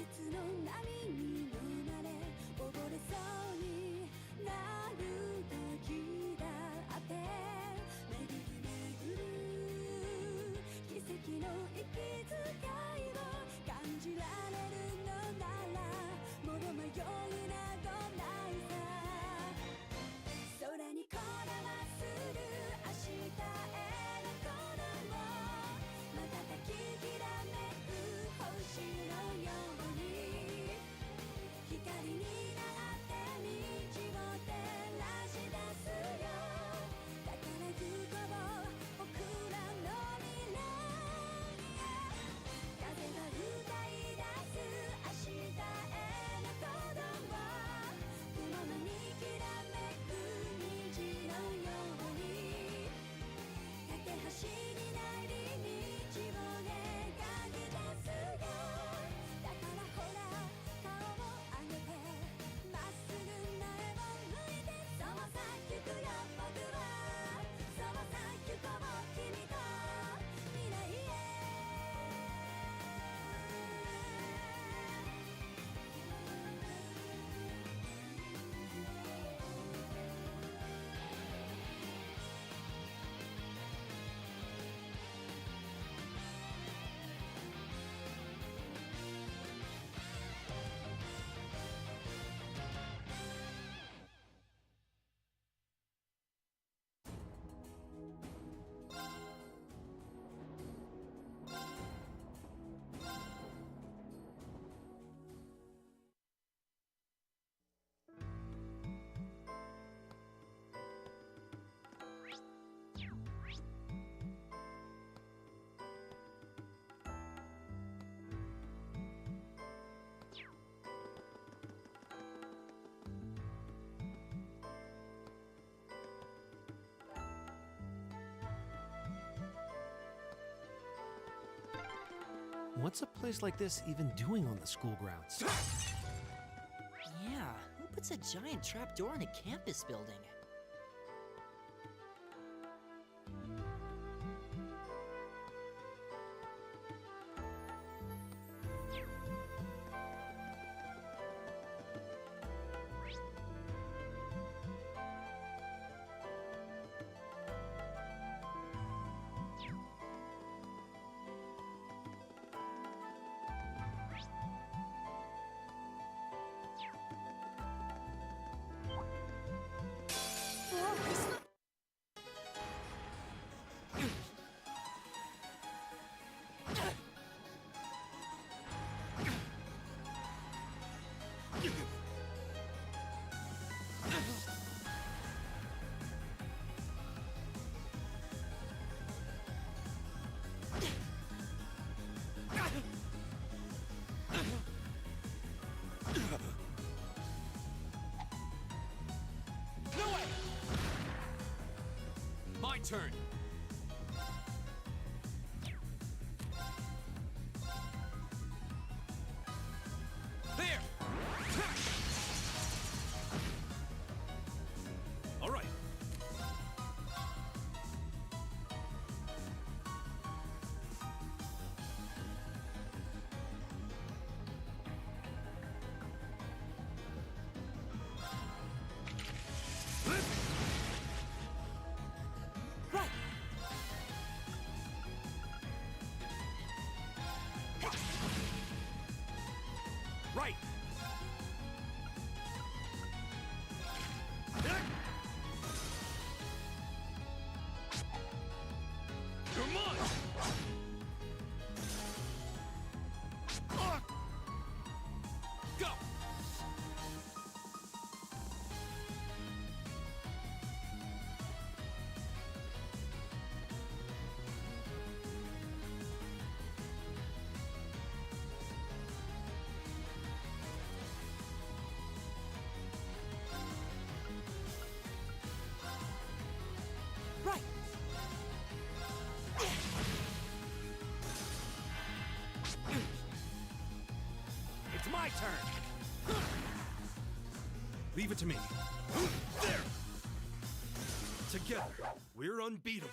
熱の波に飲まれ溺れそうになる時だって巡り巡る奇跡の息遣いを感じられるのならもう迷いなどないさ空にこだまする明日へのこの瞬ききらめく星のように光になって道を照らし出すよ宝ずこを僕らの未来風が歌い出す明日への鼓動雲のにきらめく虹のように架け橋になり道を描き出すよだからほら顔を上げてまっすぐ前を向いてそうさ行くよ僕はそうさ行こう君と未来へWhat's a place like this even doing on the school grounds? Yeah, who puts a giant trapdoor in a campus building? My turn! There! All right. Right! You're mine! Go! Right! It's my turn! Leave it to me. There! Together, we're unbeatable.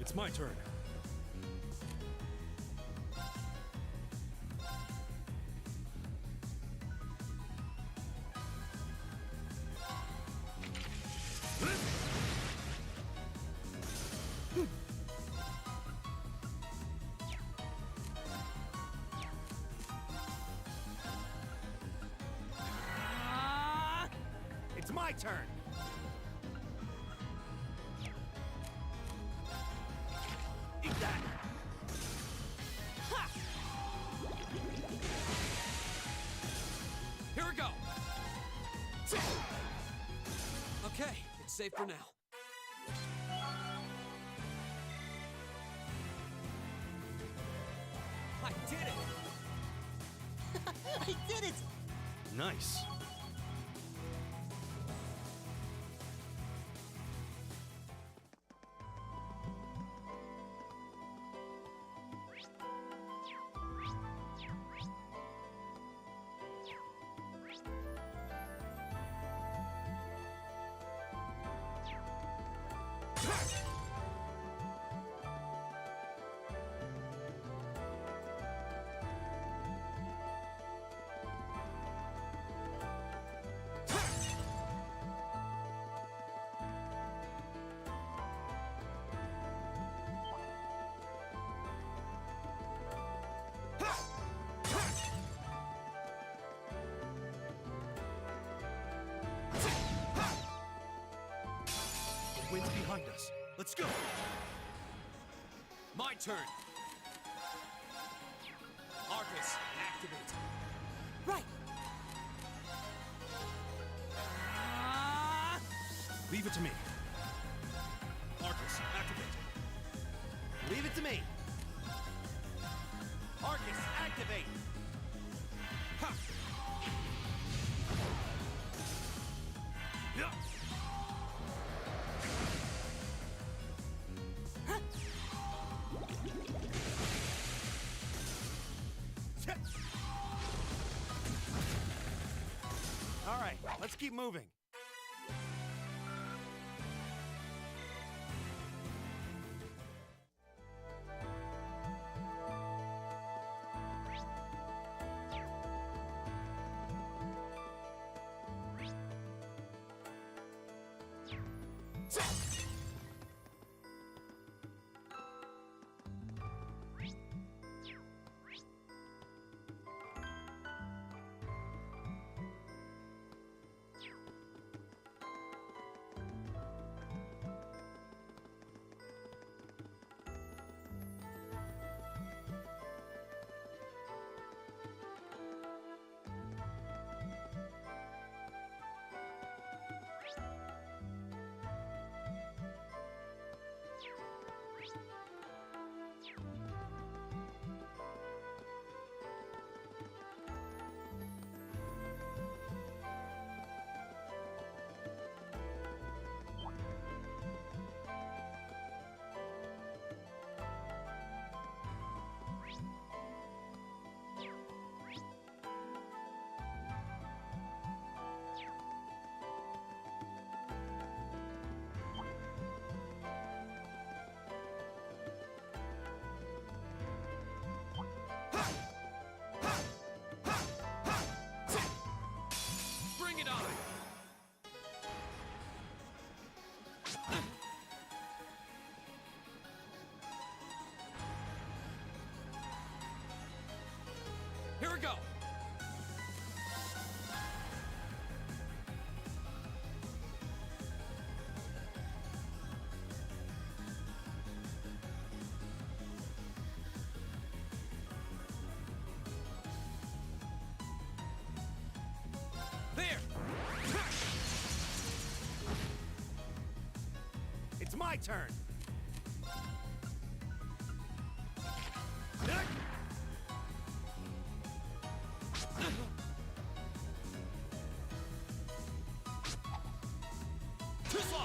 It's my turn. It's my turn. Eat that. Ha! Here we go. Okay, it's safe for now. I did it. I did it! Nice. The wind's behind us. Let's go. My turn. Arcus, activate. Right! Leave it to me. Arcus, activate. Leave it to me. Arcus, activate. Ha! Yeah. All right, let's keep moving. Bring it on! Here we go! There! It's my turn. Too slow!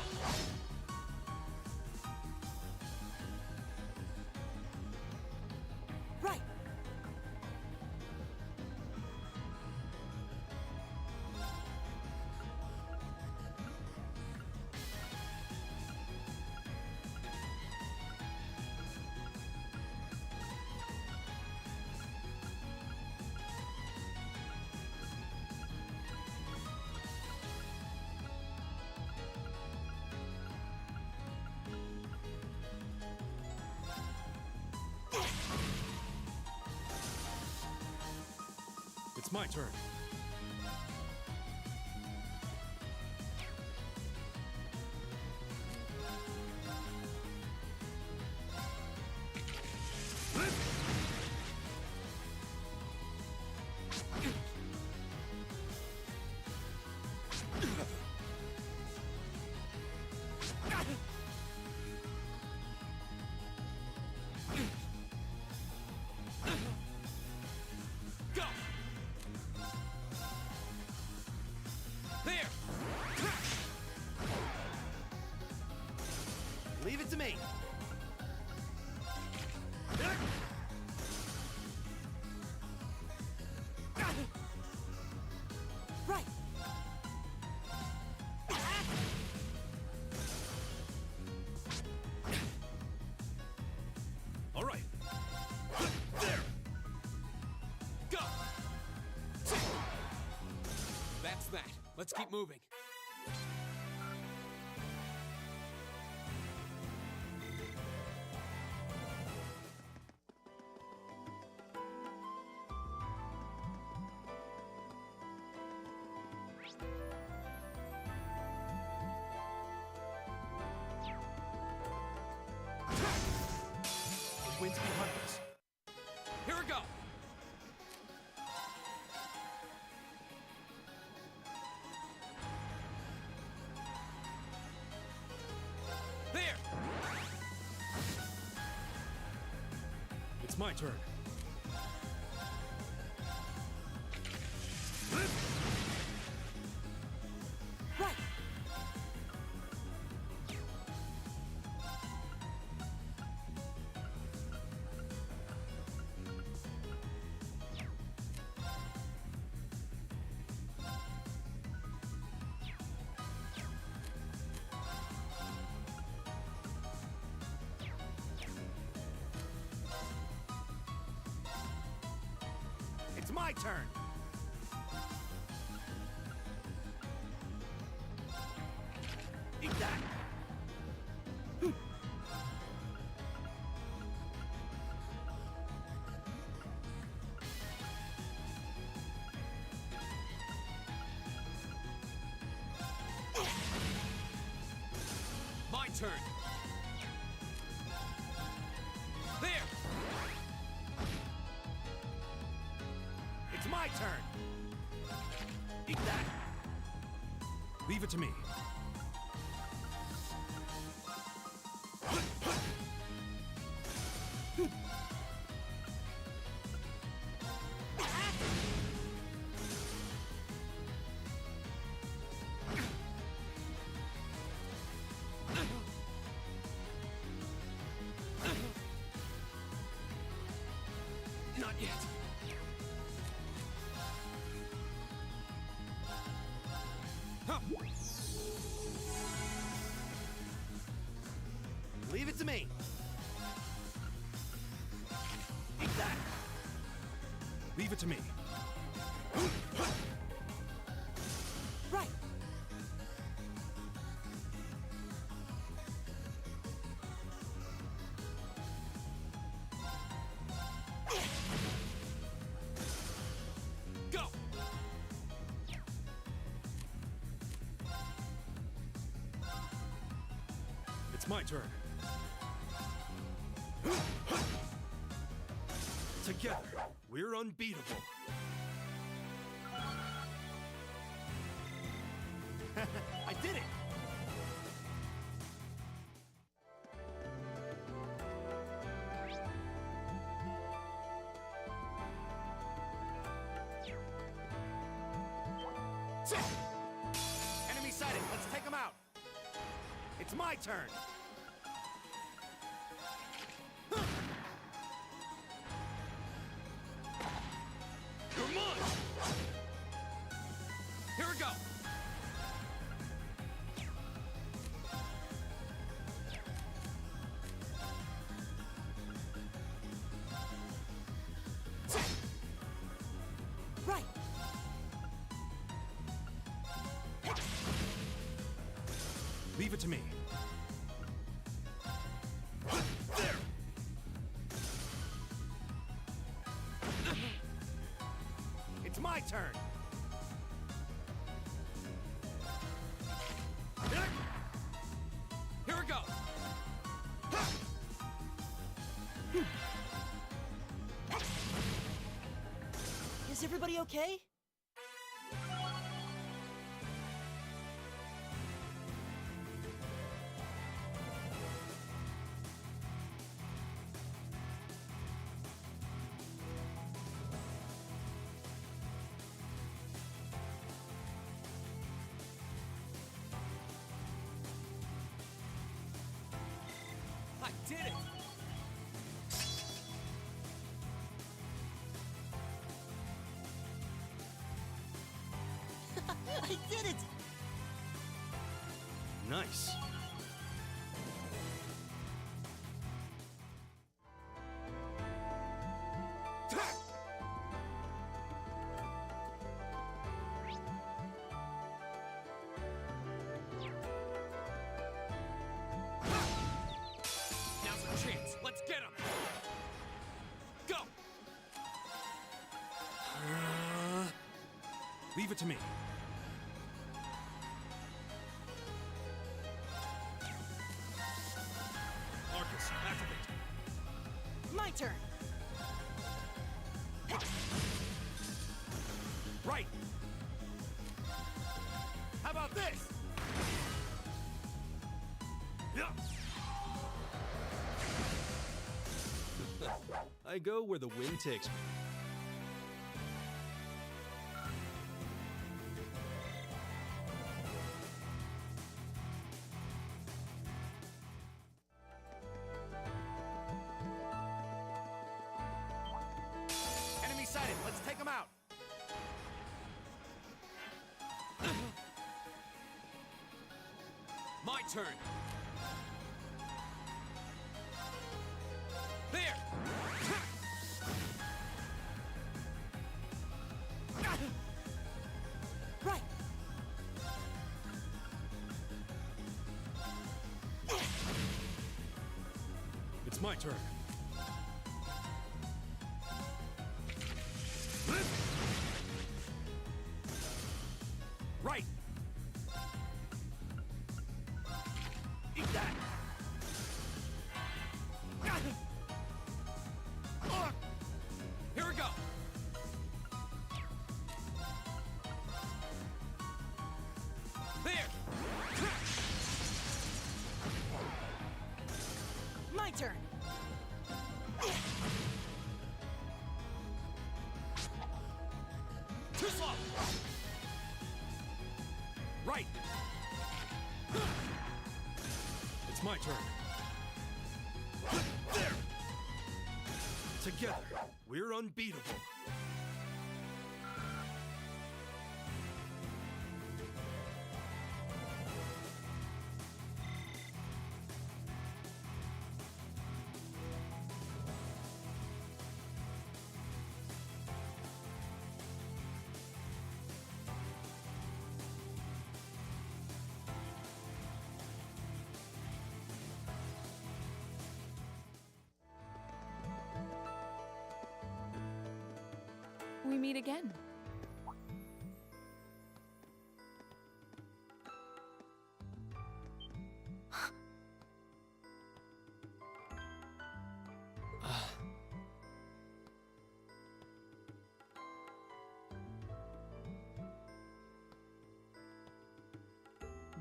Right! It's my turn. Go! There! Leave it to me. Right. All right. There. Go! That's that. Let's keep moving. The wind's behind us. Here we go! There! It's my turn. Right. It's my turn. Eat that. My turn! There! It's my turn. Eat that. Leave it to me. Not yet. Huh. Leave it to me. Eat that. Leave it to me. Right. Go! It's my turn. Together, we're unbeatable. I did it! Enemy sighted. Let's take them out. It's my turn. You're mine! Here we go! Right. Leave it to me. There! It's my my turn. Here we go. Is everybody okay? I did it. I did it! Nice. Now's our chance. Let's get him. Go. Leave it to me. Arcus, activate. My turn! Right. How about this? Yeah. I go where the wind takes me. Enemy sighted. Let's take him out. My turn. There. Right! It's my turn. Right. Eat that. Here we go. There. My turn! Too slow. Right. It's my turn. There. Together, we're unbeatable. We meet again.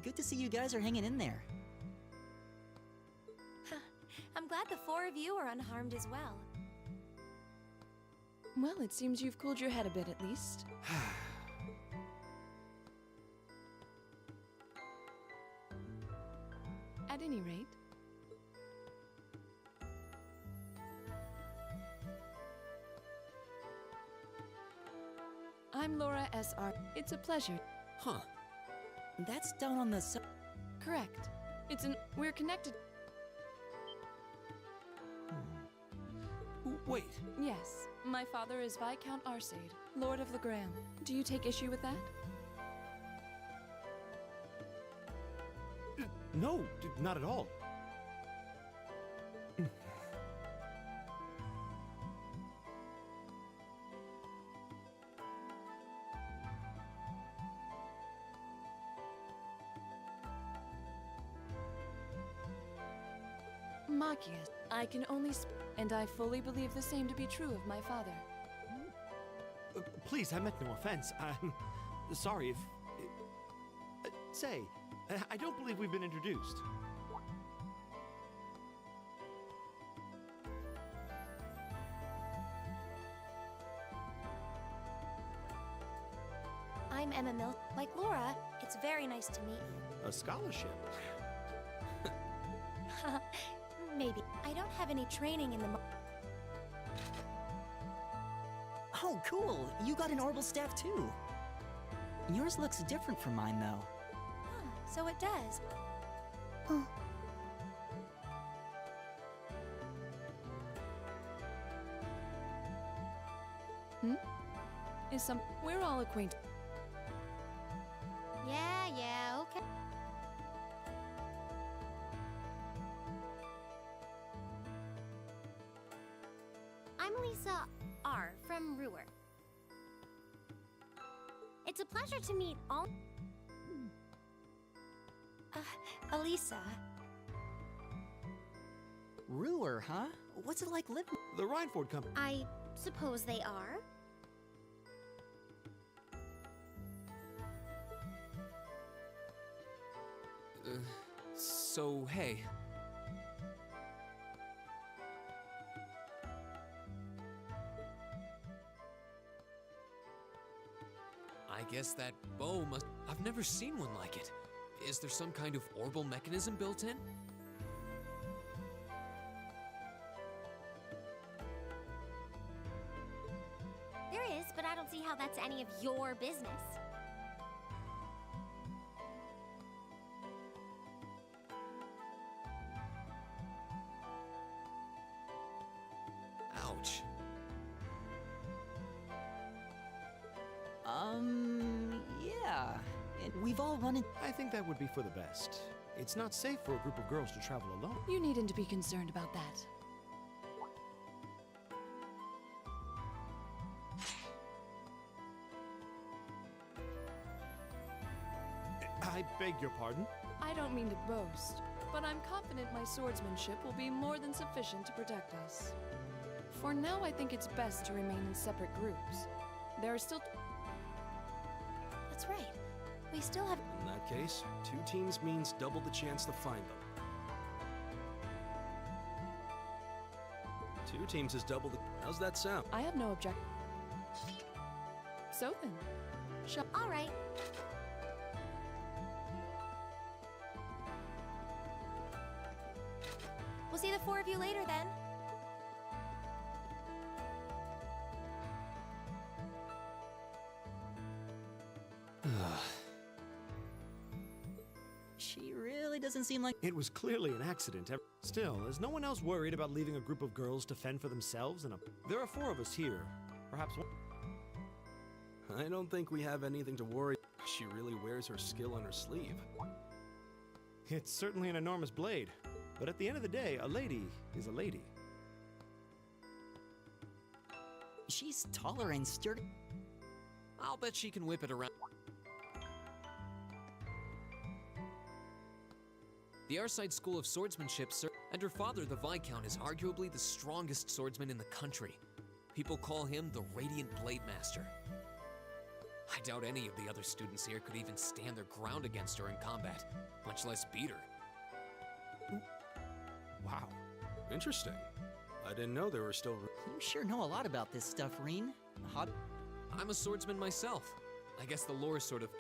Good to see you guys are hanging in there. I'm glad the four of you are unharmed as well. Well, it seems you've cooled your head a bit at least. At any rate. I'm Laura S.R. It's a pleasure. Huh. That's down on the Correct. We're connected. Wait. Yes. My father is Viscount Arcade, Lord of Legram. Do you take issue with that? No, not at all. Arceus. I can only and I fully believe the same to be true of my father. Please, I meant no offense. I'm sorry if. Say, I don't believe we've been introduced. I'm Emma Mill. Like Laura, it's very nice to meet A scholarship? you. Maybe. I don't have any training in the Oh, cool. You got an orbital staff too. Yours looks different from mine, though. so it does. We're all acquainted. Yeah, okay. I'm Lisa R. from Ruhr. It's a pleasure to meet all... Elisa. Ruhr, huh? What's it like living? The Rhineford Company. I suppose they are. So, hey. I guess that bow must... I've never seen one like it. Is there some kind of orbital mechanism built in? There is, but I don't see how that's any of your business. Ouch. Yeah. We've all run in. I think that would be for the best. It's not safe for a group of girls to travel alone. You needn't to be concerned about that. I beg your pardon? I don't mean to boast, but I'm confident my swordsmanship will be more than sufficient to protect us. For now, I think it's best to remain in separate groups. There are still... That's right. We still have... In that case, 2 teams means double the chance to find them. 2 teams is double the... How's that sound? I have no object. So then, shall... All right. We'll see the 4 of you later then. She really doesn't seem like. It was clearly an accident. Still, is no one else worried about leaving a group of girls to fend for themselves in a... There are 4 of us here. Perhaps one... I don't think we have anything to worry. She really wears her skill on her sleeve. It's certainly an enormous blade. But at the end of the day, a lady is a lady. She's taller and sturdy. I'll bet she can whip it around. The Arside School of Swordsmanship, sir, and her father, the Viscount, is arguably the strongest swordsman in the country. People call him the Radiant Blade Master. I doubt any of the other students here could even stand their ground against her in combat, much less beat her. Wow. Interesting. I didn't know there were still... You sure know a lot about this stuff, Reen. Hot. I'm a swordsman myself. I guess the lore is sort of...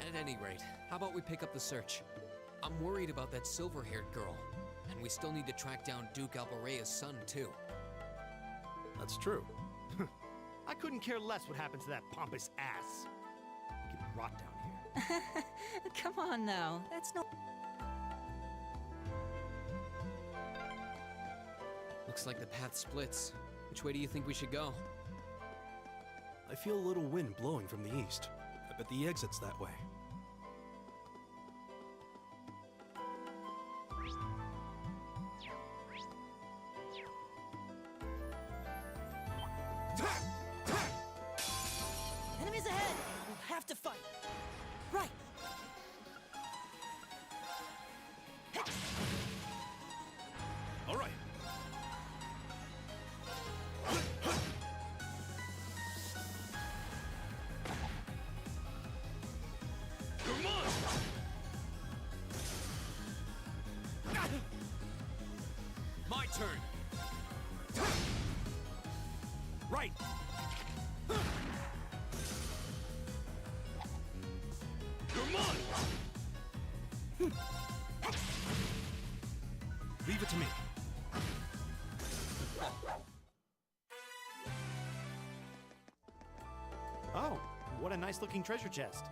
At any rate, how about we pick up the search? I'm worried about that silver-haired girl, and we still need to track down Duke Albarea's son, too. That's true. I couldn't care less what happens to that pompous ass. He can rot down here. Come on now. That's no. Looks like the path splits. Which way do you think we should go? I feel a little wind blowing from the east. I bet the exit's that way. Enemies ahead! We'll have to fight. Right. Hey. My turn. Right! You're mine! Leave it to me. Oh, what a nice looking treasure chest.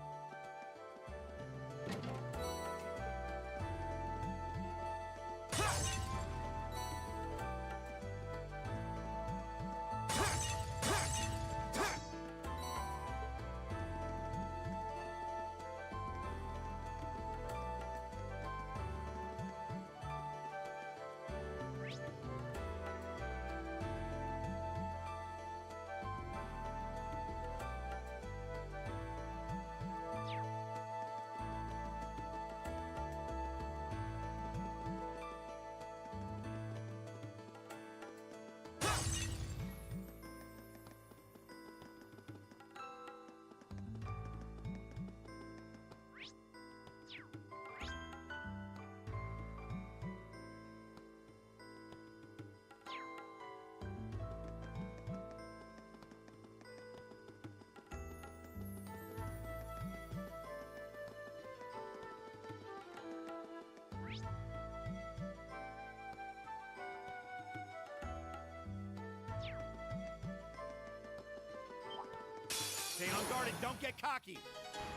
Stay unguarded, don't get cocky.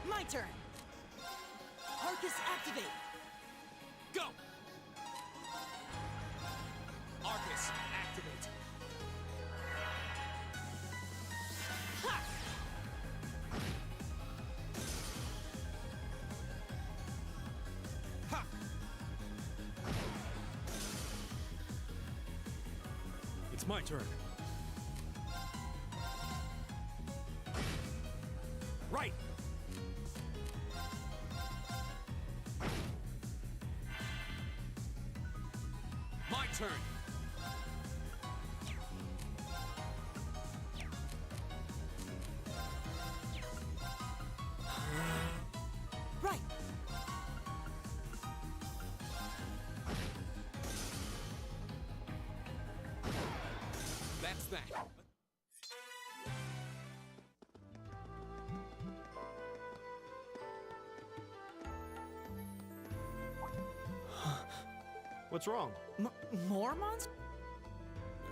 My turn. Arcus activate. Go! Arcus, activate. Ha! Ha! It's my turn. Right! My turn. Right. That's that. What's wrong? More monsters?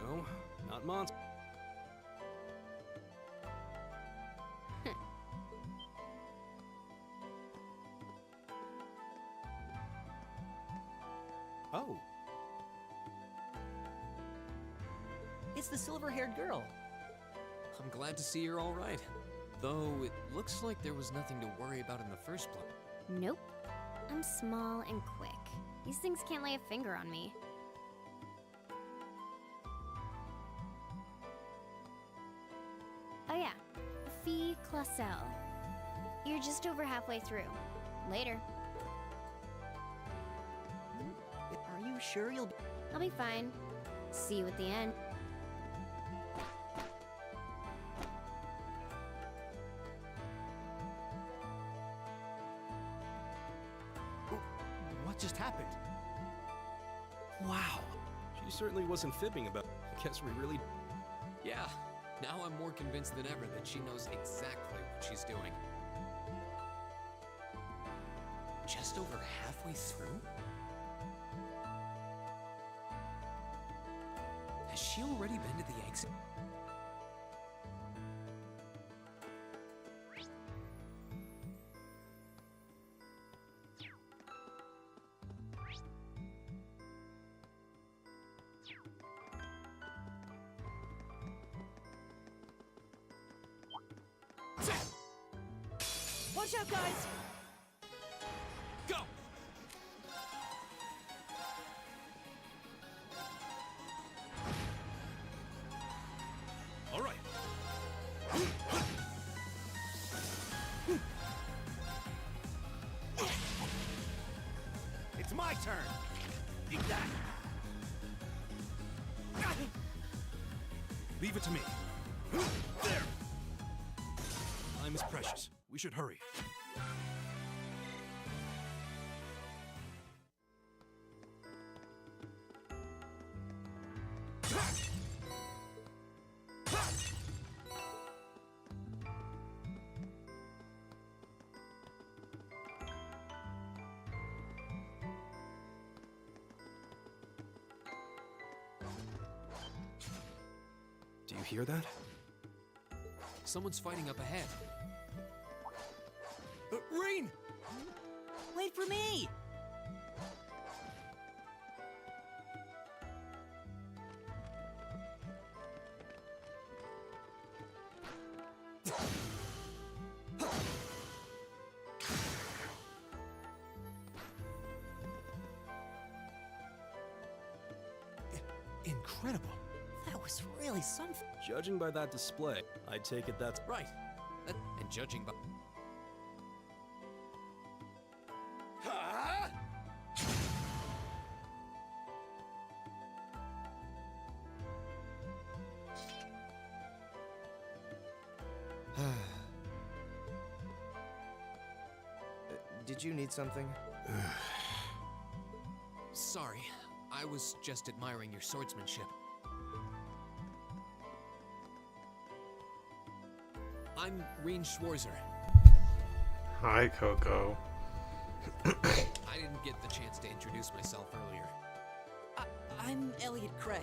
No, not monster. Oh, It's the silver-haired girl. I'm glad to see you're all right. Though it looks like there was nothing to worry about in the first place. Nope. I'm small and quick. These things can't lay a finger on me. Oh yeah, Fee Clausel. You're just over halfway through. Later. Are you sure you'll... I'll be fine. See you at the end. what just happened? Wow. She certainly wasn't fibbing about. Guess we really. Yeah, now I'm more convinced than ever that she knows exactly what she's doing. Just over halfway through? Has she already been to the exit? Watch out, guys! Go! All right. It's my turn. Eat that. Leave it to me. There. Time is precious. We should hurry. Do you hear that? Someone's fighting up ahead. Rain! Wait for me! Incredible. That was really something. Judging by that display, I take it that's Right. And judging by... Did you need something? Sorry, I was just admiring your swordsmanship. I'm Reen Schwarzer. Hi, Coco. I didn't get the chance to introduce myself earlier. I'm Elliot Craig.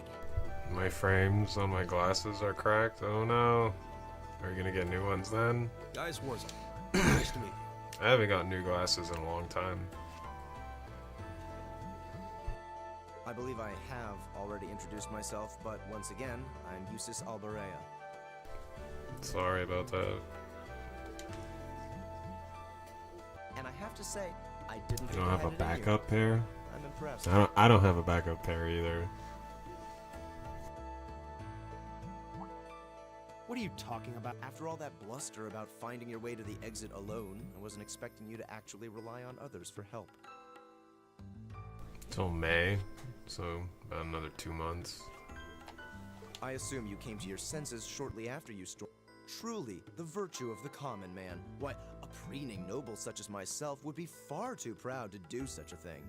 My frames on my glasses are cracked. Oh no. Are you gonna get new ones then? Guys Warzone. Nice to meet you. I haven't got new glasses in a long time. I believe I have already introduced myself, but once again, I'm Eustace Alberea. Sorry about that. And I have to say, I didn't You don't have a think I had it in backup pair? you. I'm impressed. I don't have a backup pair either. What are you talking about? After all that bluster about finding your way to the exit alone, I wasn't expecting you to actually rely on others for help. Till May, so about another 2 months. I assume you came to your senses shortly after you stormed. Truly, the virtue of the common man. Why, a preening noble such as myself would be far too proud to do such a thing.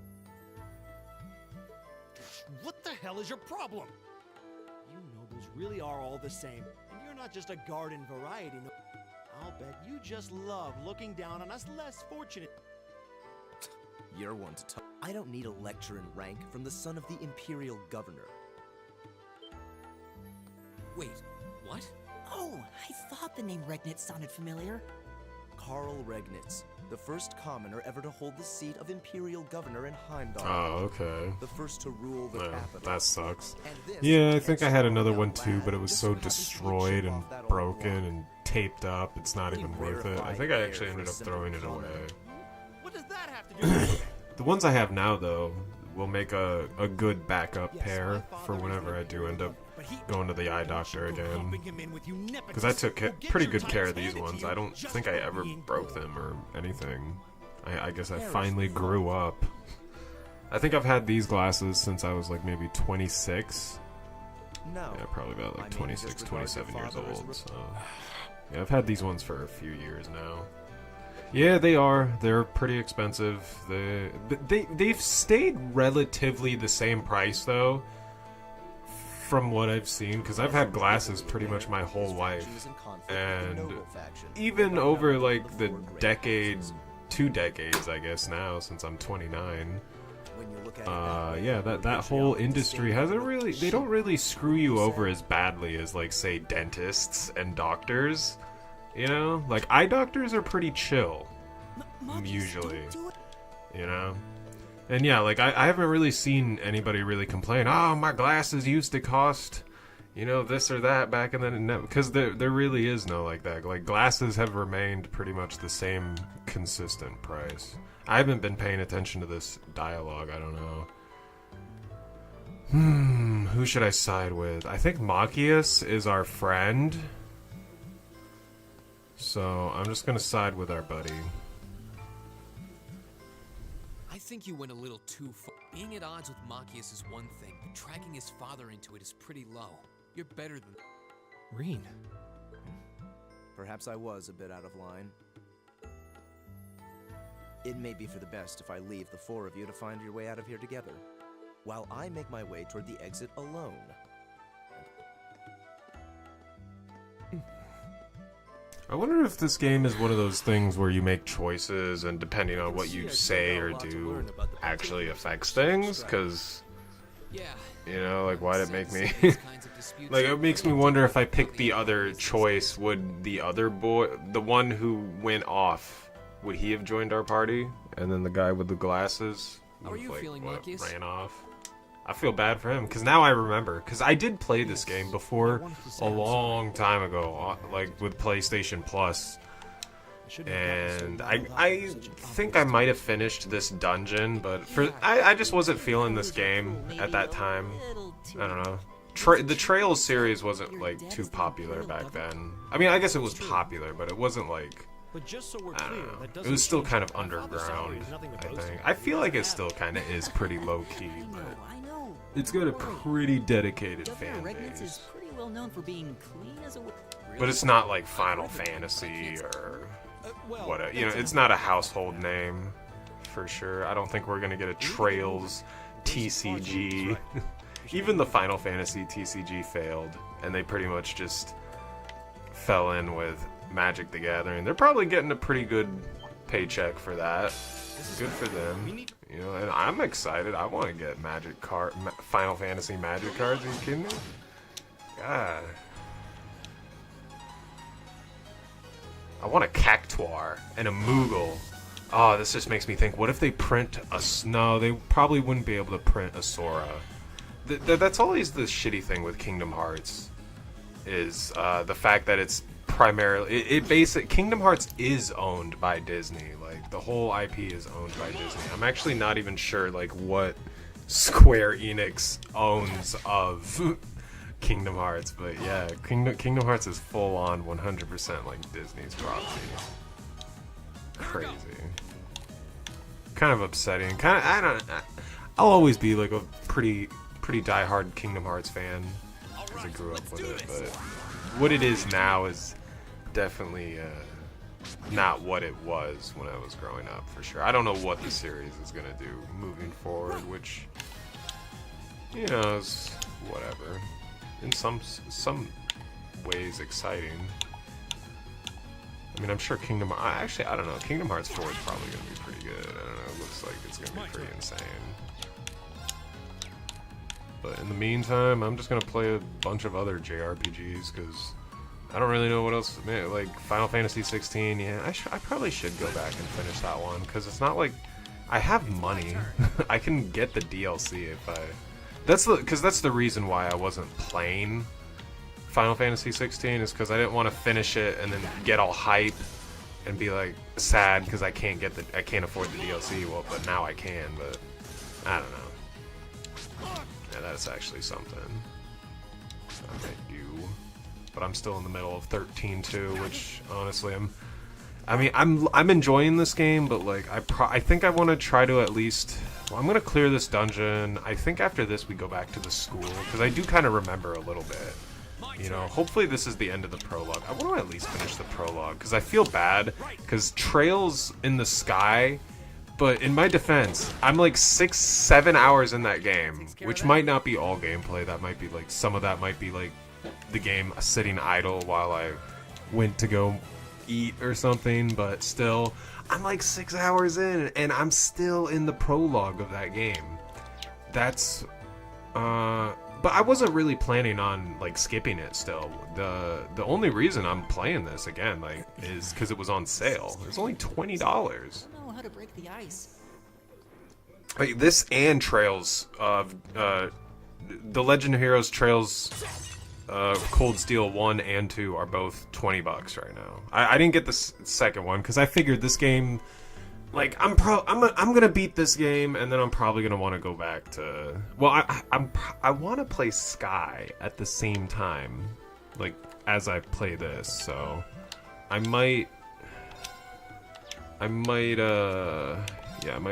What the hell is your problem? You nobles really are all the same, and you're not just a garden variety I'll bet you just love looking down on us less fortunate. You're one to talk. I don't need a lecture in rank from the son of the Imperial Governor. Wait, what? Oh, I thought the name Regnitz sounded familiar. Karl Regnitz, the first commoner ever to hold the seat of Imperial Governor in Heimdall. Oh, okay. The first to rule the Yeah, capital. that sucks. And this Yeah, I think I had another young one too, lad but it was just so happens to be a destroyed chip and off that old broken block. and taped up, it's not Pretty even worth it. I rarefied think I air actually for ended a up simple throwing it comment. away. What does that have to do with it? The ones I have now, though, will make a good backup Yes, pair my for father whenever was I do end up but he- going to the eye doctor Go again. bumping him in with you Because I took nepotists. Well, get pretty your good care of titles these handed to ones. you I don't just think for I ever being broke cool. them or anything. I guess I There is finally the grew up. I think I've had these glasses since I was like maybe 26. No. Yeah, probably about I like mean, 26, just regard your 27 years father as old. re- So yeah, I've had these ones for a few years now. Yeah, they are. They're pretty expensive. They've stayed relatively the same price though, from what I've seen. Because I've had glasses pretty much my whole life, Faction is in conflict with the and noble faction. even over like the Four great decade, factions. 2 decades, I guess now, since I'm 29. When you look at it that way, Yeah, that whole patriarchal industry disdain hasn't for really. They don't really screw you over as badly as like say dentists and doctors. You know, like eye doctors are pretty chill, usually. You know, and yeah, like I haven't really seen anybody really complain. Oh, my glasses used to cost, you know, this or that back in the because there really is no like that. Like glasses have remained pretty much the same consistent price. I haven't been paying attention to this dialogue. I don't know. Who should I side with? I think Machias is our friend. So I'm just gonna side with our buddy. I think you went a little too far. Being at odds with Machias is one thing, but dragging his father into it is pretty low. You're better than... Reen. Perhaps I was a bit out of line. It may be for the best if I leave the four of you to find your way out of here together, while I make my way toward the exit alone. I wonder if this game is one of those things where you make choices and depending on what you say or do actually affects things, because, Yeah. you know, like, why did it make me... These kinds of disputes like, are it makes me wonder if I picked the other choice, would the other boy, the one who went off, would he have joined our party? And then the guy with the glasses How are would you have, feeling, what, Marcus? ran off. I feel bad for him, because now I remember, because I did play this game before a long time ago, like with PlayStation Plus, and I think I might have finished this dungeon, but I just wasn't feeling this game at that time. I don't know. The Trails series wasn't like too popular back then. I mean, I guess it was popular, but it wasn't like, But just so we're I clear, don't know. that It doesn't was still change kind of the fact that the salary underground, is nothing to I boast think. of. I feel like it still kind of is pretty low key, I know, but I know. it's got a pretty dedicated Governor fan Regnitz is base. pretty well known for being clean as a But it's not like Final Fantasy or what, you know, it's not a household name for sure. I don't think we're gonna get a Trails TCG. Even the Final Fantasy TCG failed, and they pretty much just fell in with Magic the Gathering. They're probably getting a pretty good paycheck for that. Good for them. You know, and I'm excited. I want to get Final Fantasy Magic cards. Are you kidding me? God. I want a Cactuar and a Moogle. Oh, this just makes me think, what if they print a... No, they probably wouldn't be able to print a Sora. That's always the shitty thing with Kingdom Hearts, is the fact that it's primarily... Kingdom Hearts is owned by Disney. Like, the whole IP is owned by Disney. I'm actually not even sure, like, what Square Enix owns of Kingdom Hearts, but yeah, Kingdom Hearts is full on 100% like Disney's property. Crazy. Kind of upsetting. I'll always be like a pretty diehard Kingdom Hearts fan because I grew up with it, but what it is now is definitely not what it was when I was growing up, for sure. I don't know what the series is gonna do moving forward, which, you know, is whatever. In some ways exciting. I mean, I'm sure actually, I don't know. Kingdom Hearts 4 is probably going to be pretty good. I don't know. It looks like it's going to be pretty insane. But in the meantime, I'm just going to play a bunch of other JRPGs because I don't really know what else. Like Final Fantasy 16, yeah, I probably should go back and finish that one because it's not like I have money. I can get the DLC if I... That's the reason why I wasn't playing Final Fantasy 16, is because I didn't want to finish it and then get all hype and be like sad because I can't afford the DLC. Well, but now I can. But I don't know. Yeah, that's actually something I might do. But I'm still in the middle of 13-2, which honestly I'm enjoying this game, but like I think I want to try to at least. Well, I'm gonna clear this dungeon. I think after this we go back to the school because I do kind of remember a little bit. You know, hopefully this is the end of the prologue. I want to at least finish the prologue because I feel bad because Trails in the Sky. But in my defense, I'm like 6-7 hours in that game, which might not be all gameplay. That might be like some of that might be like the game sitting idle while I went to go eat or something, but still, I'm like 6 hours in and I'm still in the prologue of that game. That's but I wasn't really planning on like skipping it still. The only reason I'm playing this again like is because it was on sale. It's only $20. I don't know how to break the ice. Like, this and Trails of the Legend of Heroes Trails Cold Steel 1 and 2 are both $20 right now. I didn't get the second one because I figured this game, like I'm gonna beat this game and then I'm probably gonna want to go back to. Well, I want to play Sky at the same time, like as I play this. So I might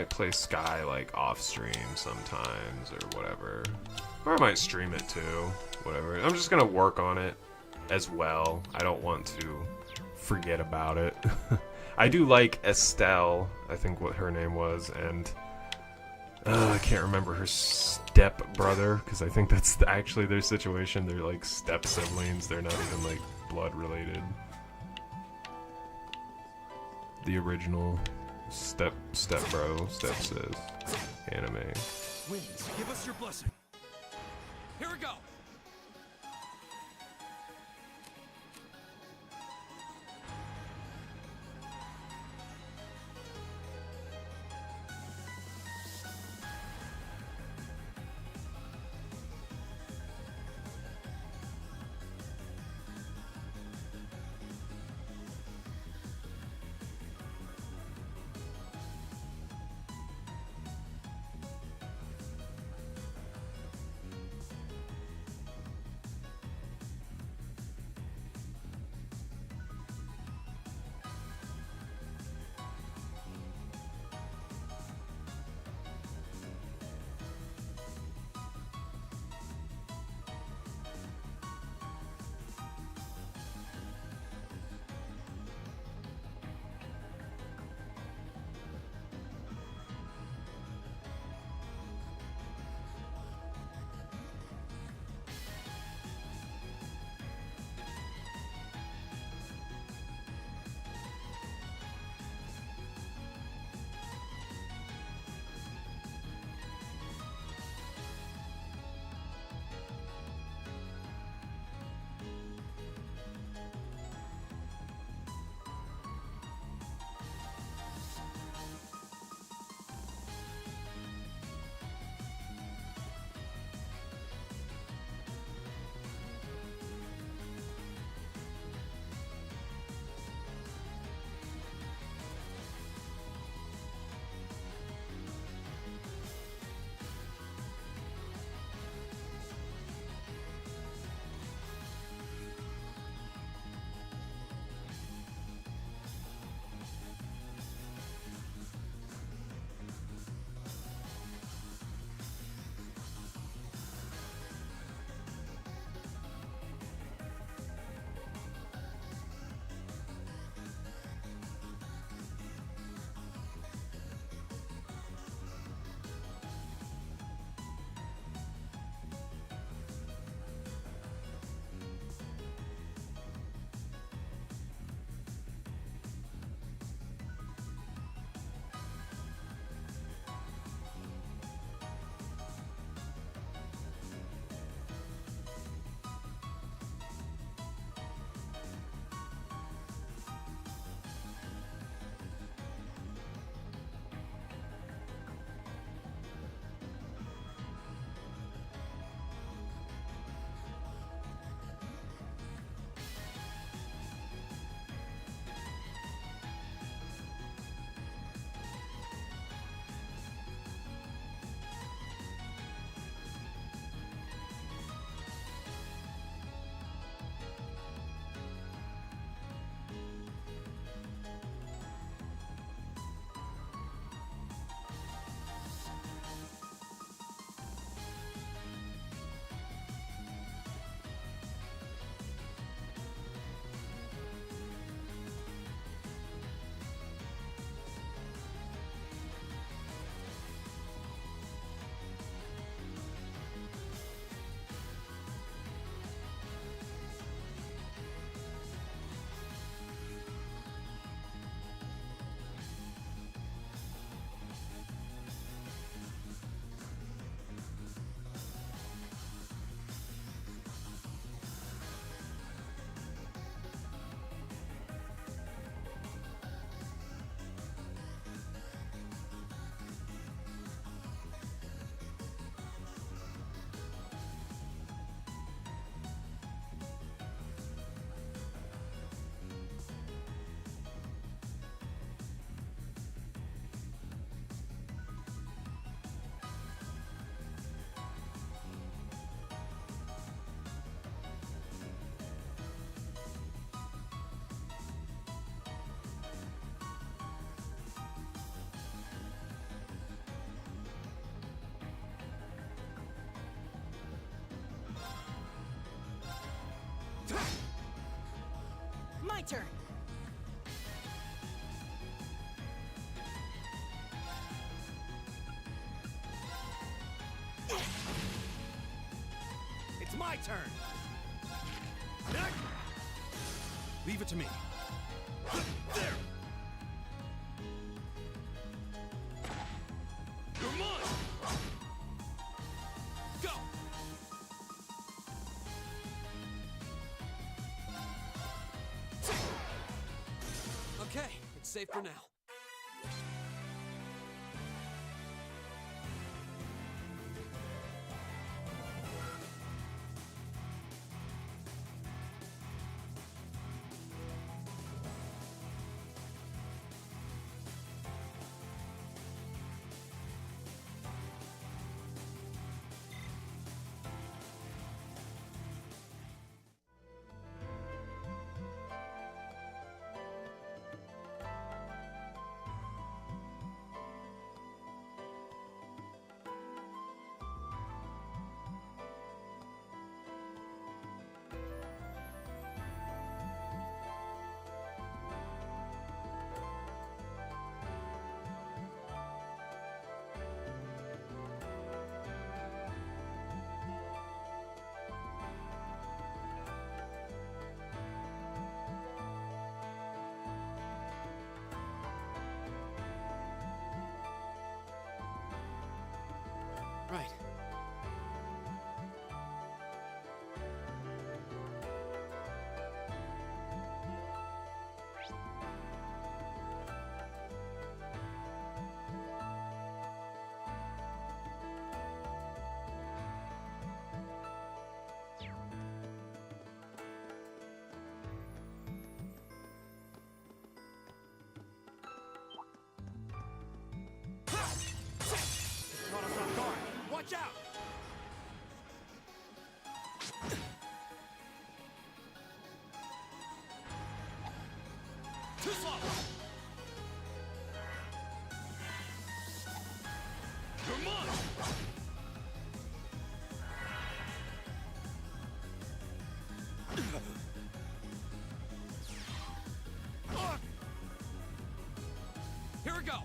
play Sky like off stream sometimes or whatever, or I might stream it too. Whatever. I'm just gonna work on it as well. I don't want to forget about it. I do like Estelle, I think what her name was, and I can't remember her step brother because I think that's actually their situation. They're like step siblings. They're not even like blood related. the original Step Bro, Step Sis anime. Winds, give us your blessing. Here we go! My turn. It's my turn. Leave it to me. There. safe for now. Right. Caught us off guard. Watch out! Too slow! You're mine! Here we go!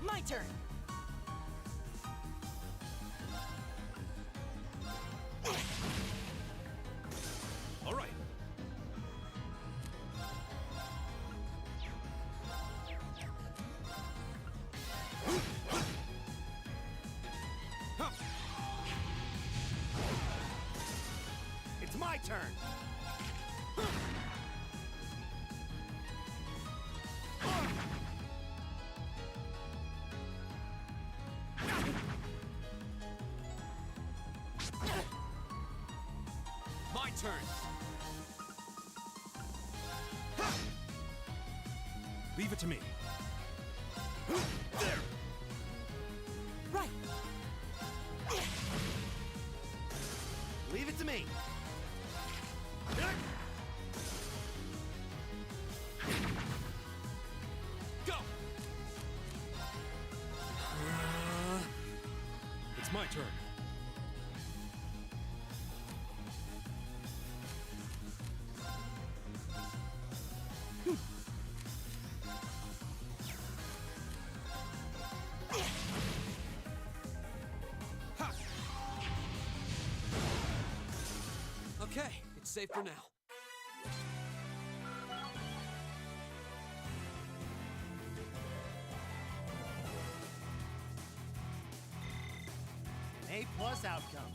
My turn. All right. It's my turn. My turn. Leave it to me. There. Right. Leave it to me. Go! It's my turn. Okay, it's safe for now. An A+ outcome.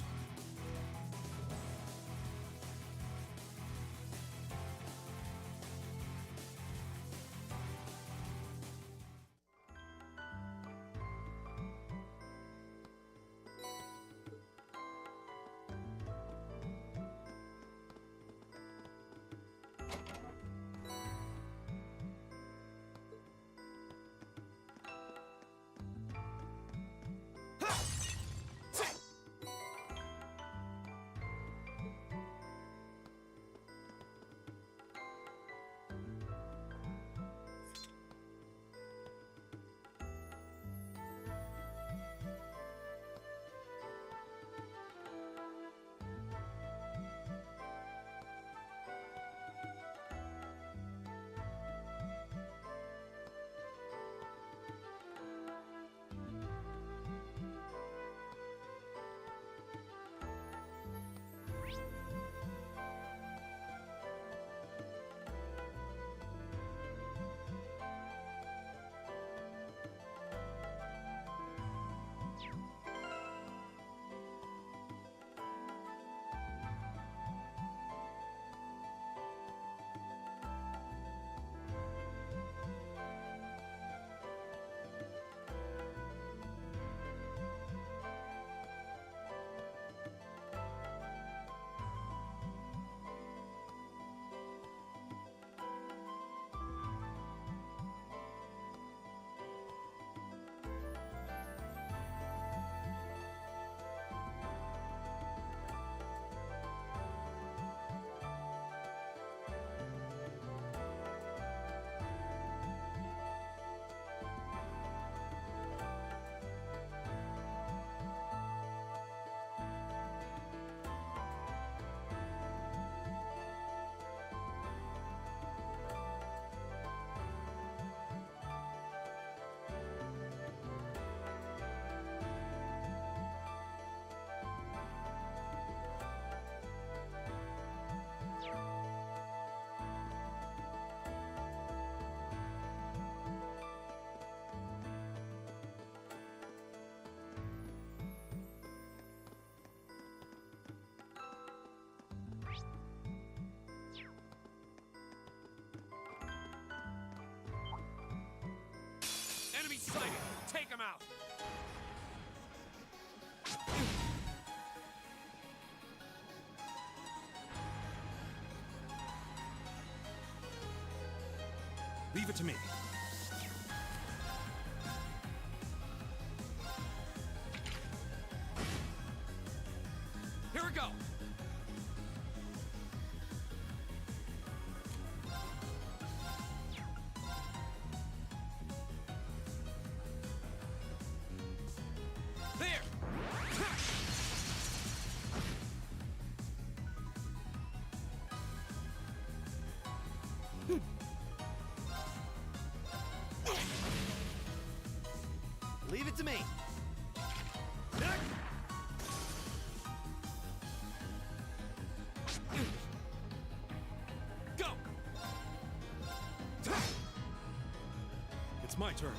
Enemy sighted! Take him out! Leave it to me. Here we go! There! Leave it to me. Go! It's my turn.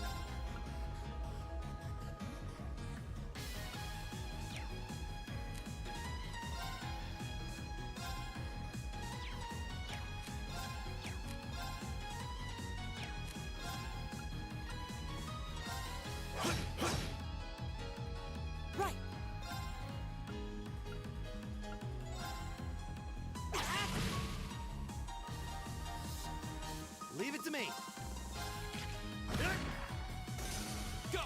Right. Leave it to me. Go!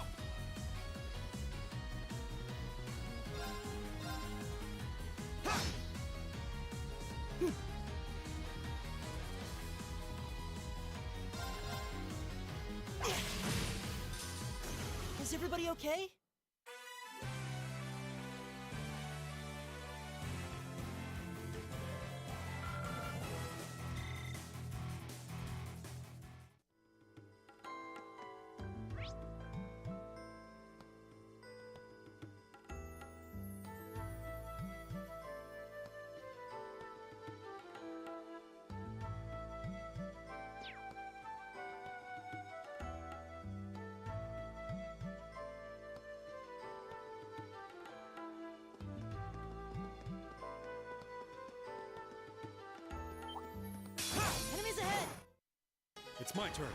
Is everybody okay? Enemies ahead! It's my turn.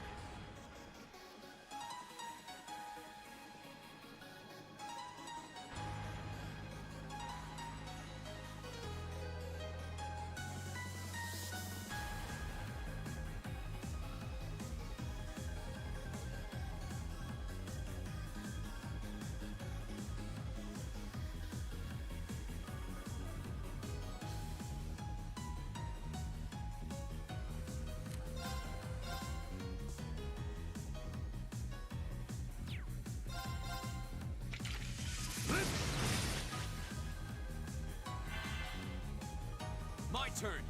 My turn!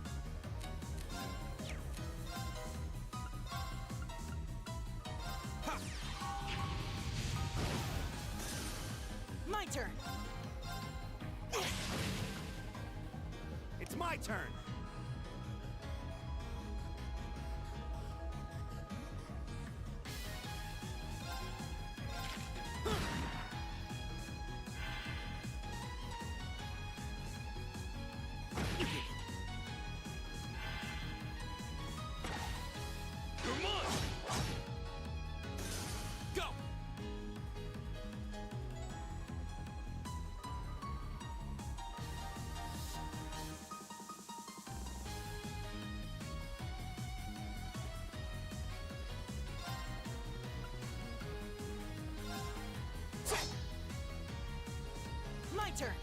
Ha! My turn! It's my turn. Come on! Go! My turn!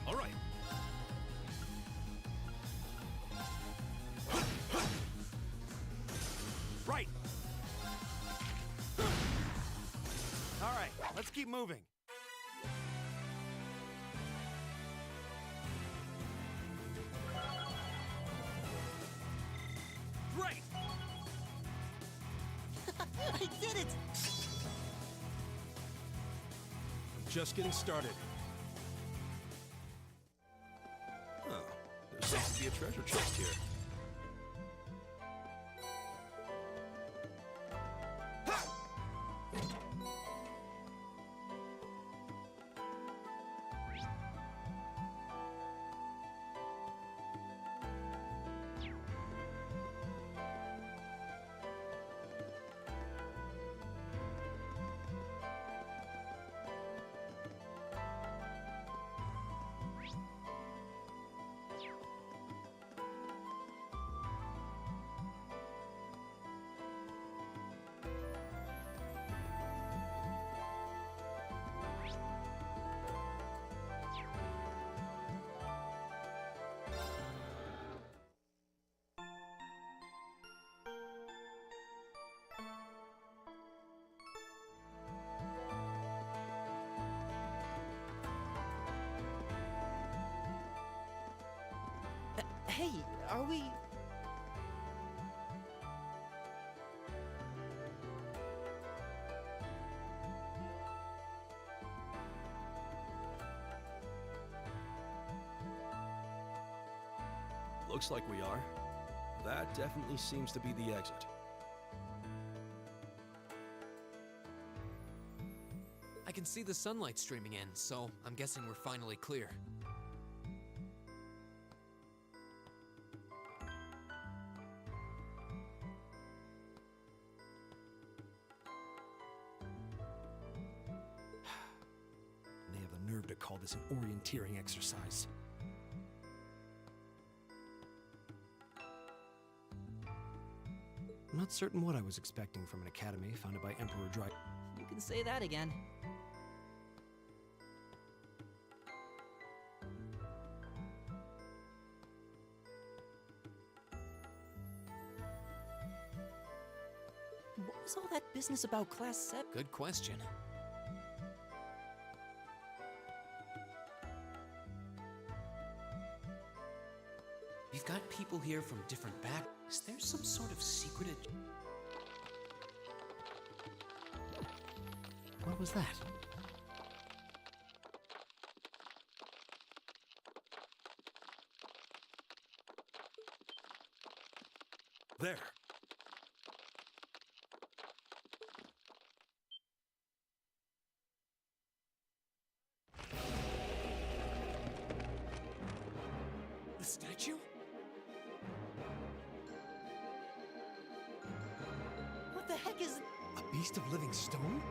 All right. Right. All right, let's keep moving. Great! I did it! Just getting started. Oh, there seems to be a treasure chest here. Hey, are we... Looks like we are. That definitely seems to be the exit. I can see the sunlight streaming in, so I'm guessing we're finally clear. They have the nerve to call this an orienteering exercise. I'm not certain what I was expecting from an academy founded by Emperor Dry. You can say that again. What was all that business about Class 7? Good question. We've got people here from different backgrounds. Is there some sort of secret? What was that? There. The statue? What the heck is... A beast of living stone?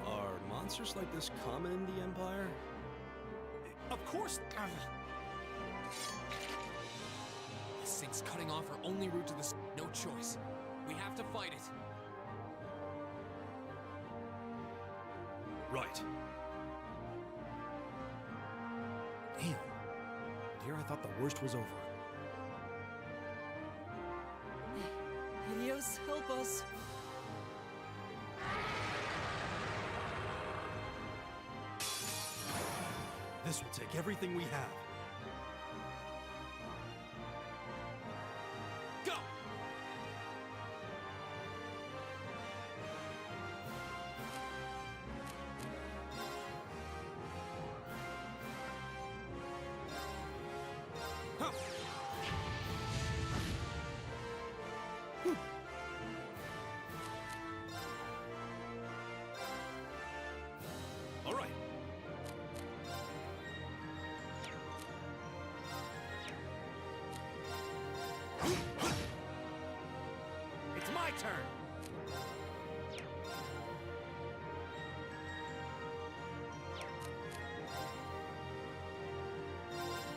Are monsters like this common in the Empire? Of course. This thing's cutting off our only route to the... No choice. We have to fight it. Right. Damn. Here I thought the worst was over. Helios, help us! This will take everything we have. Go! Huh. All right. It's my turn.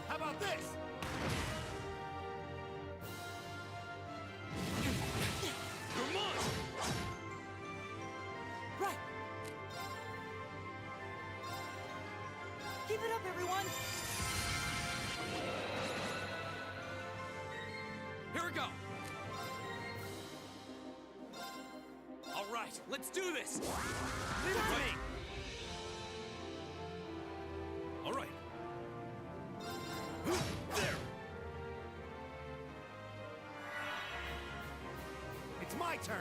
How about this? Come on! Right! Keep it up, everyone! Here we go! All right, let's do this! Leave it to me. All right. There. It's my turn.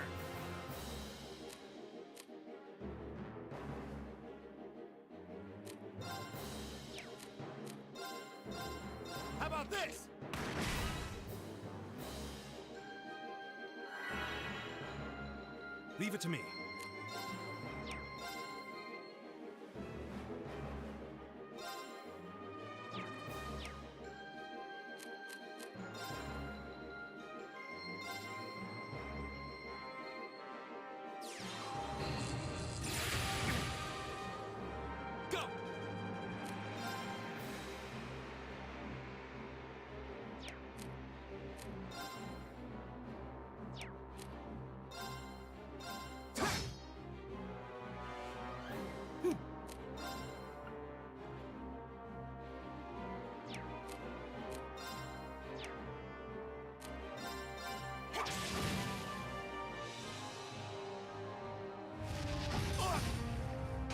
How about this? Leave it to me. Go!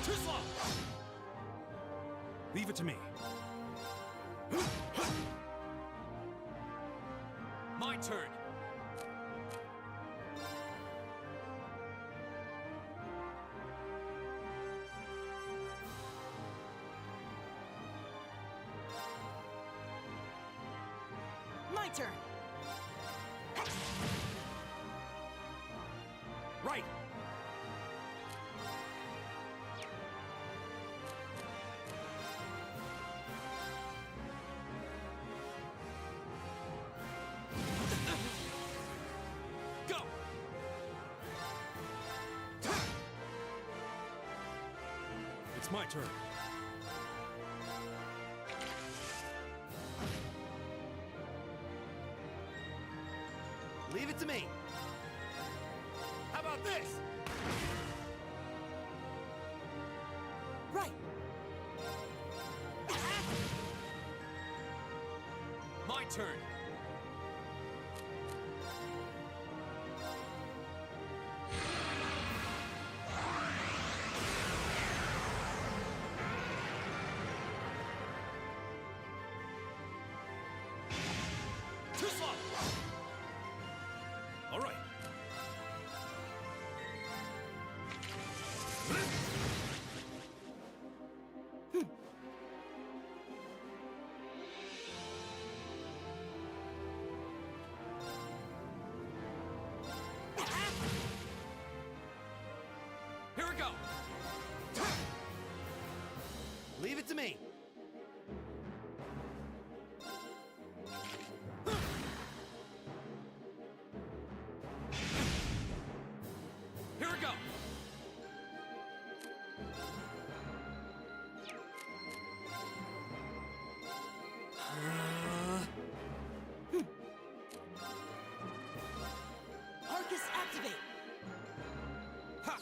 Too slow! Leave it to me. My turn. My turn. Right! Go! It's my turn. Leave it to me. How about this? Right. My turn. Too slow! All right. Here we go. Leave it to me. Here we go. Arcus, activate. Ha!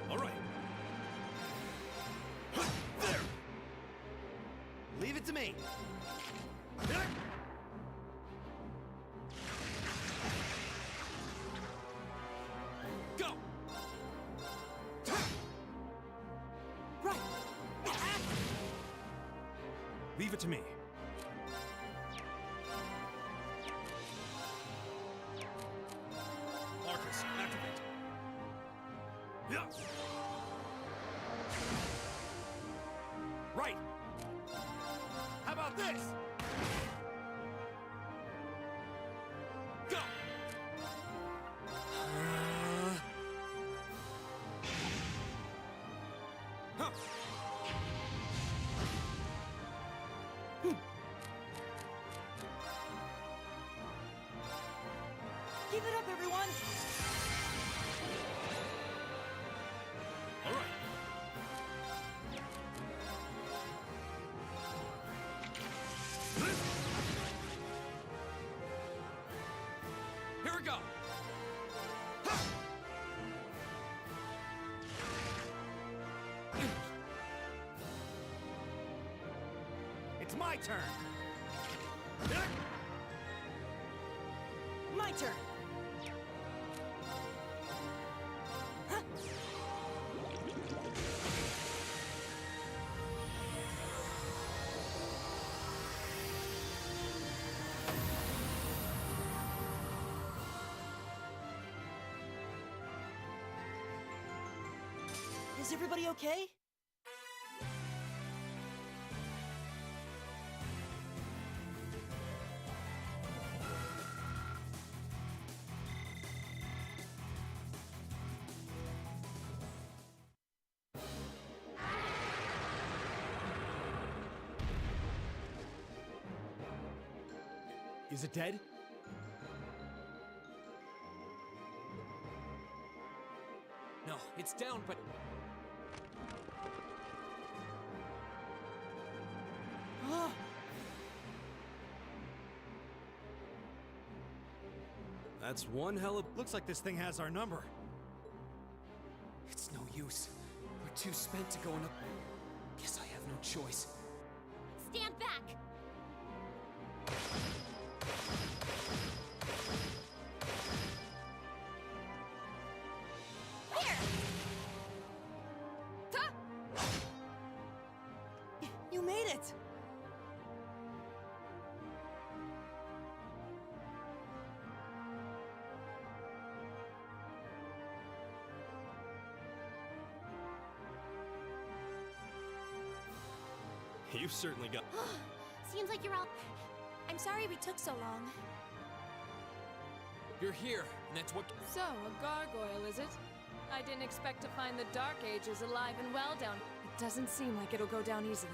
All right. There. Leave it to me. Go! Right. Leave it to me. Arcus, activate. Yeah. Right. How about this? Go! Huh. Keep it up, everyone. All right. Here we go. It's my turn. My turn. Huh? Is everybody okay? Is it dead? No, it's down, but Oh, That's one hell of. Looks like this thing has our number. it's no use. We're too spent to go in. Guess I have no choice. Stand back! it! You've certainly got. Seems like you're all. I'm sorry we took so long. You're here, and that's what. So, a gargoyle, is it? I didn't expect to find the Dark Ages alive and well down. It doesn't seem like it'll go down easily.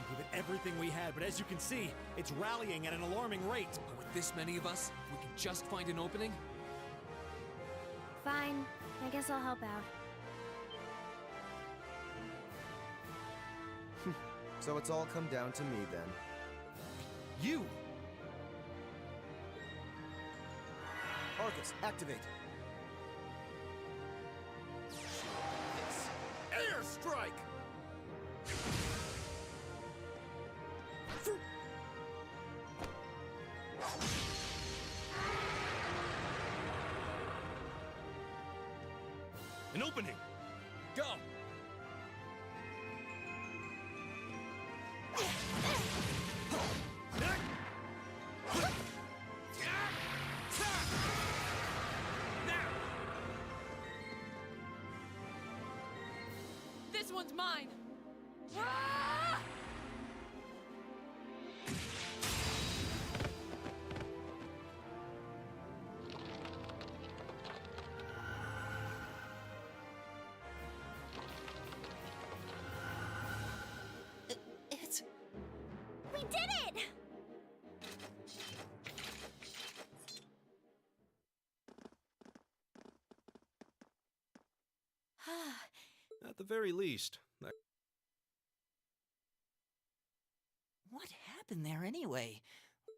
We give it everything we had, but as you can see, it's rallying at an alarming rate. But with this many of us, we can just find an opening? Fine. I guess I'll help out. So it's all come down to me then. You! Arcus, activate! Airstrike! An opening! Go! This one's mine! Ah! It's... We did it! At the very least, that. What happened there anyway?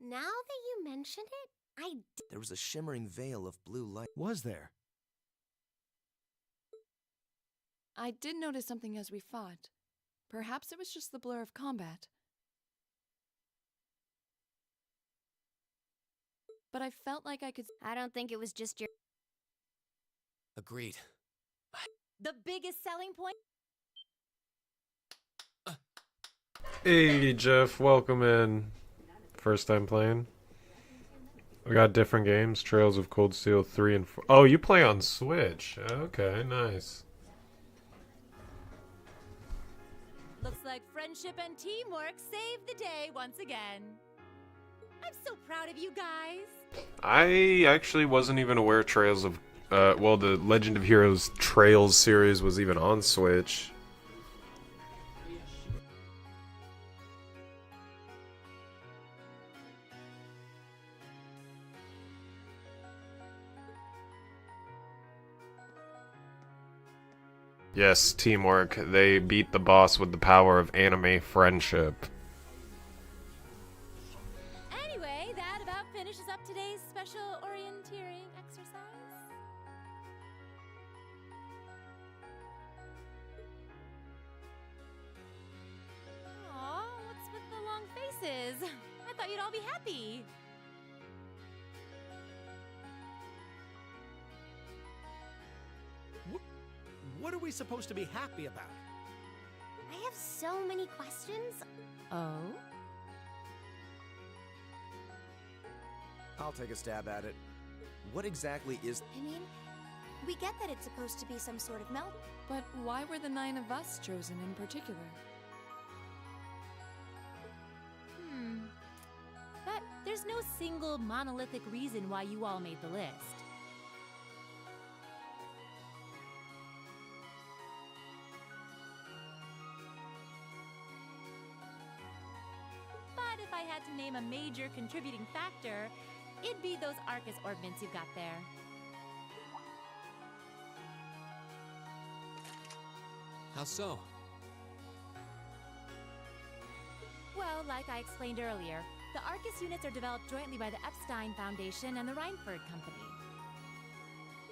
Now that you mention it, There was a shimmering veil of blue light. Was there? I did notice something as we fought. Perhaps it was just the blur of combat. But I felt like I could. I don't think it was just your. Agreed. the biggest selling point. Hey, Jeff, welcome in. First time playing. We got different games. Trails of Cold Steel 3 and 4. Oh, you play on Switch. Okay, nice. Looks like friendship and teamwork saved the day once again. I'm so proud of you guys. I actually wasn't even aware Trails of... well, the Legend of Heroes Trails series was even on Switch. Yes, teamwork. They beat the boss with the power of anime friendship. Anyway, that about finishes up today's special orienteering exercise. Aw, what's with the long faces? I thought you'd all be happy. What are we supposed to be happy about? I have so many questions. Oh? I'll take a stab at it. What exactly is... I mean, we get that it's supposed to be some sort of melt. But why were the 9 of us chosen in particular? But there's no single monolithic reason why you all made the list. But if I had to name a major contributing factor, it'd be those Arcus orbments you've got there. How so? Well, like I explained earlier, the Arcus units are developed jointly by the Epstein Foundation and the Reinford Company.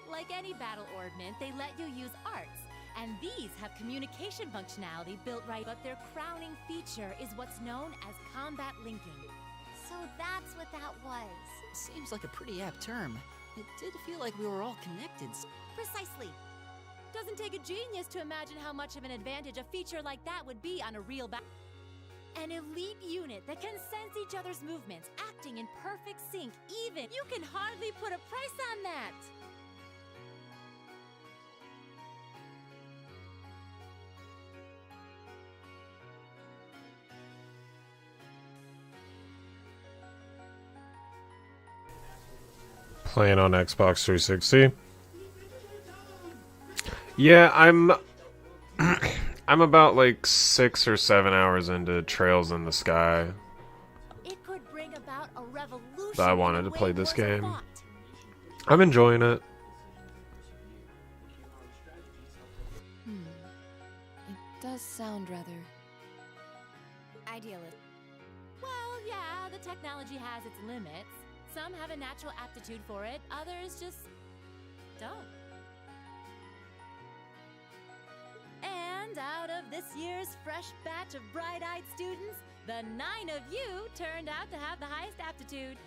Like any battle orbment, they let you use arts, and these have communication functionality built right, but their crowning feature is what's known as combat linking. So that's what that was. Seems like a pretty apt term. It did feel like we were all connected. Precisely. Doesn't take a genius to imagine how much of an advantage a feature like that would be on a real An elite unit that can sense each other's movements, acting in perfect sync, even. You can hardly put a price on that! Playing on Xbox 360. Yeah, I'm I'm about like 6 or 7 hours into Trails in the Sky. It could bring about a revolution. But I wanted to play this game. I'm enjoying it. It does sound rather idealist. Well, yeah, the technology has its limits. Some have a natural aptitude for it, others just don't. And out of this year's fresh batch of bright-eyed students, the 9 of you turned out to have the highest aptitude.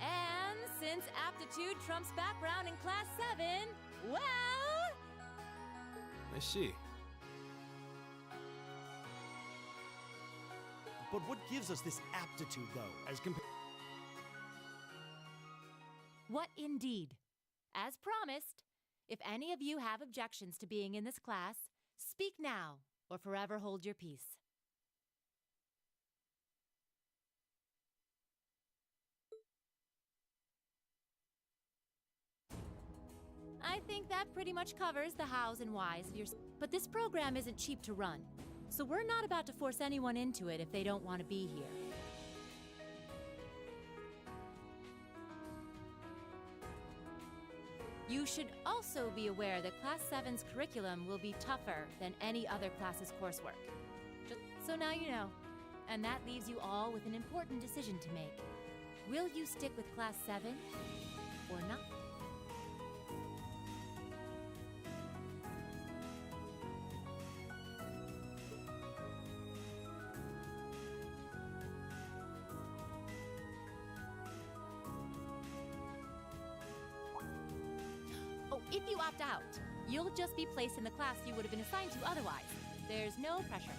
And since aptitude trumps background in Class 7, well... I see. But what gives us this aptitude, though, as compared? What indeed? As promised, if any of you have objections to being in this class, speak now or forever hold your peace. I think that pretty much covers the hows and whys of your... But this program isn't cheap to run, so we're not about to force anyone into it if they don't want to be here. You should also be aware that Class 7's curriculum will be tougher than any other class's coursework. Just so now you know. And that leaves you all with an important decision to make. Will you stick with Class 7 or not? If you opt out, you'll just be placed in the class you would have been assigned to otherwise. There's no pressure.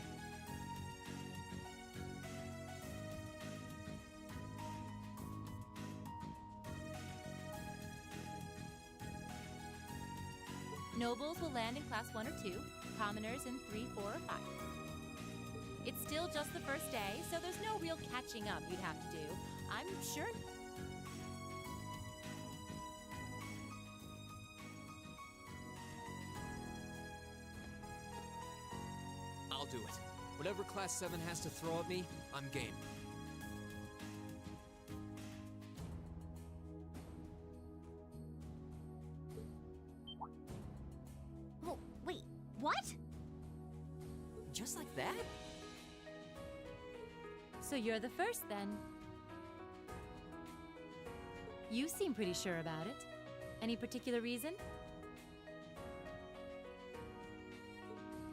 Nobles will land in Class 1 or 2, commoners in 3, 4, or 5. It's still just the first day, so there's no real catching up you'd have to do. I'm sure... I'll do it. Whatever Class 7 has to throw at me, I'm game. Oh, wait, what? Just like that? So you're the first, then. You seem pretty sure about it. Any particular reason?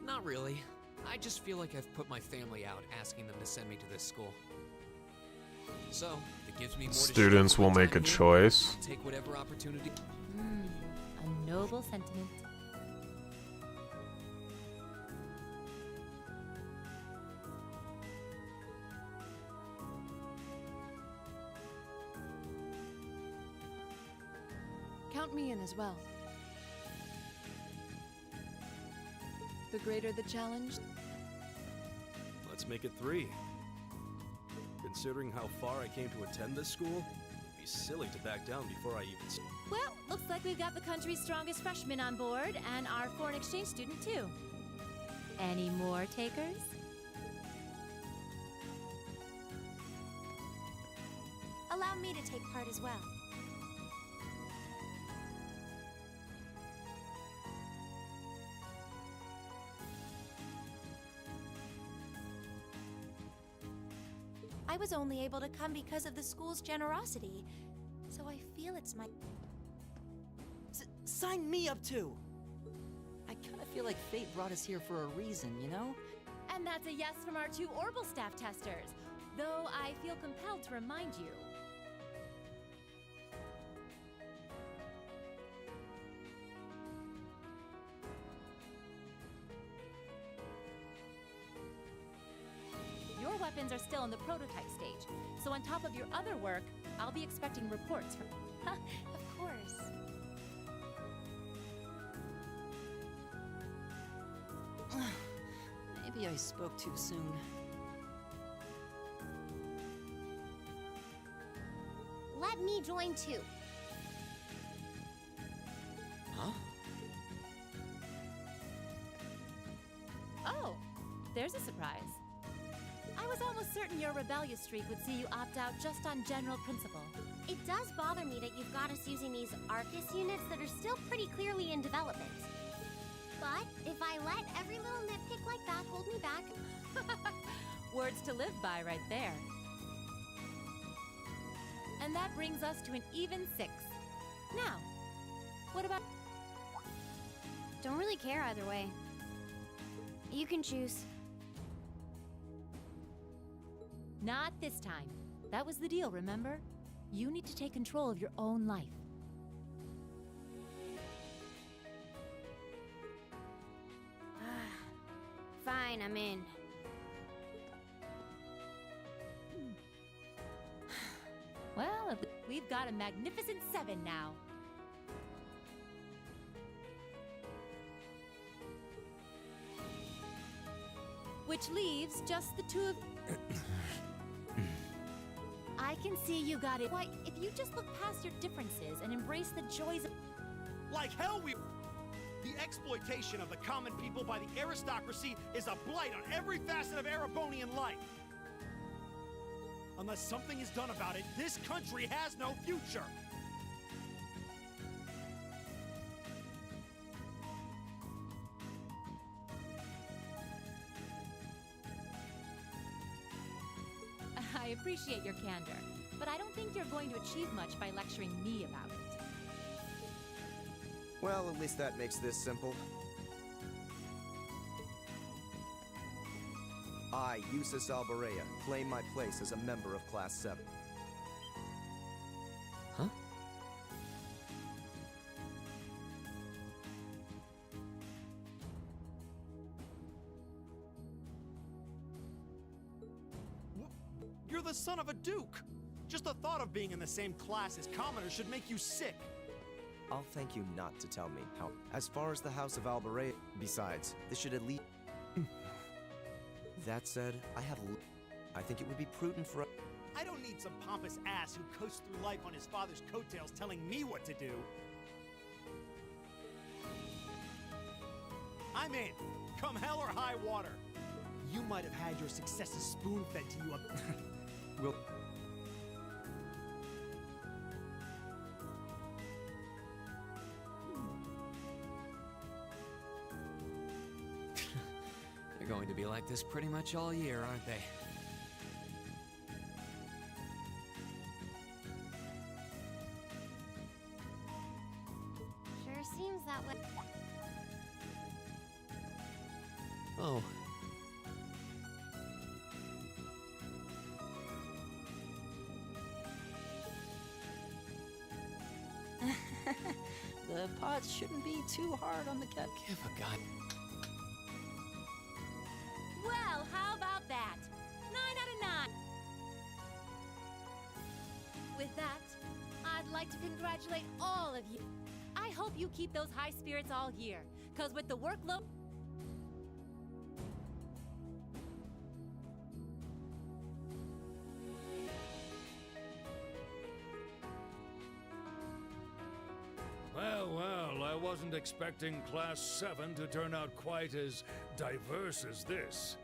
Not really. I just feel like I've put my family out asking them to send me to this school. So, if it gives me more Students will make a choice. I'll take whatever opportunity. A noble sentiment. count me in as well. The greater the challenge, Let's make it 3. Considering how far I came to attend this school, it'd be silly to back down before I even... Well, looks like we've got the country's strongest freshman on board, and our foreign exchange student, too. Any more takers? Allow me to take part as well. I was only able to come because of the school's generosity, so I feel it's my... Sign me up too! I kinda feel like fate brought us here for a reason, you know? And that's a yes from our 2 Orbital staff testers, though I feel compelled to remind you. weapons are still in the prototype stage. So on top of your other work, I'll be expecting reports from... Of course. Maybe I spoke too soon. Let me join too. Huh? Oh, there's a surprise. I was almost certain your rebellious streak would see you opt out just on general principle. It does bother me that you've got us using these Arcus units that are still pretty clearly in development. But if I let every little nitpick like that hold me back... Words to live by right there. And that brings us to an even 6. Now, what about... Don't really care either way. You can choose. Not this time. That was the deal, remember? You need to take control of your own life. Fine, I'm in. Well, we've got a magnificent 7 now. Which leaves just the two of... I can see you got it. Why, if you just look past your differences and embrace the joys of... Like hell we... The exploitation of the common people by the aristocracy is a blight on every facet of Erebonian life. Unless something is done about it, this country has no future. I appreciate your candor, but I don't think you're going to achieve much by lecturing me about it. Well, at least that makes this simple. I, Eustace Alborea, claim my place as a member of Class 7. Huh? You're the son of a duke. Just the thought of being in the same class as commoners should make you sick. I'll thank you not to tell me how. As far as the House of Alborea, besides, this should at least... That said, I think it would be prudent for... I don't need some pompous ass who coasts through life on his father's coattails telling me what to do. I'm in. Come hell or high water. You might have had your successes spoon-fed to you up... Will... They're going to be like this pretty much all year, aren't they? Sure seems that way. Oh. The pots shouldn't be too hard on the cat. Give a god. Well, how about that? 9 out of 9. With that, I'd like to congratulate all of you. I hope you keep those high spirits all year, cause with the workload... Well, I wasn't expecting Class 7 to turn out quite as diverse as this.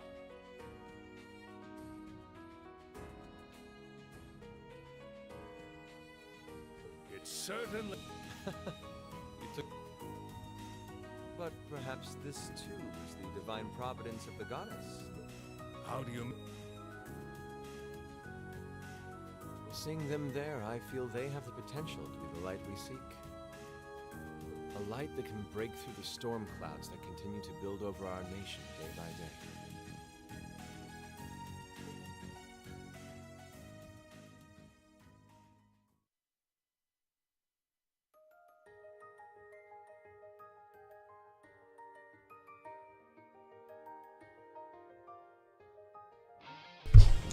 It's certainly... But perhaps this too is the divine providence of the goddess. How do you... Seeing them there, I feel they have the potential to be the light we seek. A light that can break through the storm clouds that continue to build over our nation day by day.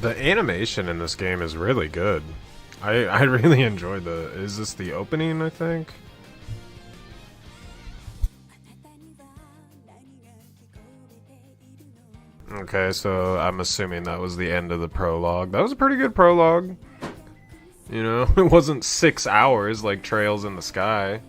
The animation in this game is really good. I really enjoyed the... Is this the opening, I think? Okay, so I'm assuming that was the end of the prologue. That was a pretty good prologue. You know, it wasn't 6 hours like Trails in the Sky.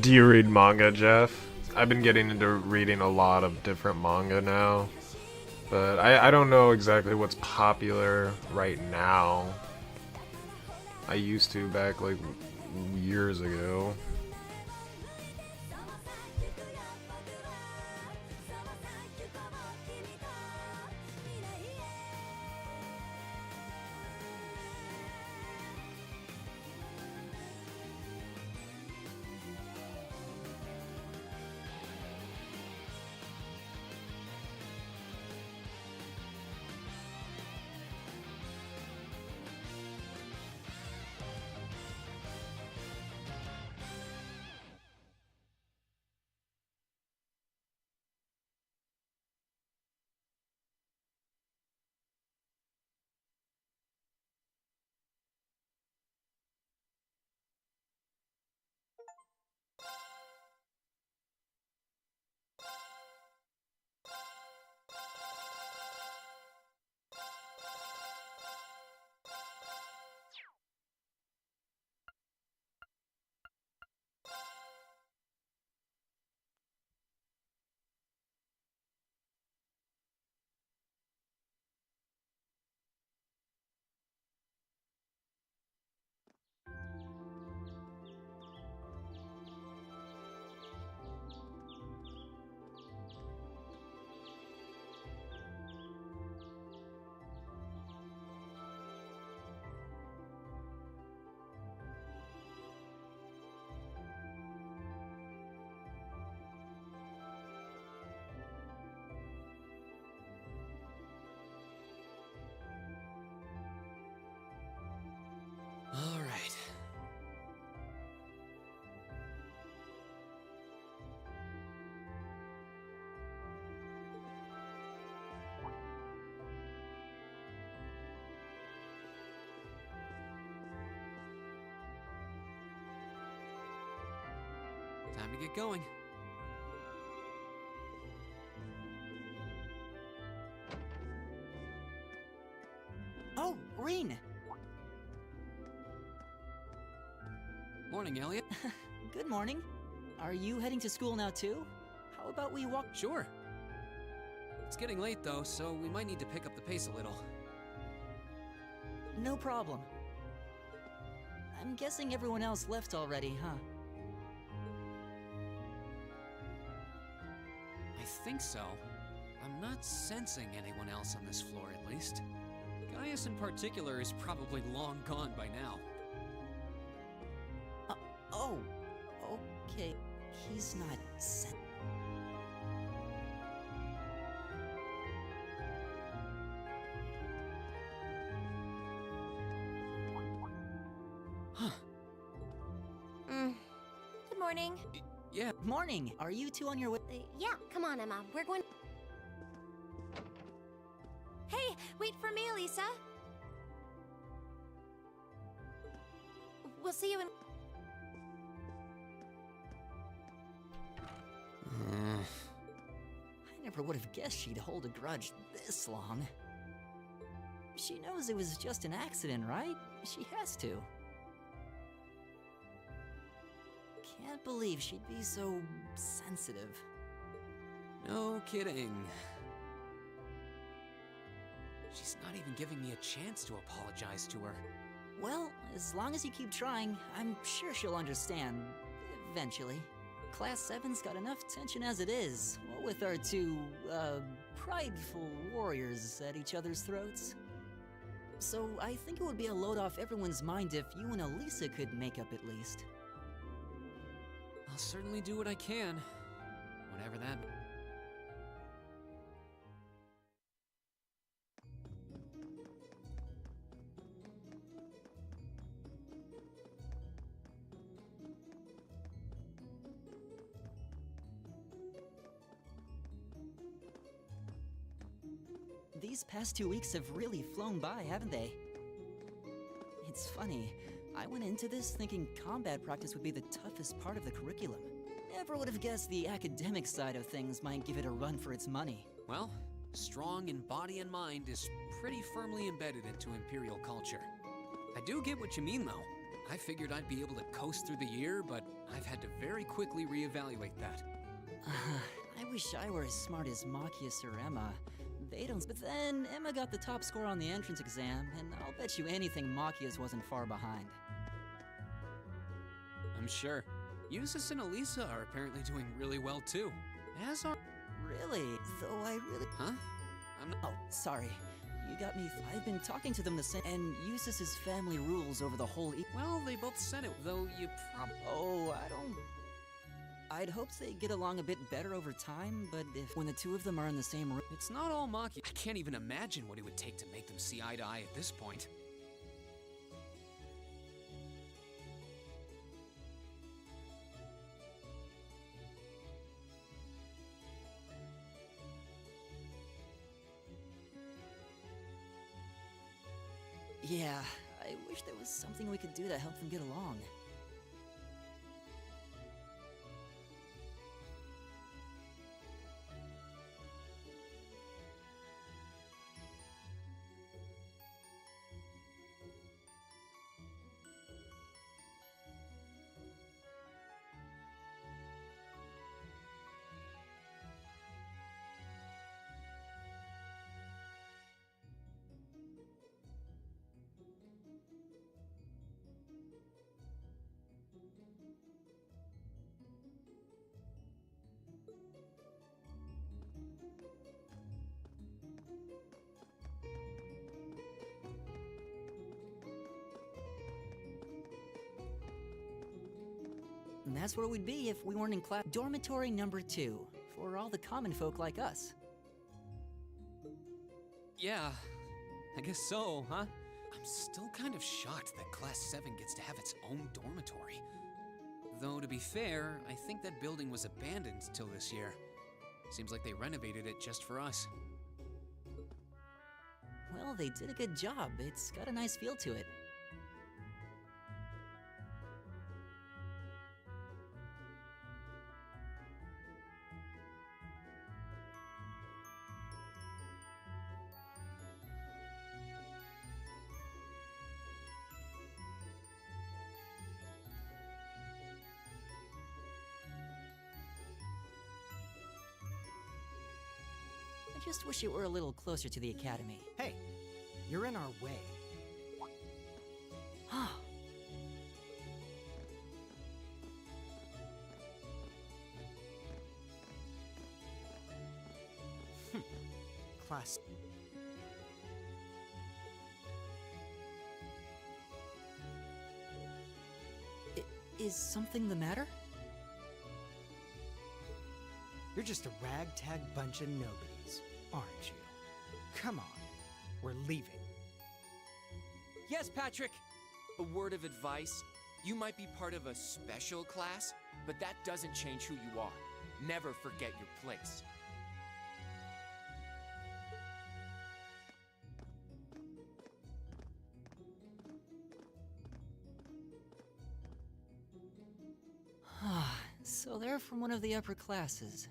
Do you read manga, Jeff? I've been getting into reading a lot of different manga now. But I don't know exactly what's popular right now. I used to back like years ago. All right. Time to get going. Oh, Rean! Morning, Elliot. Good morning. Are you heading to school now too? How about we walk? Sure. It's getting late though, so we might need to pick up the pace a little. No problem. I'm guessing everyone else left already, huh? I think so. I'm not sensing anyone else on this floor, at least. Gaius in particular is probably long gone by now. Oh, okay. He's not sent. Huh. Good morning. Yeah. Morning. Are you two on your way? Yeah, come on, Emma. We're going. Hey, wait for me, Lisa. We'll see you in. I never would have guessed she'd hold a grudge this long. She knows it was just an accident, right? She has to. Can't believe she'd be so sensitive. No kidding. She's not even giving me a chance to apologize to her. Well, as long as you keep trying, I'm sure she'll understand. Eventually. Class 7's got enough tension as it is, what with our two, prideful warriors at each other's throats. So I think it would be a load off everyone's mind if you and Elisa could make up at least. I'll certainly do what I can. Whatever that means. These past 2 weeks have really flown by, haven't they? It's funny, I went into this thinking combat practice would be the toughest part of the curriculum. Never would have guessed the academic side of things might give it a run for its money. Well, strong in body and mind is pretty firmly embedded into Imperial culture. I do get what you mean, though. I figured I'd be able to coast through the year, but I've had to very quickly reevaluate that. I wish I were as smart as Machias or Emma. They don't. But then Emma got the top score on the entrance exam, and I'll bet you anything Machias wasn't far behind. I'm sure. Eustace and Elisa are apparently doing really well too. As are. Really? Though I really. Huh? I'm not. Oh, sorry. You got me. I've been talking to them the same. And Eustace's family rules over the whole. Well, they both said it, though you Oh, I don't. I'd hoped they'd get along a bit better over time, but if when the two of them are in the same room. It's not all Maki. I can't even imagine what it would take to make them see eye to eye at this point. Yeah, I wish there was something we could do to help them get along. And that's where we'd be if we weren't in class. Dormitory number 2, for all the common folk like us. Yeah, I guess so, huh? I'm still kind of shocked that Class 7 gets to have its own dormitory. Though, to be fair, I think that building was abandoned till this year. Seems like they renovated it just for us. Well, they did a good job. It's got a nice feel to it. I just wish it were a little closer to the academy. Hey, you're in our way. Class. Is something the matter? You're just a ragtag bunch of nobodies, aren't you? Come on, we're leaving. Yes, Patrick! A word of advice. You might be part of a special class, but that doesn't change who you are. Never forget your place. So they're from one of the upper classes.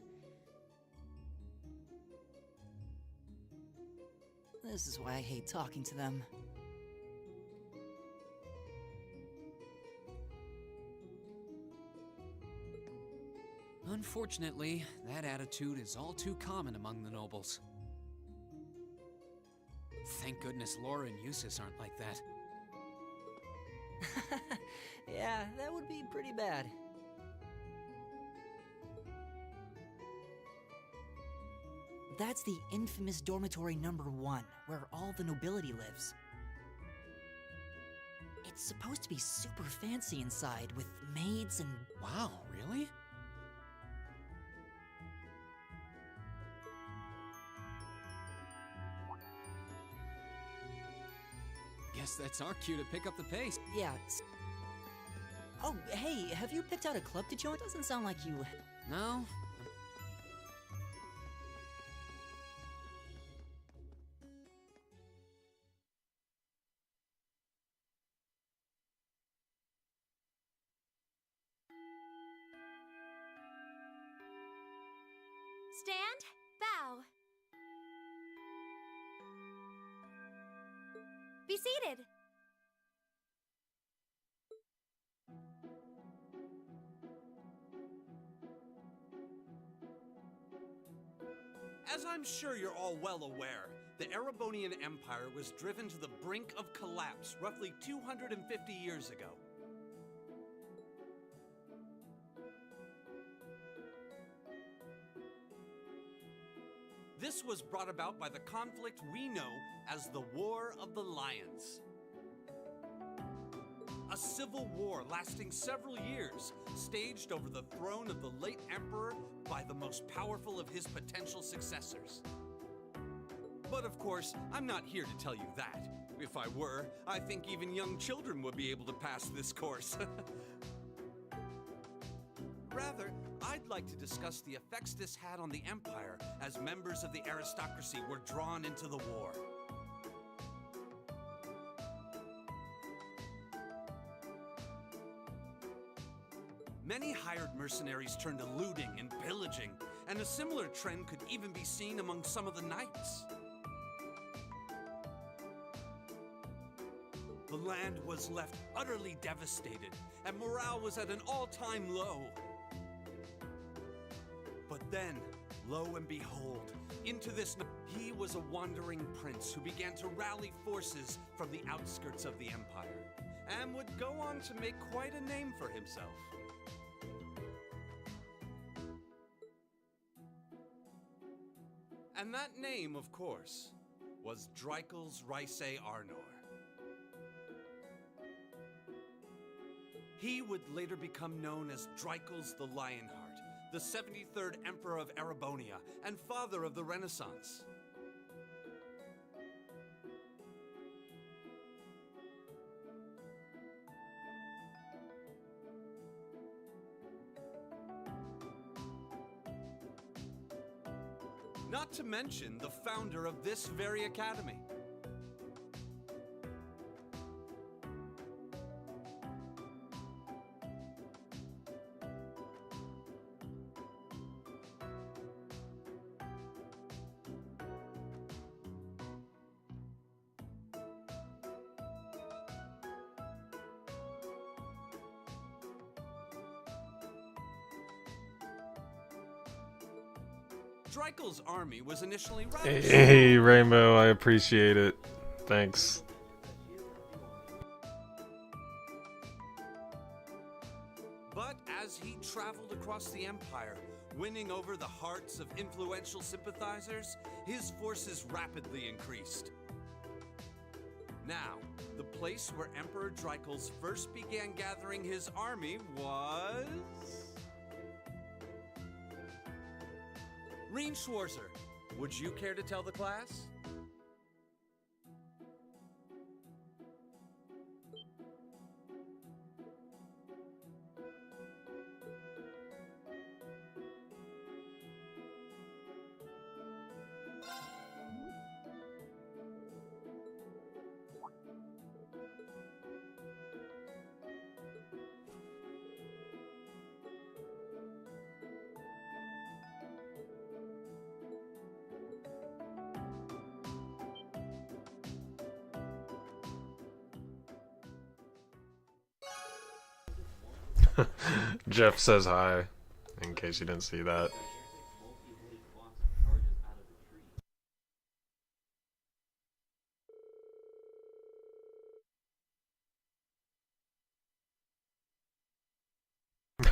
This is why I hate talking to them. Unfortunately, that attitude is all too common among the nobles. Thank goodness Laura and Eustace aren't like that. Yeah, that would be pretty bad. That's the infamous dormitory number 1, where all the nobility lives. It's supposed to be super fancy inside, with maids and... Wow, really? Guess that's our cue to pick up the pace. Yeah. Oh, hey, have you picked out a club to join? Doesn't sound like you... No? Stand, bow. Be seated. As I'm sure you're all well aware, the Erebonian Empire was driven to the brink of collapse roughly 250 years ago. This was brought about by the conflict we know as the War of the Lions. A civil war lasting several years, staged over the throne of the late emperor by the most powerful of his potential successors. But of course, I'm not here to tell you that. If I were, I think even young children would be able to pass this course. Rather, I'd like to discuss the effects this had on the Empire as members of the aristocracy were drawn into the war. Many hired mercenaries turned to looting and pillaging, and a similar trend could even be seen among some of the knights. The land was left utterly devastated, and morale was at an all-time low. But then, lo and behold, he was a wandering prince who began to rally forces from the outskirts of the empire, and would go on to make quite a name for himself. And that name, of course, was Dreikel's Rhysei Arnor. He would later become known as Dreikel's the Lionheart, the 73rd Emperor of Erebonia and father of the Renaissance. Not to mention the founder of this very academy. Dreikel's army was initially rather Hey, Rainbow, I appreciate it. Thanks. But as he traveled across the empire, winning over the hearts of influential sympathizers, his forces rapidly increased. Now, the place where Emperor Dreikel's first began gathering his army was... Reinschwarzer, would you care to tell the class? Jeff says hi, in case you didn't see that.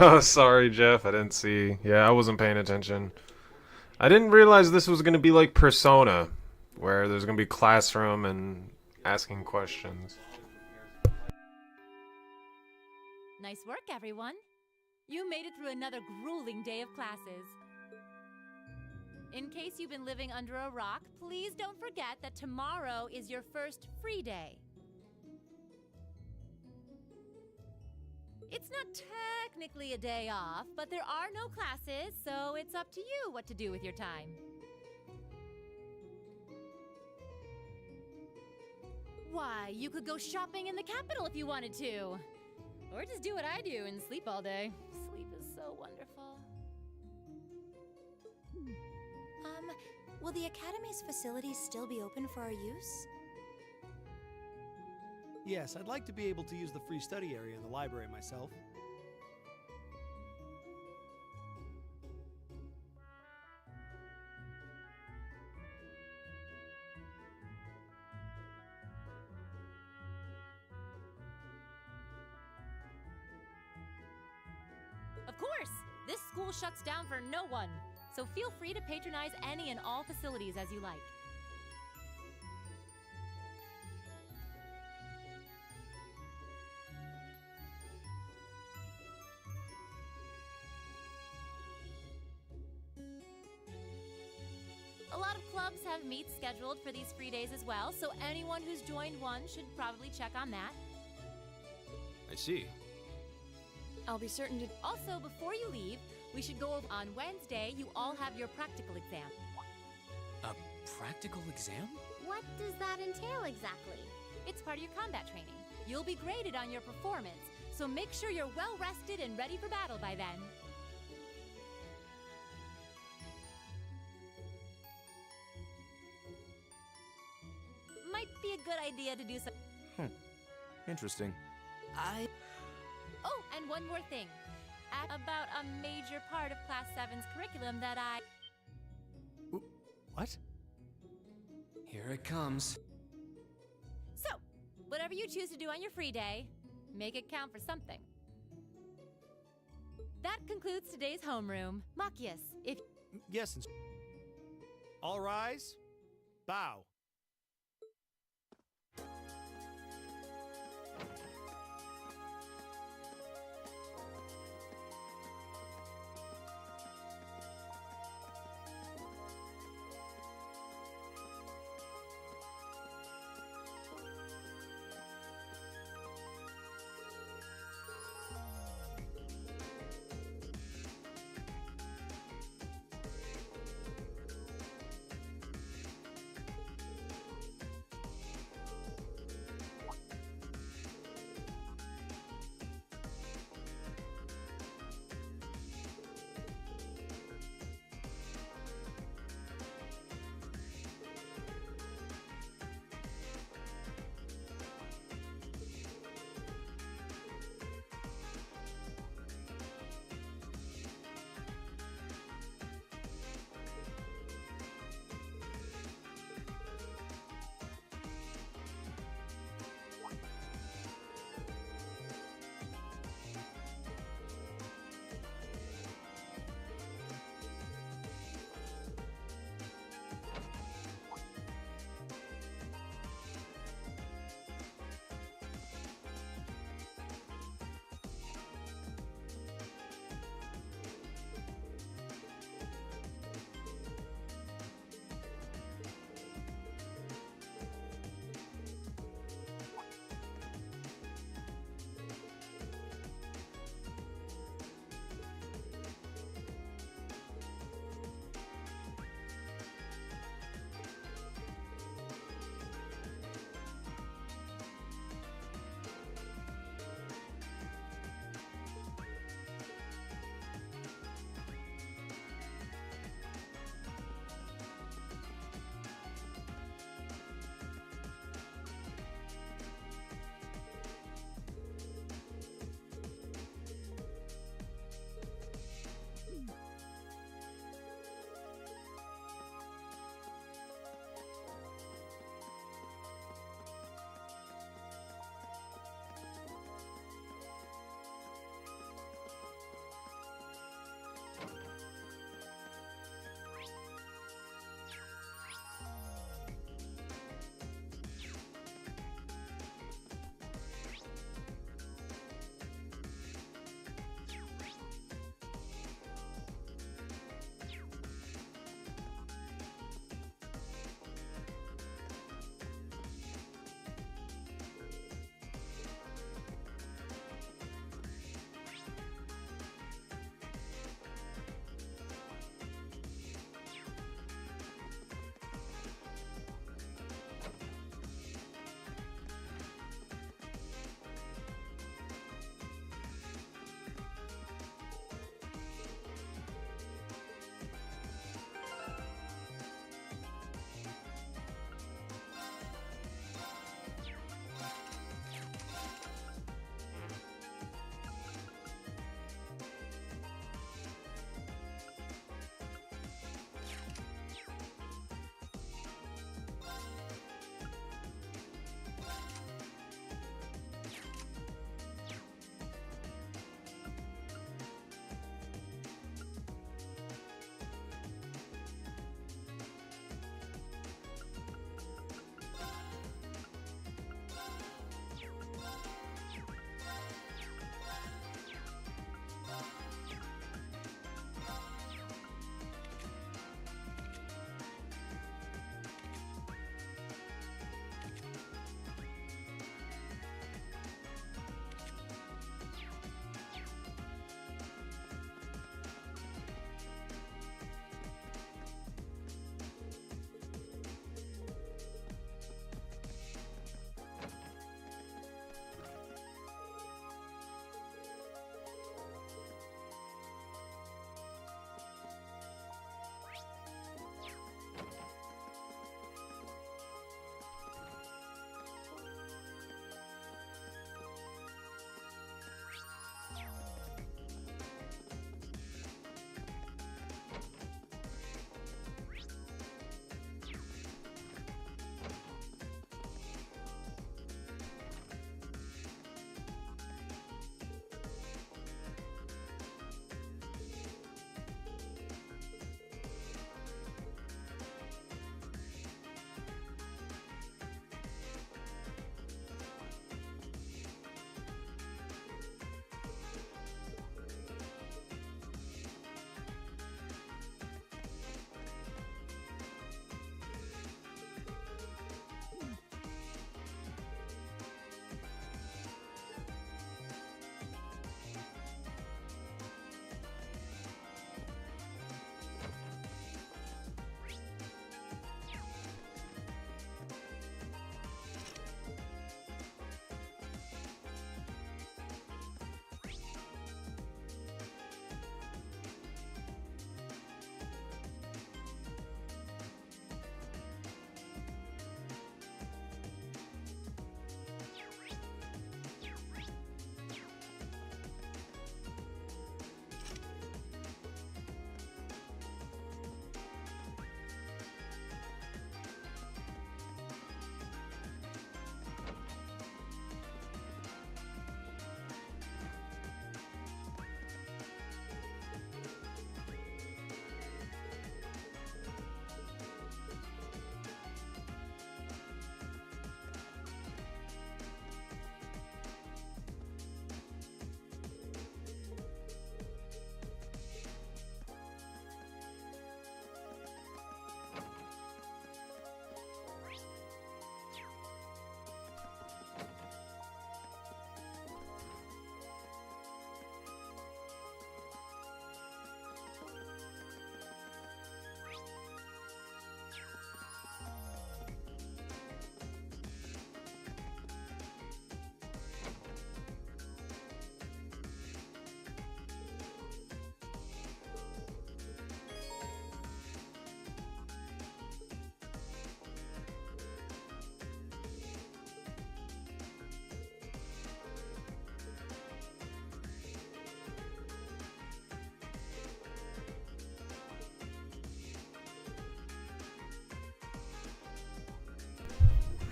Oh, sorry, Jeff. I didn't see. Yeah, I wasn't paying attention. I didn't realize this was going to be like Persona, where there's going to be classroom and asking questions. Nice work, everyone. You made it through another grueling day of classes. In case you've been living under a rock, please don't forget that tomorrow is your first free day. It's not technically a day off, but there are no classes, so it's up to you what to do with your time. Why, you could go shopping in the capital if you wanted to. Or just do what I do and sleep all day. Sleep is so wonderful. Will the Academy's facilities still be open for our use? Yes, I'd like to be able to use the free study area in the library myself. Of course! This school shuts down for no one, so feel free to patronize any and all facilities as you like. A lot of clubs have meets scheduled for these free days as well, so anyone who's joined one should probably check on that. I see. I'll be certain to... Also, before you leave, we should go over on Wednesday, you all have your practical exam. A practical exam? What does that entail exactly? It's part of your combat training. You'll be graded on your performance, so make sure you're well rested and ready for battle by then. Might be a good idea to do some... Interesting. Oh, and one more thing. About a major part of Class 7's curriculum that I... What? Here it comes. So, whatever you choose to do on your free day, make it count for something. That concludes today's homeroom. Machias, if... Yes, all rise. Bow.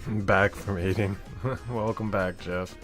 Back from eating. Welcome back, Jeff.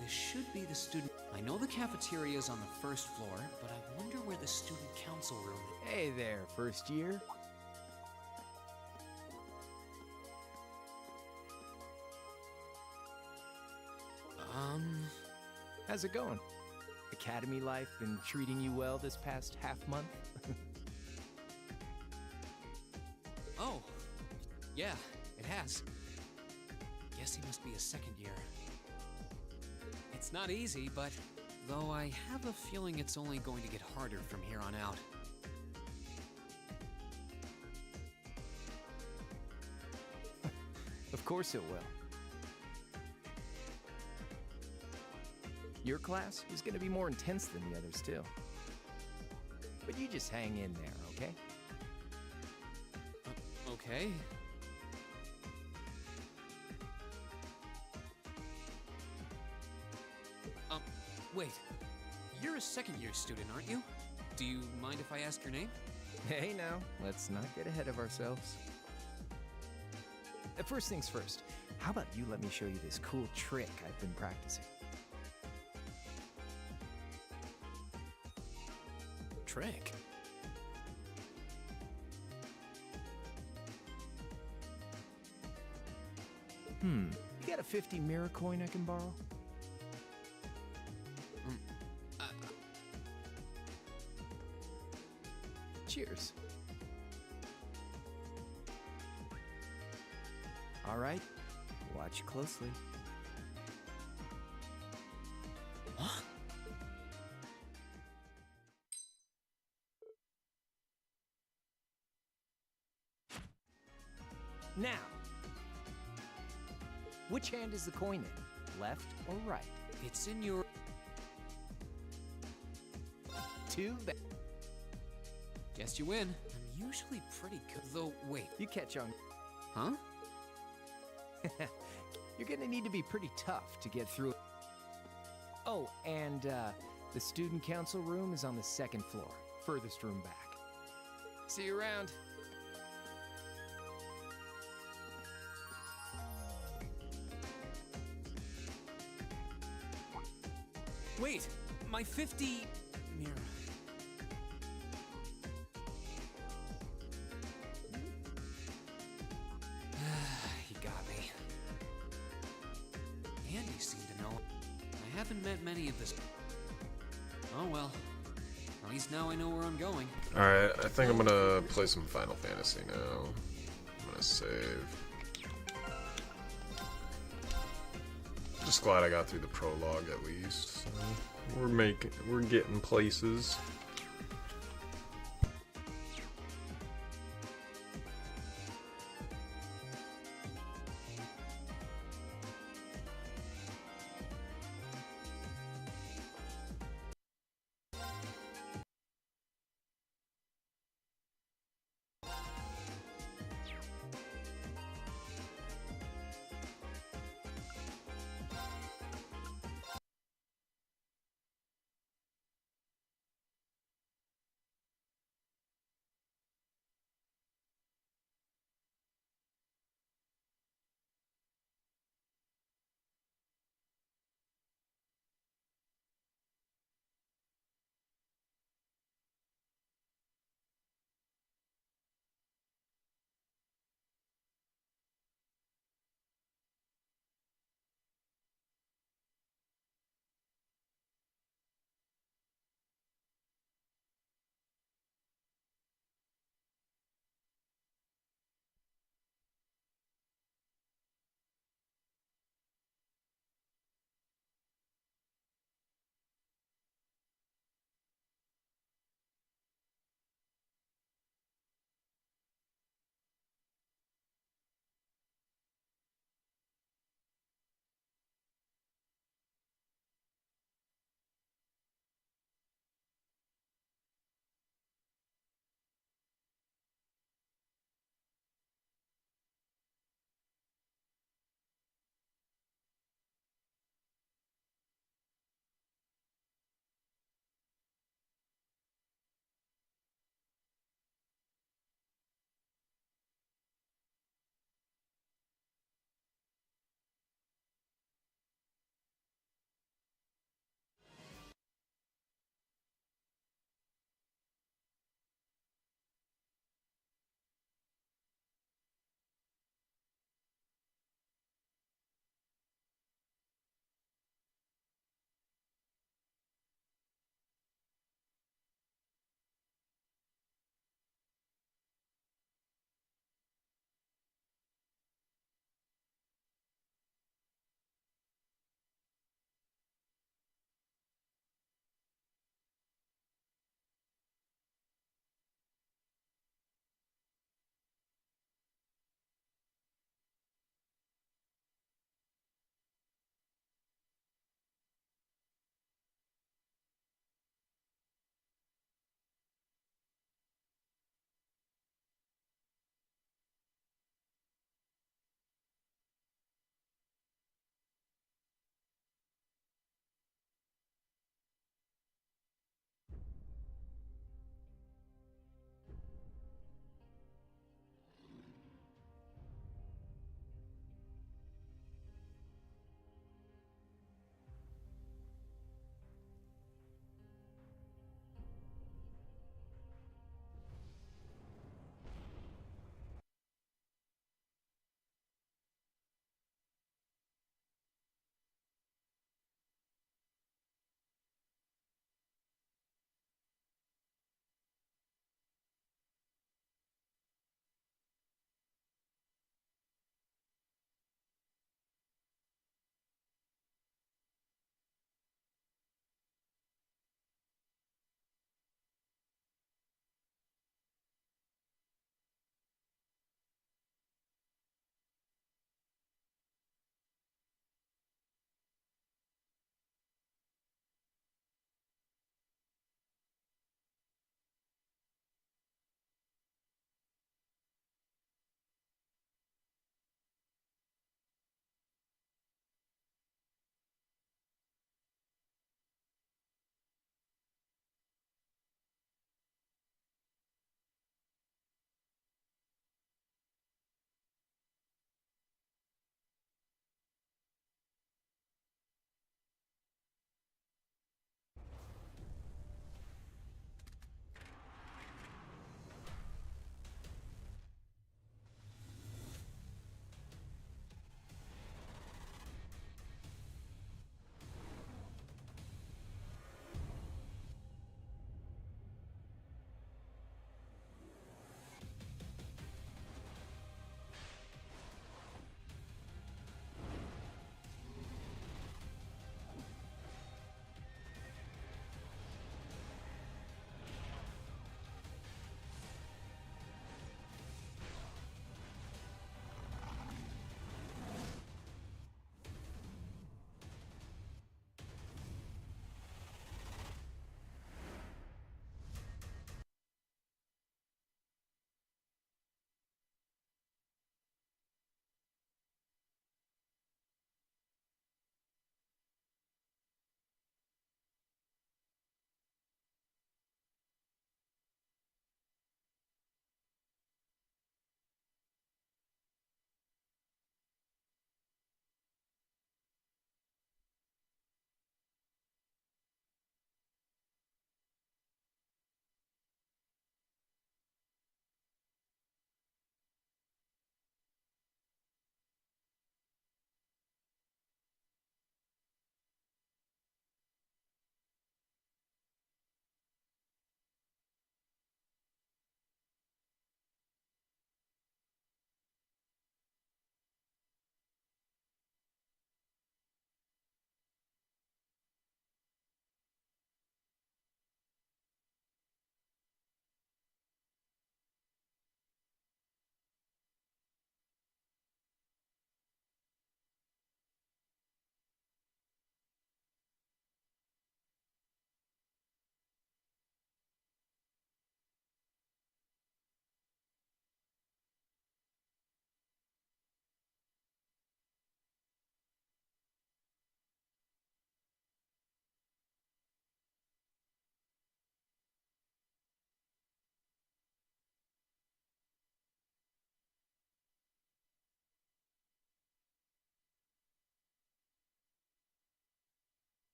This should be the student. I know the cafeteria is on the first floor, but I wonder where the student council room is. Hey there, first year. How's it going? Academy life been treating you well this past half month? Oh, yeah, it has. Guess he must be a second year. It's not easy, but though I have a feeling it's only going to get harder from here on out. Of course it will. Your class is going to be more intense than the others, too. But you just hang in there, okay? Okay. Wait. You're a second-year student, aren't you? Do you mind if I ask your name? Hey now, let's not get ahead of ourselves. First things first, how about you let me show you this cool trick I've been practicing? Trick? You got a 50 mirror coin I can borrow? Cheers. All right, watch closely. What? Now, which hand is the coin in? Left or right? It's in your... Too bad. Guess you win. I'm usually pretty good, though. Wait. You catch on. Huh? You're gonna need to be pretty tough to get through. Oh, and the student council room is on the second floor, furthest room back. See you around. Wait, my 50 mirror. He got me. Andy seemed to know. I haven't met many of this. Oh well. At least now I know where I'm going. Alright, I think I'm gonna play some Final Fantasy now. I'm gonna save. Just glad I got through the prologue at least. So we're getting places.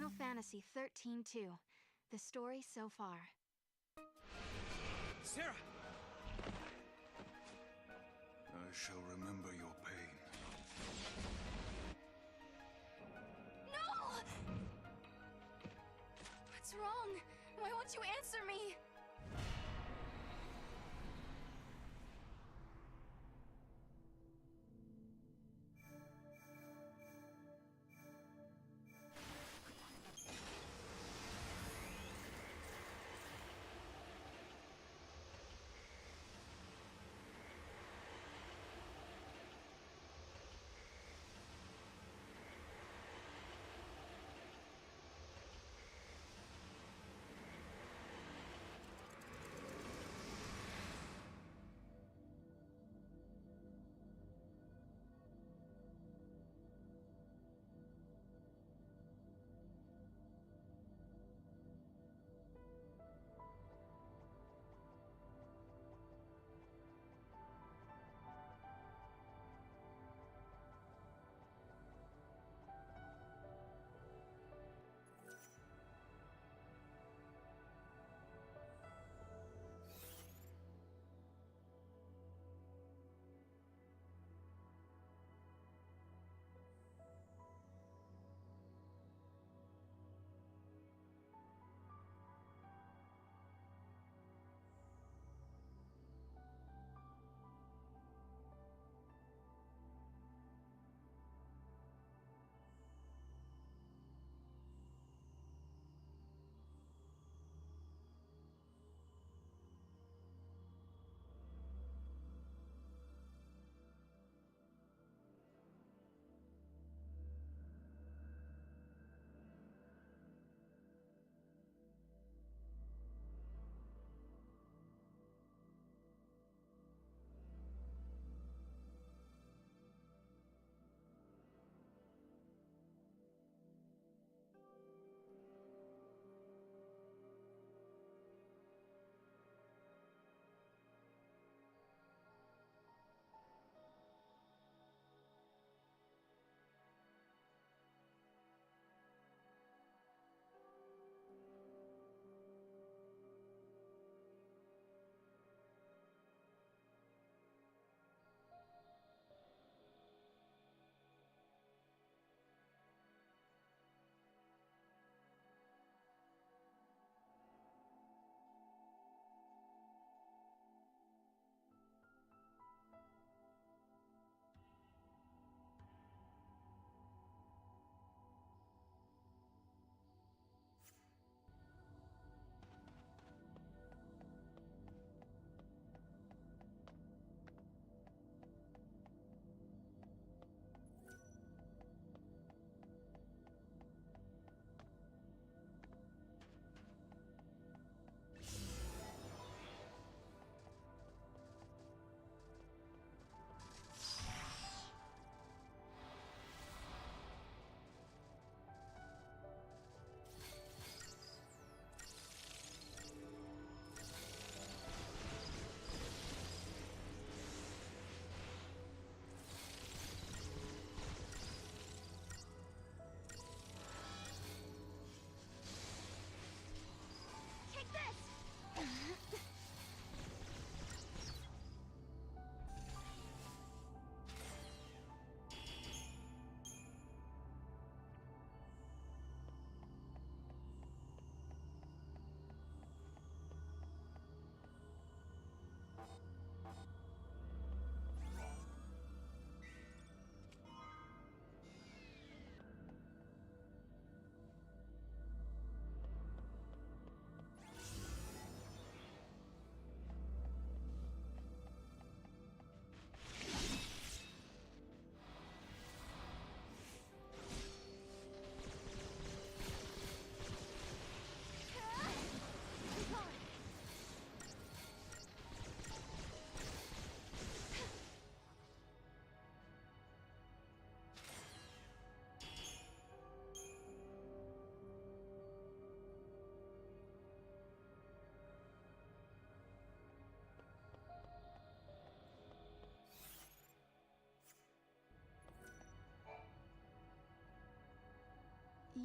Final Fantasy 13-2. The story so far. Sarah! I shall remember your pain. No! What's wrong? Why won't you answer me?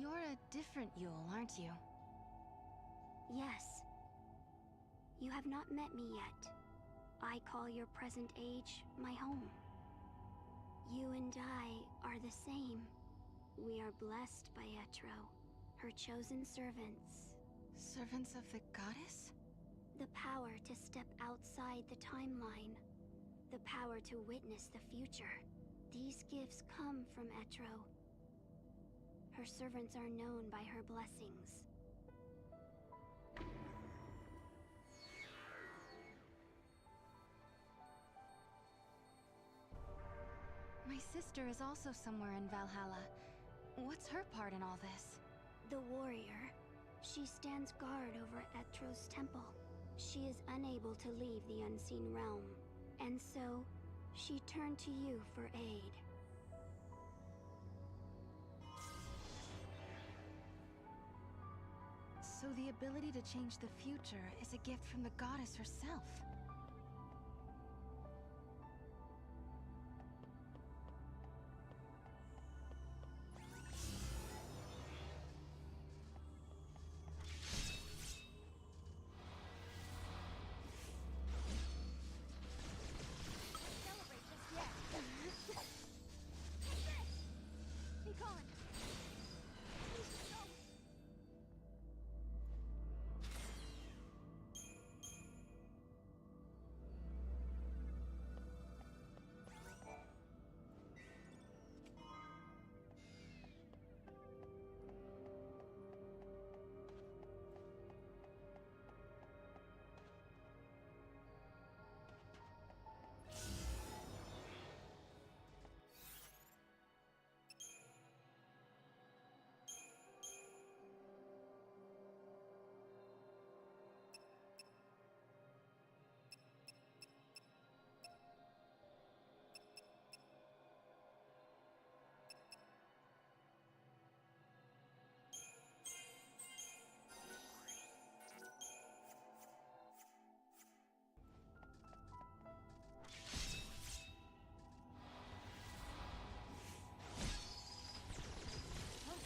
You're a different Yule, aren't you? Yes. You have not met me yet. I call your present age my home. You and I are the same. We are blessed by Etro, her chosen servants. Servants of the goddess? The power to step outside the timeline. The power to witness the future. These gifts come from Etro. Her servants are known by her blessings. My sister is also somewhere in Valhalla. What's her part in all this? The warrior. She stands guard over Etro's temple. She is unable to leave the unseen realm, and so she turned to you for aid. So the ability to change the future is a gift from the goddess herself.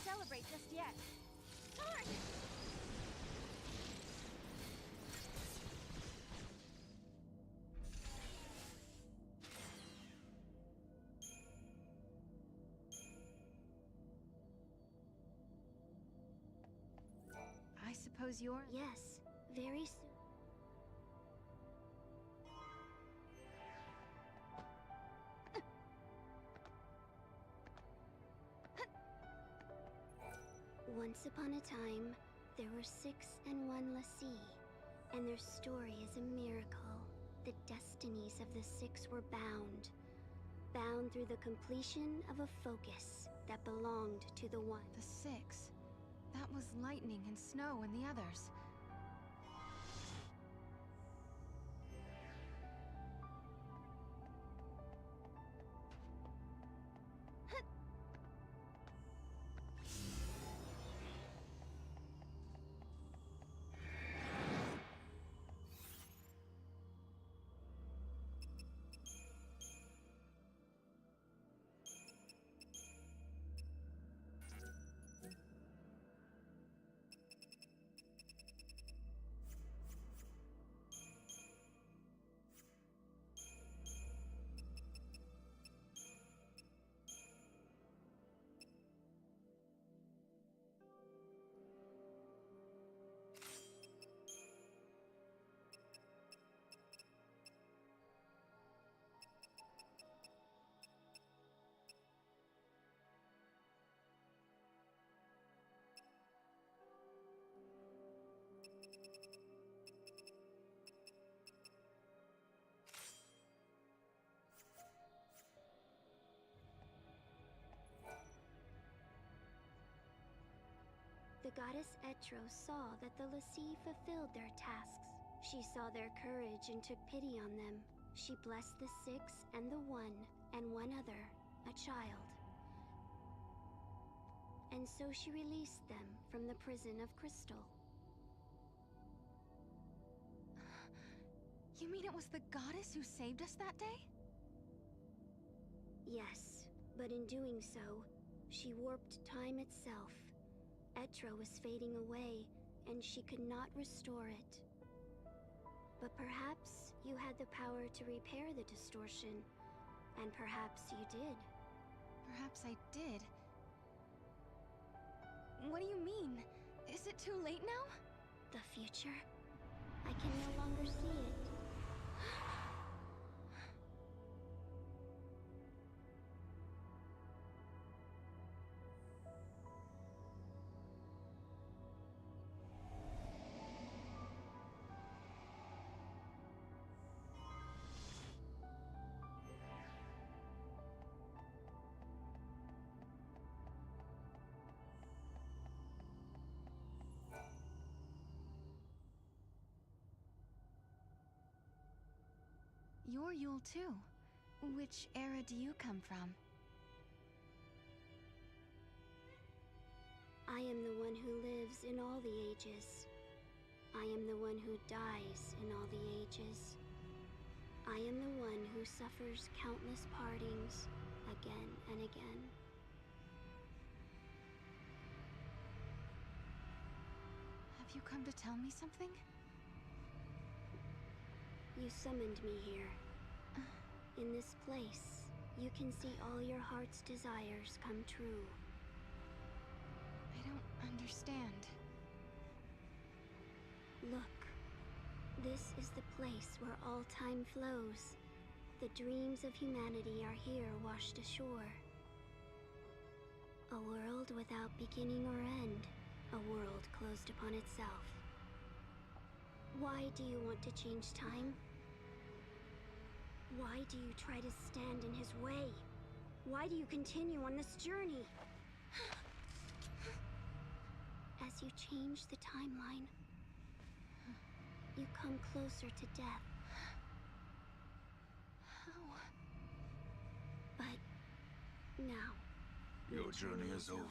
Celebrate just yet. Charge! I suppose you're... Yes, very soon. Once upon a time, there were 6 and 1 Lassie, and their story is a miracle. The destinies of the 6 were bound. Bound through the completion of a focus that belonged to the 1. The 6? That was Lightning and Snow and the others. The goddess Etro saw that the Lassie fulfilled their tasks. She saw their courage and took pity on them. She blessed the 6 and the 1, and one other, a child. And so she released them from the prison of crystal. You mean it was the goddess who saved us that day? Yes, but in doing so, she warped time itself. Etra was fading away, and she could not restore it. But perhaps you had the power to repair the distortion, and perhaps you did. Perhaps I did. What do you mean? Is it too late now? The future? I can no longer see it. You're Yule too. Which era do you come from? I am the one who lives in all the ages. I am the one who dies in all the ages. I am the one who suffers countless partings again and again. Have you come to tell me something? You summoned me here. In this place, you can see all your heart's desires come true. I don't understand. Look, this is the place where all time flows. The dreams of humanity are here washed ashore. A world without beginning or end. A world closed upon itself. Why do you want to change time? Why do you try to stand in his way? Why do you continue on this journey? As you change the timeline, you come closer to death. How? But now, Your journey is over.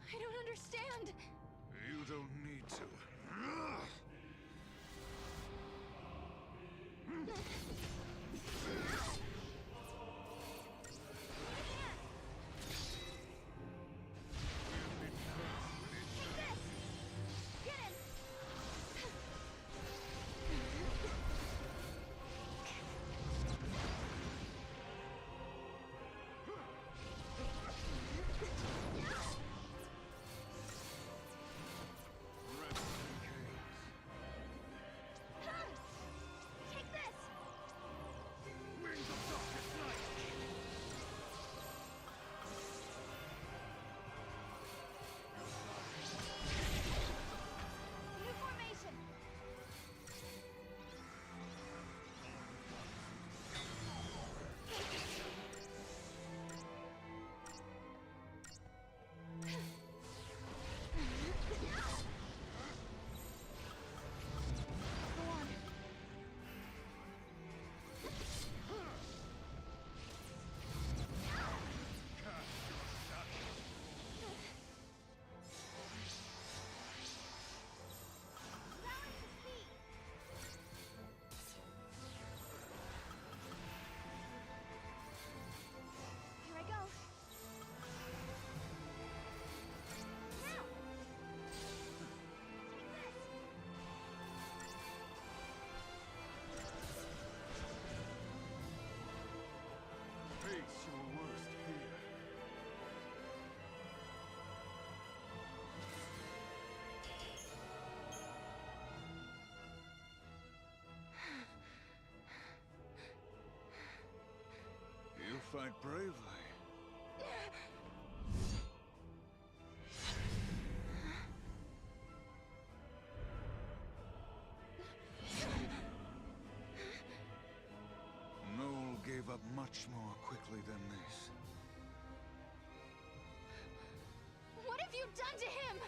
I don't understand. You don't need to. Fight bravely. Noel gave up much more quickly than this. What have you done to him?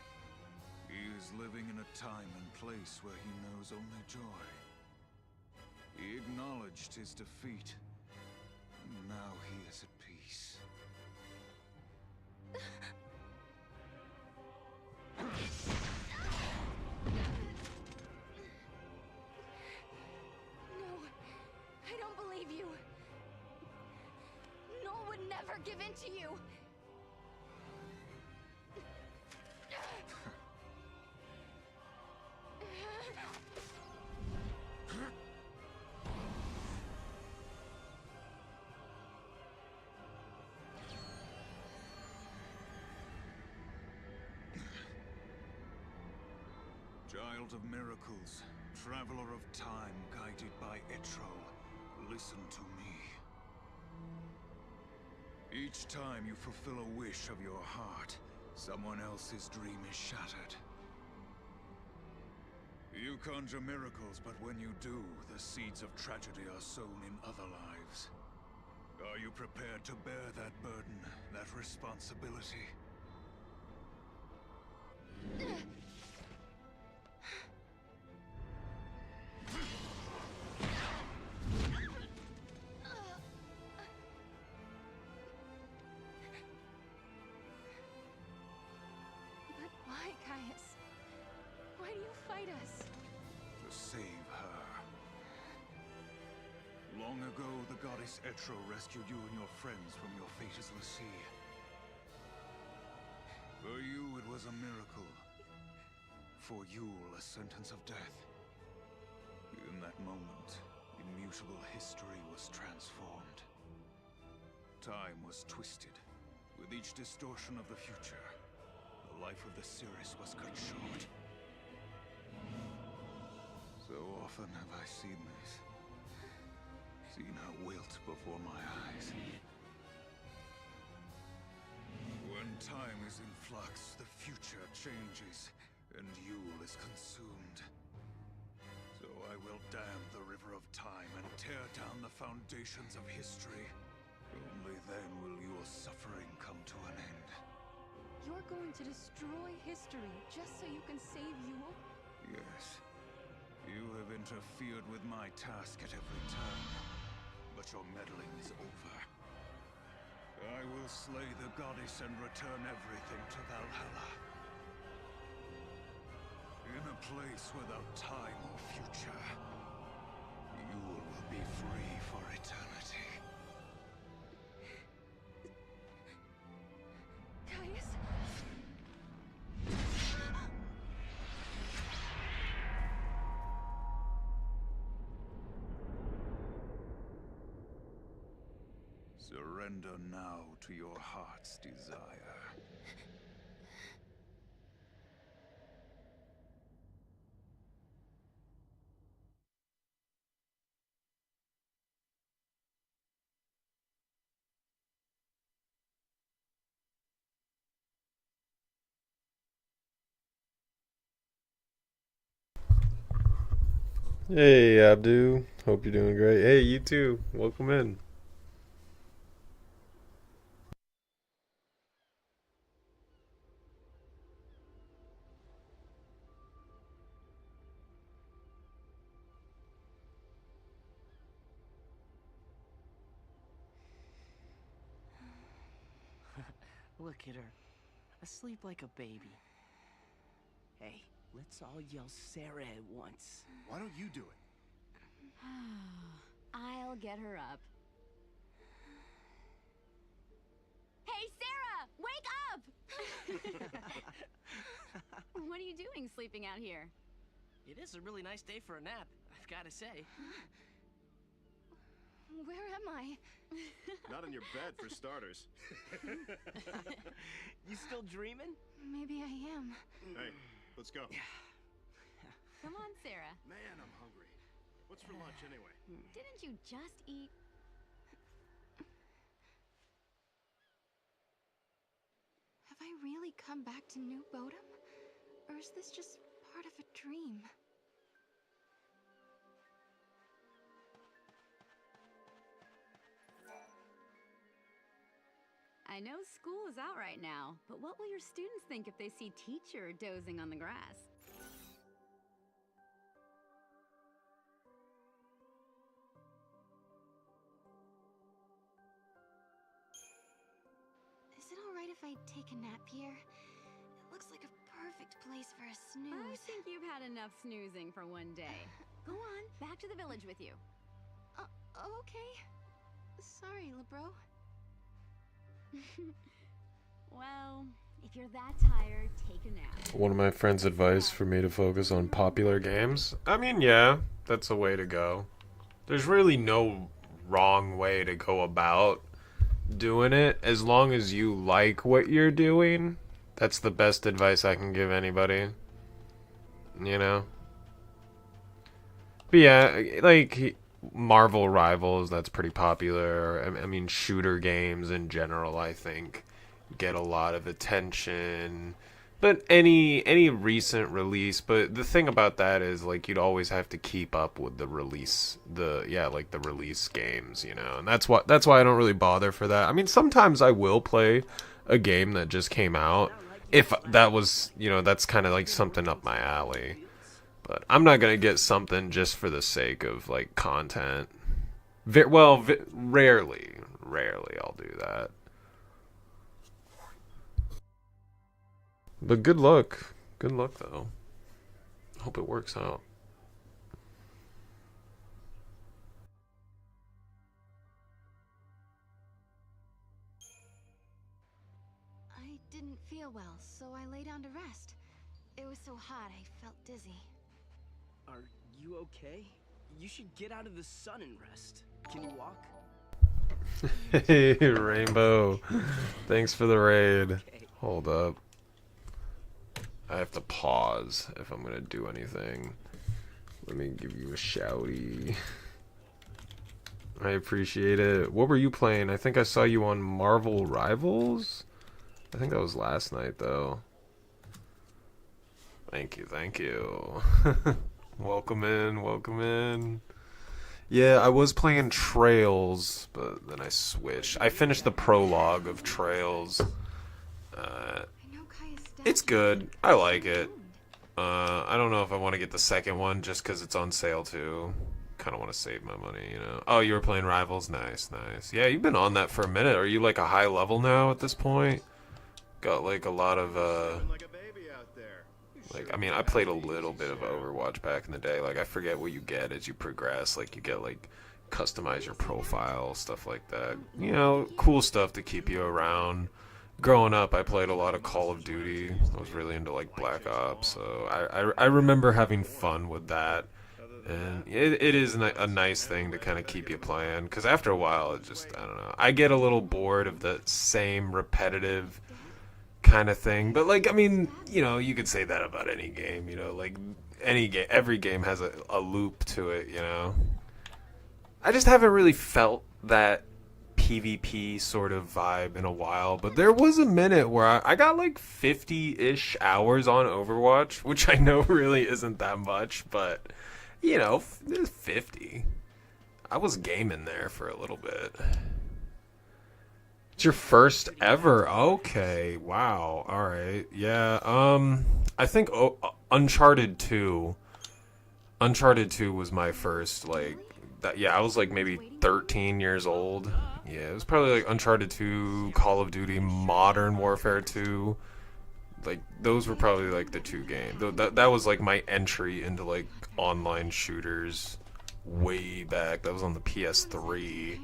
He is living in a time and place where he knows only joy. He acknowledged his defeat. Now he is at peace. No, I don't believe you. give in to you! Child of miracles, traveler of time guided by Etro, listen to me. Each time you fulfill a wish of your heart, someone else's dream is shattered. You conjure miracles, but when you do, the seeds of tragedy are sown in other lives. Are you prepared to bear that burden, that responsibility? But why, Caius? Why do you fight us? To save her. Long ago, the goddess Etro rescued you and your friends from your faceless sea. For you, it was a miracle. For Yule, a sentence of death. In that moment, immutable history was transformed. Time was twisted. With each distortion of the future, the life of the Cirrus was cut short. So often have I seen this. Seen her wilt before my eyes. When time is in flux, the future changes, and Yule is consumed. So I will dam the river of time and tear down the foundations of history. Only then will your suffering come to an end. You're going to destroy history just so you can save Yule? Yes. You have interfered with my task at every turn. But your meddling is over. I will slay the goddess and return everything to Valhalla. In a place without time or future, Yule will be free for eternity. Caius? Surrender now to your heart's desire. Hey, Abdu. Hope you're doing great. Hey, you too. Welcome in. Look at her, asleep like a baby. Hey, let's all yell Sarah at once. Why don't you do it? I'll get her up. Hey, Sarah! Wake up! What are you doing sleeping out here? It is a really nice day for a nap, I've gotta say. Where am I? Not in your bed, for starters. You still dreaming? Maybe I am. Hey, let's go. Come on, Sarah. Man, I'm hungry. What's for lunch, anyway? Didn't you just eat? Have I really come back to New Bodom? Or is this just part of a dream? I know school is out right now, but what will your students think if they see teacher dozing on the grass? Is it alright if I take a nap here? It looks like a perfect place for a snooze. I think you've had enough snoozing for one day. Go on, back to the village with you. Okay. Sorry, LeBro. Well, if you're that tired, take a nap. One of my friends' advice for me to focus on popular games. I mean, yeah, that's a way to go. There's really no wrong way to go about doing it. As long as you like what you're doing, that's the best advice I can give anybody. You know? But yeah, like Marvel Rivals, that's pretty popular. I mean, shooter games in general, I think, get a lot of attention. But any recent release, but the thing about that is, like, you'd always have to keep up with the release, the release games, you know. And that's why I don't really bother for that. I mean, sometimes I will play a game that just came out if that was, you know, that's kind of like something up my alley. But I'm not going to get something just for the sake of, like, content. Rarely I'll do that. But good luck. Good luck, though. Hope it works out. I didn't feel well, so I lay down to rest. It was so hot, I felt dizzy. Are you okay? You should get out of the sun and rest. Can you walk? Hey, Rainbow. Thanks for the raid. Hold up. I have to pause if I'm gonna do anything. Let me give you a shouty. I appreciate it. What were you playing? I think I saw you on Marvel Rivals? I think that was last night, though. Thank you. Welcome in. Yeah, I was playing Trails, but then I switched. I finished the prologue of Trails. It's good. I like it. I don't know if I want to get the second one just because it's on sale too. Kind of want to save my money, you know. Oh, you were playing Rivals? Nice. Yeah, you've been on that for a minute. Are you like a high level now at this point? Got like a lot of like, I mean, I played a little bit of Overwatch back in the day. Like, I forget what you get as you progress. Like, you get like customize your profile, stuff like that. You know, cool stuff to keep you around. Growing up, I played a lot of Call of Duty. I was really into like Black Ops, so I remember having fun with that. And it is a nice thing to kind of keep you playing, because after a while, it just, I don't know. I get a little bored of the same repetitive kind of thing. But like, I mean, you know, you could say that about any game, you know, like any game, every game has a loop to it, you know. I just haven't really felt that PvP sort of vibe in a while, but there was a minute where I got like 50-ish hours on Overwatch, which I know really isn't that much, but you know, 50. I was gaming there for a little bit. It's your first ever? Okay, wow. All right. Yeah. I think Uncharted 2 was my first, like, that. Yeah, I was like maybe 13 years old. Yeah, it was probably like Uncharted 2, Call of Duty, Modern Warfare 2. Like, those were probably like the two games. That was like my entry into like online shooters way back. That was on the PS3.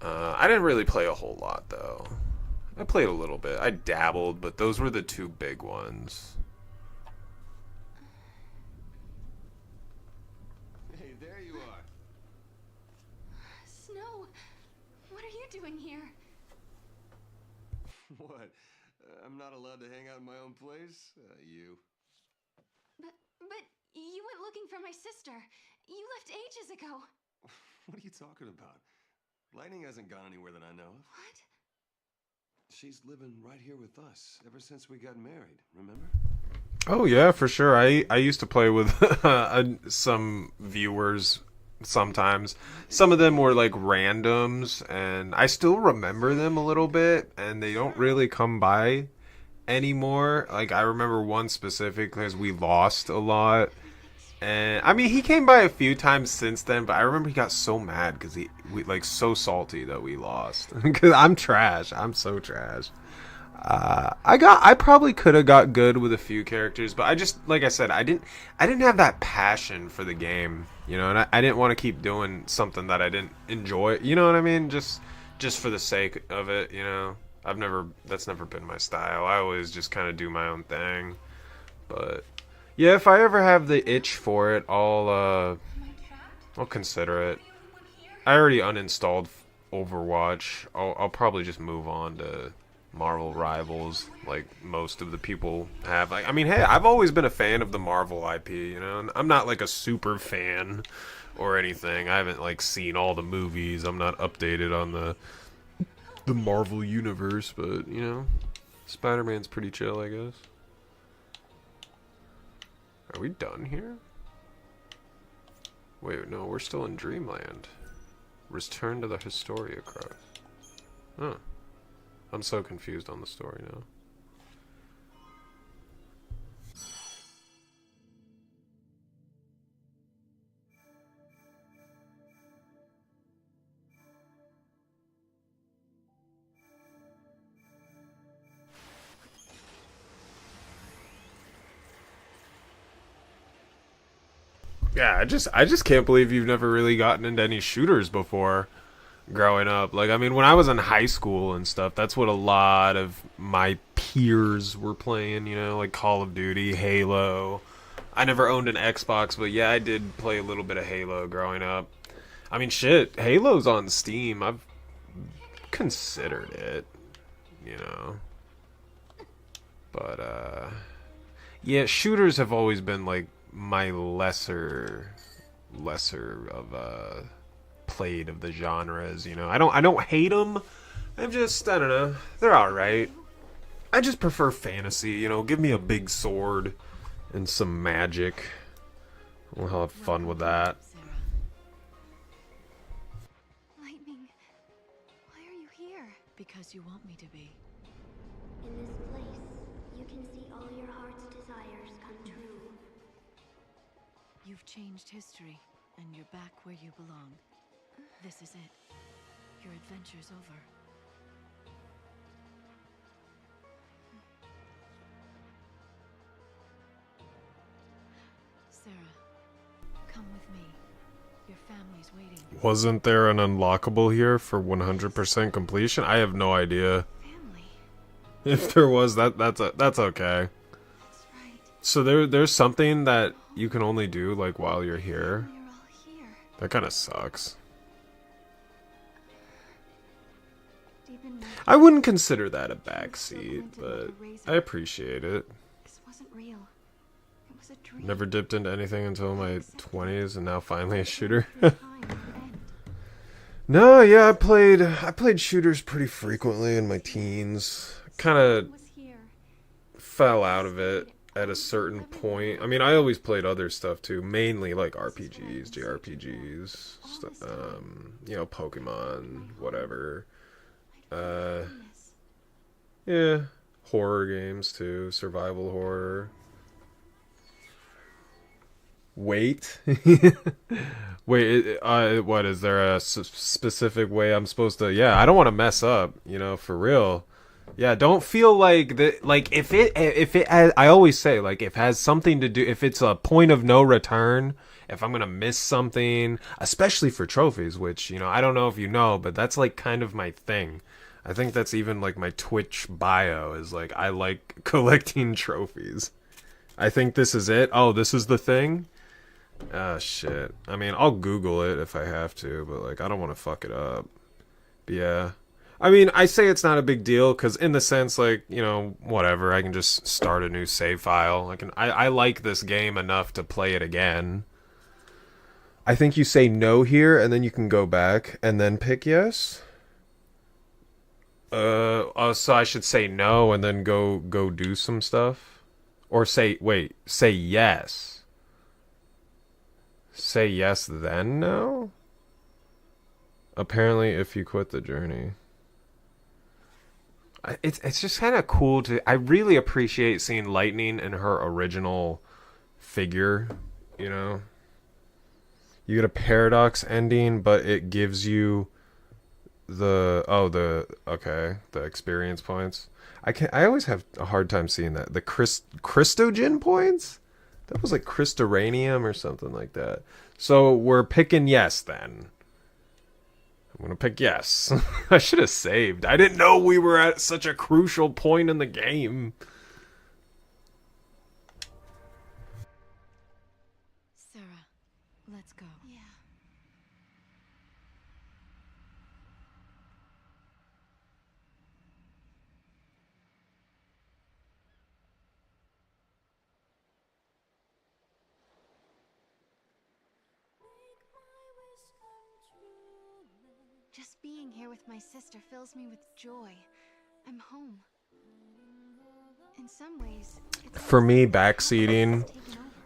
I didn't really play a whole lot though. I played a little bit. I dabbled, but those were the two big ones. Hey, there you are. Snow, what are you doing here? What? I'm not allowed to hang out in my own place? You. But you went looking for my sister. You left ages ago. What are you talking about? Lightning hasn't gone anywhere that I know of. What? She's living right here with us ever since we got married, remember? Oh yeah, for sure. I used to play with some viewers sometimes. Some of them were like randoms, and I still remember them a little bit, and they don't really come by anymore. Like, I remember one specific because we lost a lot. And I mean, he came by a few times since then, but I remember he got so mad because we like so salty that we lost. Because I'm trash. I'm so trash. I probably could have got good with a few characters, but I just, like I said, I didn't have that passion for the game, you know, and I didn't want to keep doing something that I didn't enjoy. You know what I mean? Just just for the sake of it, you know. That's never been my style. I always just kind of do my own thing. But yeah, if I ever have the itch for it, I'll consider it. I already uninstalled Overwatch. I'll probably just move on to Marvel Rivals, like most of the people have. Like, I mean, hey, I've always been a fan of the Marvel IP, you know. And I'm not like a super fan or anything. I haven't like seen all the movies. I'm not updated on the Marvel universe, but you know, Spider-Man's pretty chill, I guess. Are we done here? Wait, no, we're still in Dreamland. Return to the Historia Cross. Huh. I'm so confused on the story now. Yeah, I just can't believe you've never really gotten into any shooters before growing up. Like, I mean, when I was in high school and stuff, that's what a lot of my peers were playing, you know, like Call of Duty, Halo. I never owned an Xbox, but yeah, I did play a little bit of Halo growing up. I mean, shit, Halo's on Steam. I've considered it, you know. But, yeah, shooters have always been, like, my lesser of played of the genres, you know. I don't hate them. I don't know, they're all right. I just prefer fantasy, you know. Give me a big sword and some magic. We'll have fun with that. Lightning, why are you here? Because you want me to be. In this place, you can see all your heart's desires come true. You've changed history, and you're back where you belong. This is it. Your adventure's over. Sarah, come with me. Your family's waiting. Wasn't there an unlockable here for 100% completion? I have no idea. If there was, that's okay. So there's something that you can only do like while you're here. That kind of sucks. I wouldn't consider that a backseat, but I appreciate it. This wasn't real. It was a dream. Never dipped into anything until my 20s, and now finally a shooter. No, yeah, I played shooters pretty frequently in my teens. Kind of fell out of it at a certain point. I mean, I always played other stuff too, mainly like RPGs, JRPGs, you know, Pokemon, whatever. Yeah, horror games too, survival horror. Wait. Wait, what, is there a specific way I'm supposed to... Yeah, I don't want to mess up, you know, for real. Yeah, don't feel like that. Like, if it has, I always say, like, if it has something to do, if it's a point of no return, if I'm gonna miss something, especially for trophies, which, you know, I don't know if you know, but that's like kind of my thing. I think that's even like my Twitch bio is like, I like collecting trophies. I think this is it. Oh, this is the thing. Ah, shit. I mean, I'll Google it if I have to, but like, I don't want to fuck it up. But yeah. I mean, I say it's not a big deal because in the sense, like, you know, whatever, I can just start a new save file. I like this game enough to play it again. I think you say no here, and then you can go back and then pick yes. So I should say no and then go do some stuff, or say yes. Say yes, then no. Apparently, if you quit the journey. It's just kind of cool to... I really appreciate seeing Lightning in her original figure, you know? You get a paradox ending, but it gives you the experience points. I always have a hard time seeing that. The Christogen points? That was like Christoranium or something like that. So we're picking yes then. I'm gonna pick yes. I should have saved. I didn't know we were at such a crucial point in the game. Sarah, let's go. Yeah. Just being here with my sister fills me with joy. I'm home. In some ways, it's For me, backseating,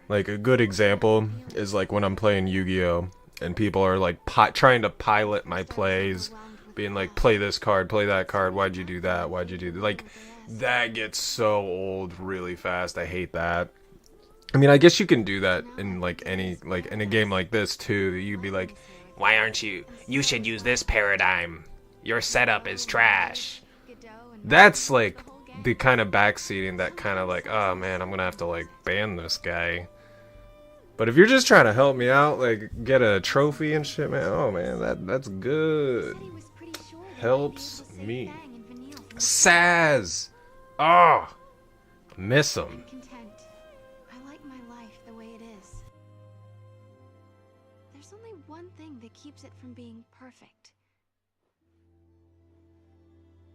like a good example is like when I'm playing Yu-Gi-Oh! And people are like trying to pilot my plays, being like, play this card, play that card, why'd you do that, why'd you do that? Like, that gets so old really fast. I hate that. I mean, I guess you can do that in like any, like in a game like this too. You'd be like, why aren't you? You should use this paradigm. Your setup is trash. That's like the kind of backseating that kind of like, oh man, I'm gonna have to like ban this guy. But if you're just trying to help me out, like get a trophy and shit, man, oh man, that's good. Helps me. Saz! Oh! Miss him. content. I like my life the way it is. There's only one thing that keeps it from being perfect.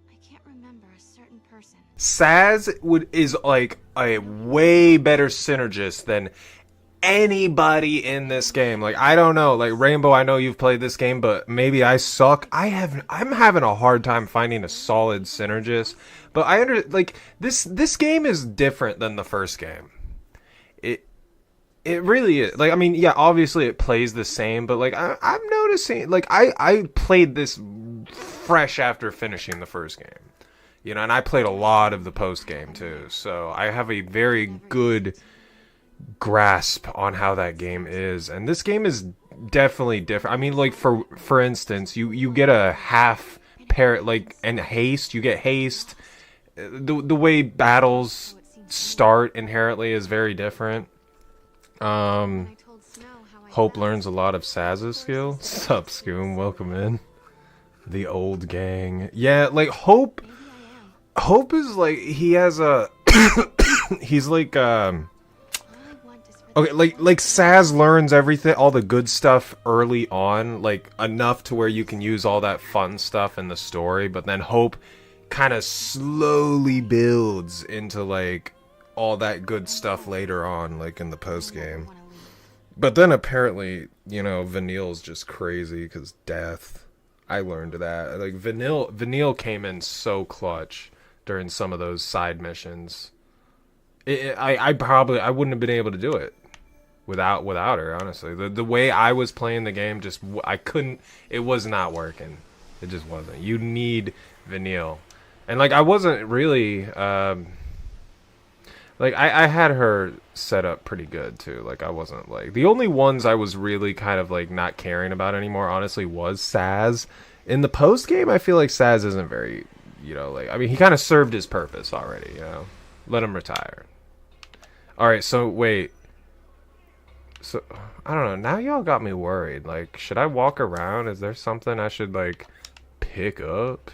I can't remember a certain person. Saz is like a way better synergist than anybody in this game. Like, I don't know, like Rainbow, I know you've played this game, but maybe I suck. I'm having a hard time finding a solid synergist. But like this game is different than the first game. It really is. Like, I mean, yeah, obviously it plays the same, but like I'm noticing, like I played this fresh after finishing the first game. You know, and I played a lot of the post game too. So I have a very good grasp on how that game is, and this game is definitely different. I mean, like for instance, you get a half parrot, like, and haste. You get haste. The way battles start inherently is very different. Hope learns a lot of Saz's skill. Sup, Scoom, welcome in. The old gang. Yeah, like Hope is like, he has a he's like okay, like Saz learns everything, all the good stuff early on, like enough to where you can use all that fun stuff in the story, but then Hope kind of slowly builds into like all that good stuff later on, like in the post game. But then apparently, you know, Vanille's just crazy because death. I learned that. Like Vanille came in so clutch during some of those side missions. I wouldn't have been able to do it without her, honestly. The way I was playing the game, just I couldn't. It was not working. It just wasn't. You need Vanille, and like I wasn't really like I had her set up pretty good too. Like I wasn't like, the only ones I was really kind of like not caring about anymore, honestly, was Saz. In the post game, I feel like Saz isn't very, you know, like, I mean, he kind of served his purpose already, you know. Let him retire. Alright, so wait. So, I don't know. Now y'all got me worried. Like, should I walk around? Is there something I should, like, pick up?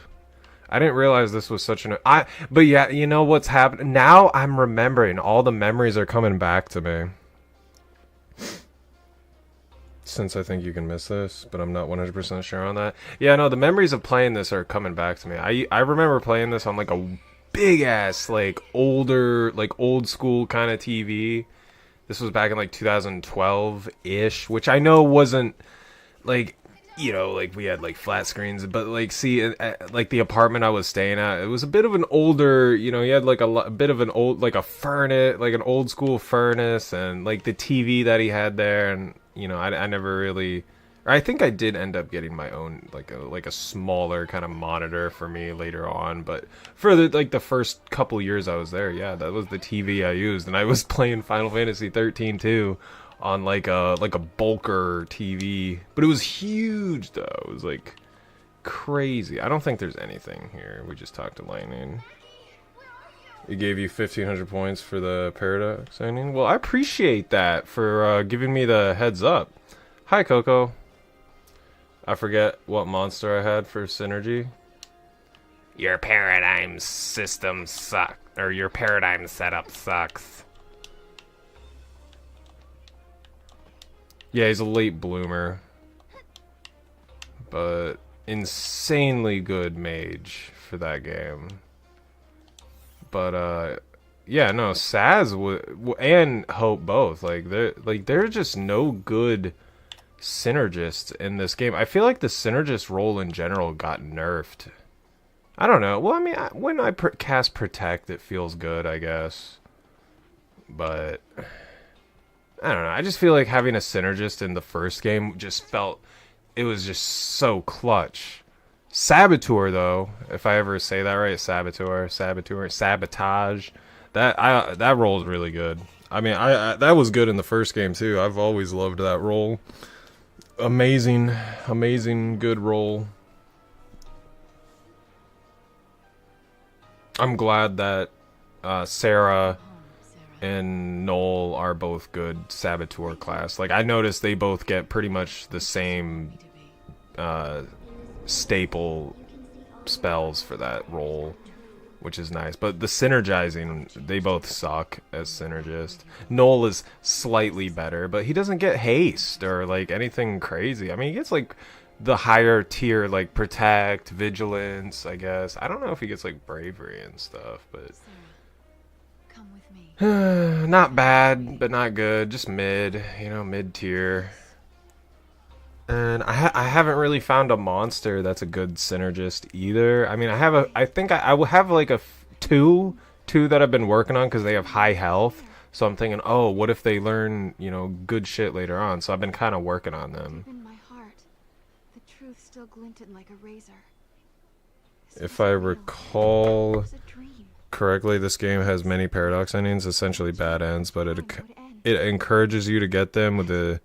I didn't realize this was such an... But yeah, you know what's happening? Now I'm remembering. All the memories are coming back to me. Since I think you can miss this, but I'm not 100% sure on that. Yeah, no, the memories of playing this are coming back to me. I remember playing this on, like, a big-ass, like, older, like, old-school kind of TV. This was back in, like, 2012-ish, which I know wasn't, like, you know, like, we had, like, flat screens, but, like, see, like, the apartment I was staying at, it was a bit of an older, you know, you had, like, a bit of an old, like, a furnace, like, an old-school furnace, and, like, the TV that he had there, and, you know, I never really... I think I did end up getting my own, like a smaller kind of monitor for me later on, but for the first couple years I was there, yeah, that was the TV I used, and I was playing Final Fantasy 13 too on like a bulker TV, but it was huge though. It was like crazy. I don't think there's anything here. We just talked to Lightning. It gave you 1,500 points for the Paradox ending. Well, I appreciate that for giving me the heads up. Hi, Coco. I forget what monster I had for synergy. Your paradigm system sucks. Or your paradigm setup sucks. Yeah, he's a late bloomer. But insanely good mage for that game. But yeah, no, Saz and Hope both. Like they're just no good synergists in this game. I feel like the synergist role in general got nerfed. I don't know. Well, I mean, when I cast Protect, it feels good, I guess. But I don't know. I just feel like having a synergist in the first game just felt it was just so clutch. Saboteur, though, if I ever say that right, Sabotage. That role is really good. I mean, that was good in the first game too. I've always loved that role. Amazing good role. I'm glad that Sarah and Noel are both good Saboteur class. Like, I noticed they both get pretty much the same staple spells for that role, which is nice. But the synergizing, they both suck as synergist. Noel is slightly better, but he doesn't get haste or like anything crazy. I mean, he gets like the higher tier, like Protect, Vigilance, I guess. I don't know if he gets like Bravery and stuff, but not bad, but not good. Just mid, mid tier. And I haven't really found a monster that's a good synergist either. I mean, I think I will have like two that I've been working on because they have high health. So I'm thinking, oh, what if they learn, good shit later on? So I've been kind of working on them. Truth still glinted like a razor. If I recall correctly, this game has many paradox endings, essentially bad ends, but it encourages you to get them with the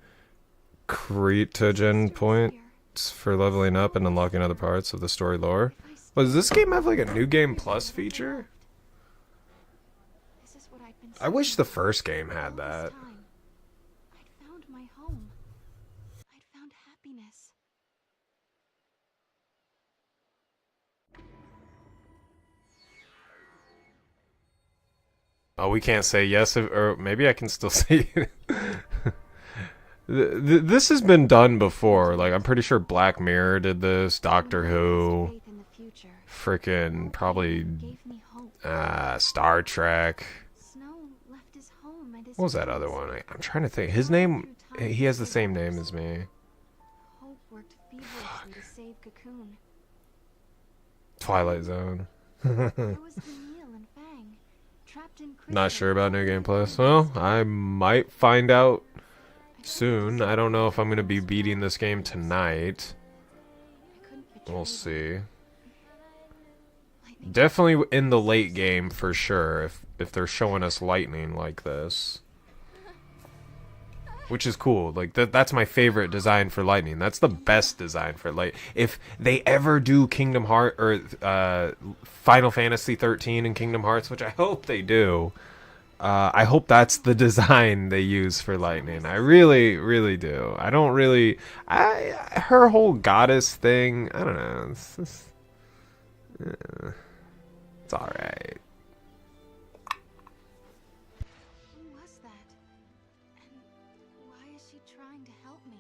Cretagen points for leveling up and unlocking other parts of the story lore. Well, does this game have like a new game plus feature? I wish the first game had that. I'd found my home. I'd found happiness. Oh, we can't say yes, or maybe I can still say this has been done before. Like, I'm pretty sure Black Mirror did this, Doctor Who, frickin' probably Star Trek. What was that other one? I'm trying to think. His name, he has the same name as me. Fuck. Twilight Zone. Not sure about New Game Plus. Well, I might find out soon. I don't know if I'm going to be beating this game tonight. We'll see. Definitely in the late game for sure, if they're showing us lightning like this. Which is cool. Like, that's my favorite design for lightning. That's the best design for light. If they ever do Kingdom Hearts or Final Fantasy 13 and Kingdom Hearts, which I hope they do, I hope that's the design they use for lightning. I really, really do. I don't really... her whole goddess thing, I don't know. It's just, it's alright. Trying to help me.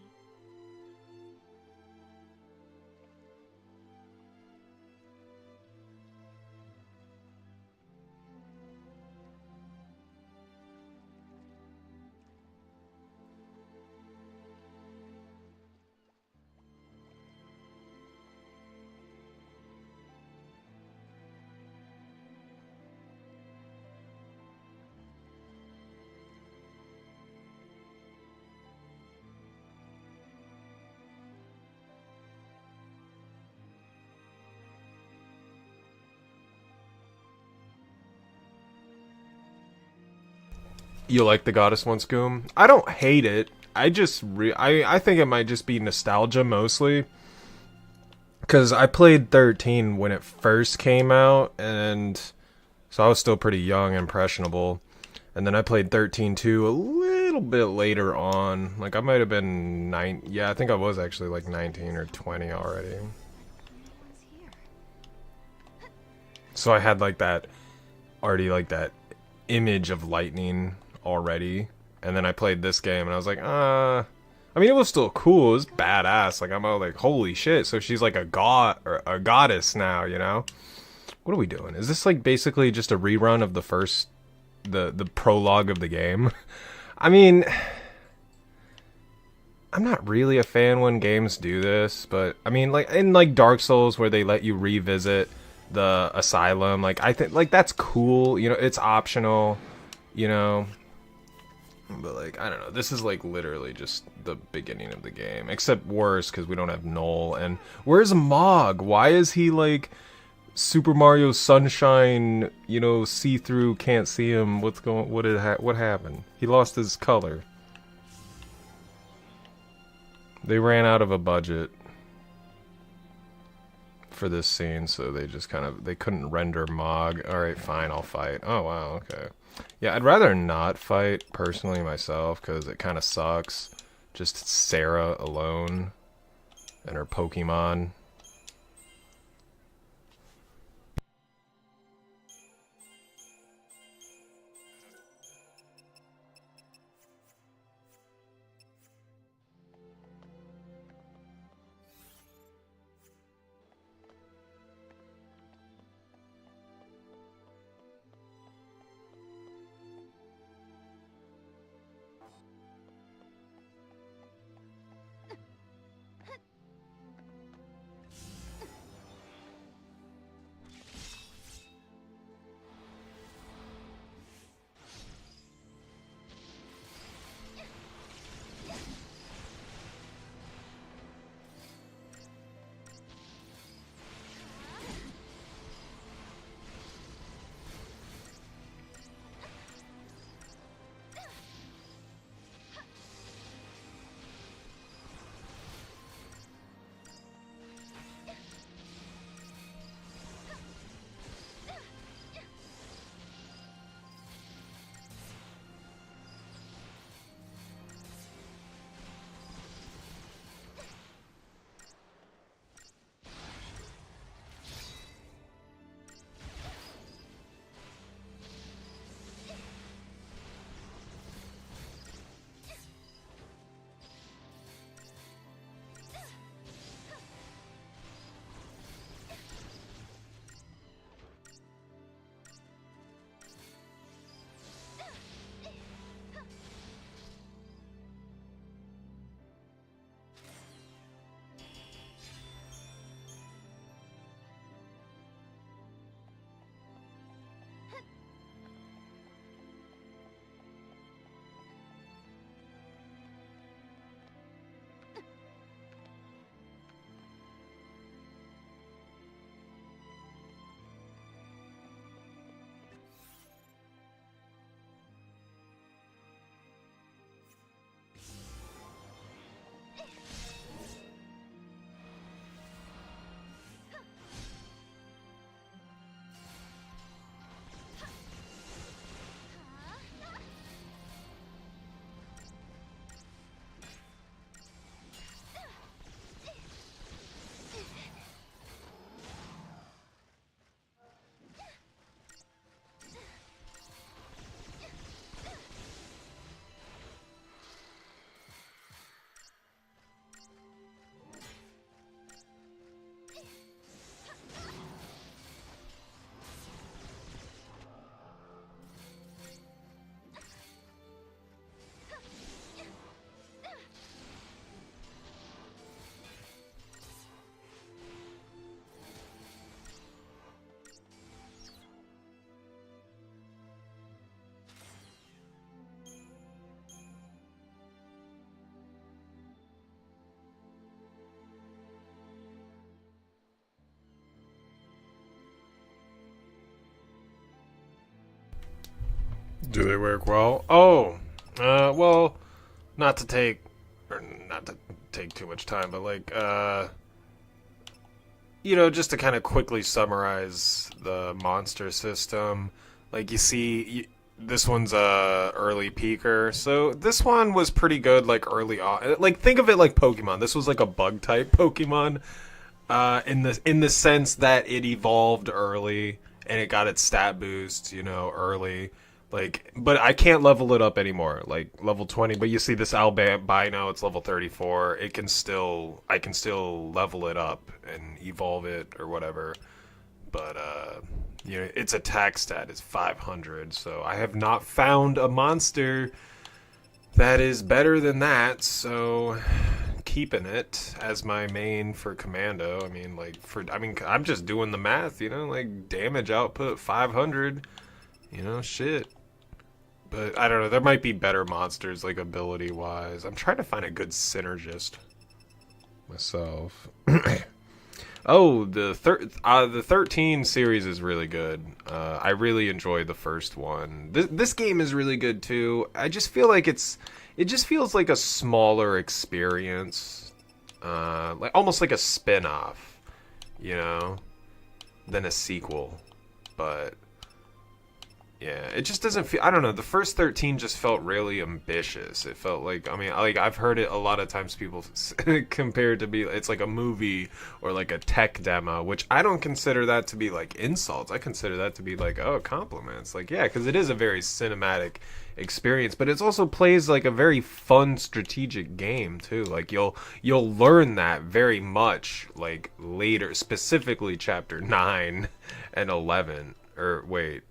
You like the Goddess one, Scoom? I don't hate it. I just I think it might just be nostalgia mostly. Because I played 13 when it first came out, and so I was still pretty young, impressionable. And then I played 13-2 a little bit later on. Like, I might have been yeah, I think I was actually like 19 or 20 already. So I had like that, already like that image of lightning already. And then I played this game and I was like, I mean, it was still cool. It was badass. Like, I'm all like, holy shit. So she's like a god or a goddess now, you know? What are we doing? Is this like basically just a rerun of the first, the prologue of the game? I mean, I'm not really a fan when games do this, but I mean, like in like Dark Souls where they let you revisit the asylum, like I think like that's cool, you know, it's optional, you know. But like, I don't know, this is like literally just the beginning of the game, except worse because we don't have Noel. And where's Mog? Why is he like Super Mario Sunshine, you know, see-through, can't see him? What's going, what happened? He lost his color. They ran out of a budget for this scene, so they just kind of, they couldn't render Mog. Alright, fine, I'll fight. Oh wow, okay. Yeah, I'd rather not fight, personally, myself, because it kind of sucks. Just Sarah alone and her Pokemon. Do they work well? Oh, well, not to take too much time, but like, you know, just to kind of quickly summarize the monster system. Like, you see, this one's a early peaker. So this one was pretty good, like early on. Like think of it like Pokemon. This was like a bug type Pokemon, in the sense that it evolved early and it got its stat boost, you know, early. Like, but I can't level it up anymore, like level 20. But you see this albino, it's level 34. I can still level it up and evolve it or whatever. But you know, its attack stat is 500. So I have not found a monster that is better than that. So keeping it as my main for Commando. I mean, I'm just doing the math, you know, like damage output 500. You know, shit. But I don't know, there might be better monsters, like, ability-wise. I'm trying to find a good synergist myself. Oh, the 13 series is really good. I really enjoyed the first one. This game is really good, too. I just feel like it just feels like a smaller experience. Like almost like a spin-off, you know, than a sequel. But yeah, it just doesn't feel, I don't know, the first 13 just felt really ambitious. It felt like, I mean, like, I've heard it a lot of times people compare it to be, it's like a movie or like a tech demo, which I don't consider that to be like insults. I consider that to be like, oh, compliments. Like, yeah, because it is a very cinematic experience, but it also plays like a very fun strategic game too. Like, you'll learn that very much like later, specifically chapter 9 and 11, or wait.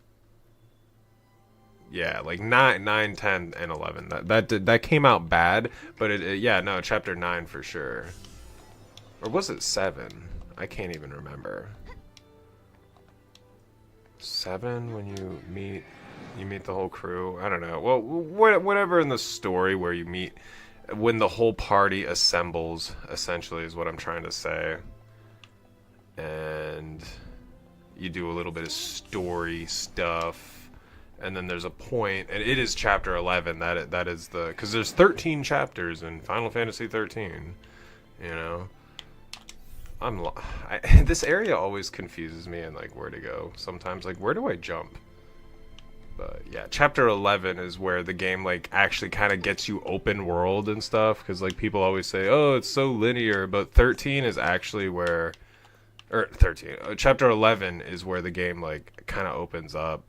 Yeah, like 9, 10, and 11. That came out bad, but chapter 9 for sure. Or was it 7? I can't even remember. 7 when you meet the whole crew. I don't know. Well, whatever in the story where you meet when the whole party assembles, essentially, is what I'm trying to say. And you do a little bit of story stuff. And then there's a point, and it is chapter 11. That is the, because there's 13 chapters in Final Fantasy 13. You know, this area always confuses me and like where to go. Sometimes like where do I jump? But yeah, chapter 11 is where the game like actually kind of gets you open world and stuff. Because like people always say, oh, it's so linear, but 13 is actually where, or 13. Chapter 11 is where the game like kind of opens up.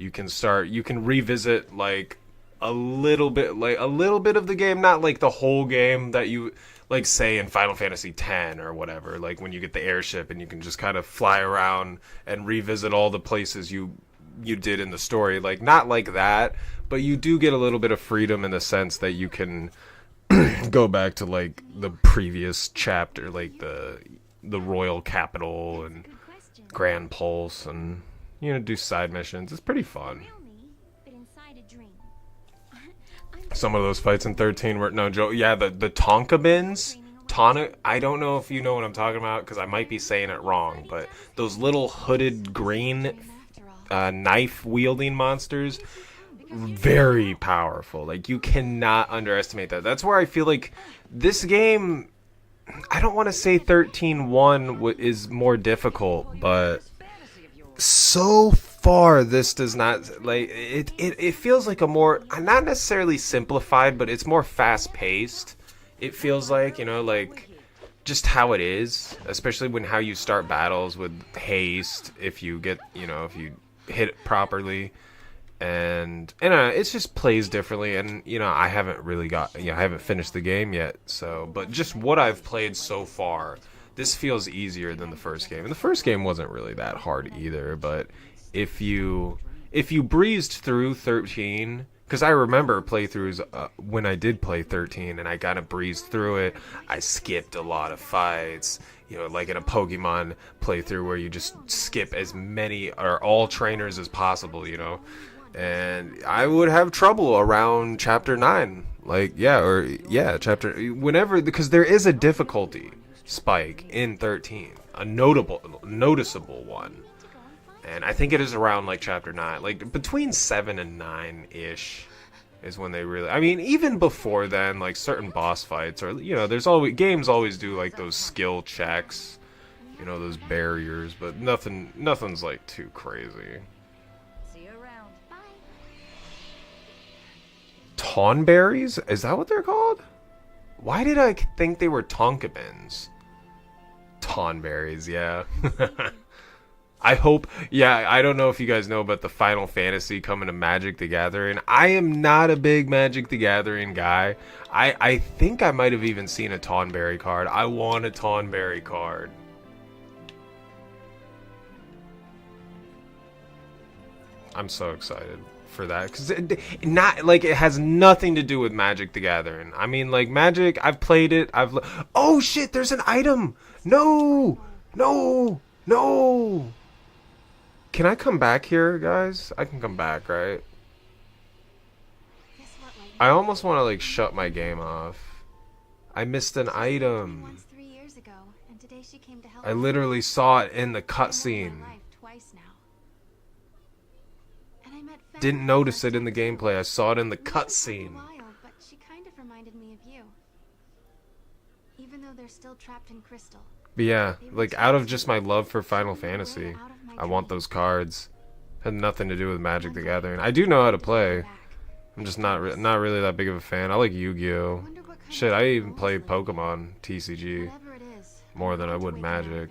You can revisit like a little bit of the game, not like the whole game that you like say in Final Fantasy X or whatever, like when you get the airship and you can just kind of fly around and revisit all the places you did in the story, like not like that, but you do get a little bit of freedom in the sense that you can go back to like the previous chapter, like the Royal Capital and Grand Pulse, and you know, do side missions. It's pretty fun. Some of those fights in 13 were no joke. Yeah, the Tonka bins. I don't know if you know what I'm talking about because I might be saying it wrong, but those little hooded green knife wielding monsters, very powerful. Like, you cannot underestimate that. That's where I feel like this game, I don't want to say 13-1 is more difficult, but so far this does not, like, it feels like a more, not necessarily simplified, but it's more fast paced. It feels like, you know, like just how it is, especially when how you start battles with haste, if you get, you know, if you hit it properly, and it just plays differently. And you know, I haven't really got, I haven't finished the game yet, so, but just what I've played so far, this feels easier than the first game. And the first game wasn't really that hard either, but if you breezed through 13, because I remember playthroughs when I did play 13 and I kind of breezed through it, I skipped a lot of fights, you know, like in a Pokemon playthrough where you just skip as many or all trainers as possible, you know, and I would have trouble around chapter 9, like, chapter, whenever, because there is a difficulty spike in 13, a noticeable one, and I think it is around like chapter 9, like between 7 and 9-ish is when they really, I mean, even before then, like certain boss fights, or you know, there's always, games always do like those skill checks, you know, those barriers, but nothing's like too crazy. See you around. Bye. Tonberries? Is that what they're called? Why did I think they were Tonkabins? Tonberries, yeah. I hope, yeah, I don't know if you guys know about the Final Fantasy coming to Magic the Gathering. I am not a big Magic the Gathering guy. I think I might have even seen a Tonberry card. I want a Tonberry card. I'm so excited for that, because it has nothing to do with Magic the Gathering. I mean, like, Magic, I've played it, oh shit, there's an item! No! No! No! Can I come back here, guys? I can come back, right? I almost want to, like, shut my game off. I missed an item. I literally saw it in the cutscene. Didn't notice it in the gameplay. I saw it in the cutscene. But she kind of reminded me of you. Even though they're still trapped in crystal. But yeah, like, out of just my love for Final Fantasy, I want those cards. Had nothing to do with Magic the Gathering. I do know how to play. I'm just not really that big of a fan. I like Yu-Gi-Oh! Shit, I even play Pokemon TCG more than I would Magic.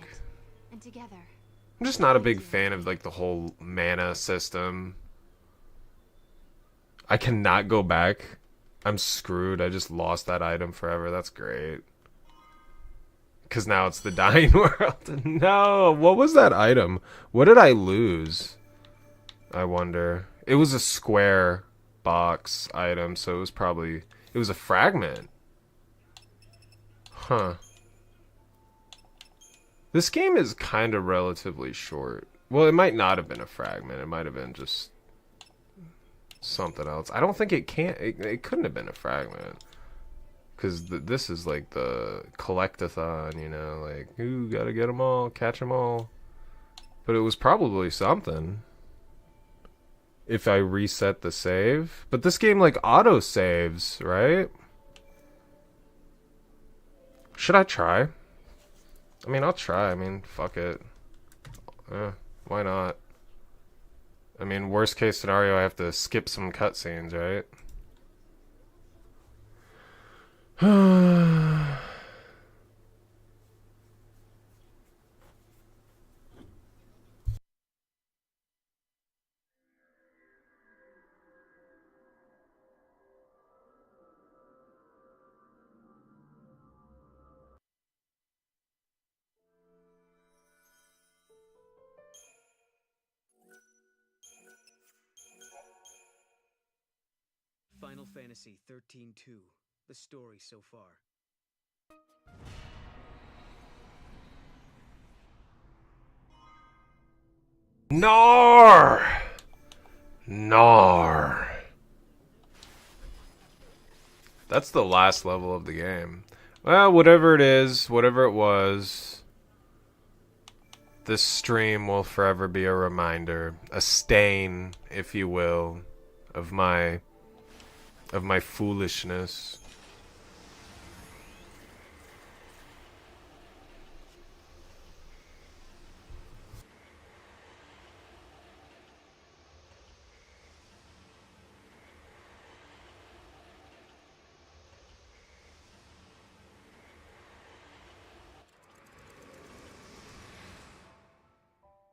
I'm just not a big fan of, like, the whole mana system. I cannot go back. I'm screwed. I just lost that item forever. That's great. Because now it's the dying world. No! What was that item? What did I lose? I wonder. It was a square box item, so it was probably... It was a fragment. Huh. This game is kind of relatively short. Well, it might not have been a fragment. It might have been just... something else. I don't think it couldn't have been a fragment, because this is like the collectathon, you know, like, ooh, gotta get them all, catch them all. But it was probably something if I reset the save. But this game, like, auto saves, right? Should I try? I mean, I'll try. I mean, fuck it. Why not? I mean, worst case scenario, I have to skip some cutscenes, right? Final Fantasy 13-2, the story so far. Nar! Nar. That's the last level of the game. Well, whatever it is, whatever it was, this stream will forever be a reminder, a stain, if you will, of my foolishness.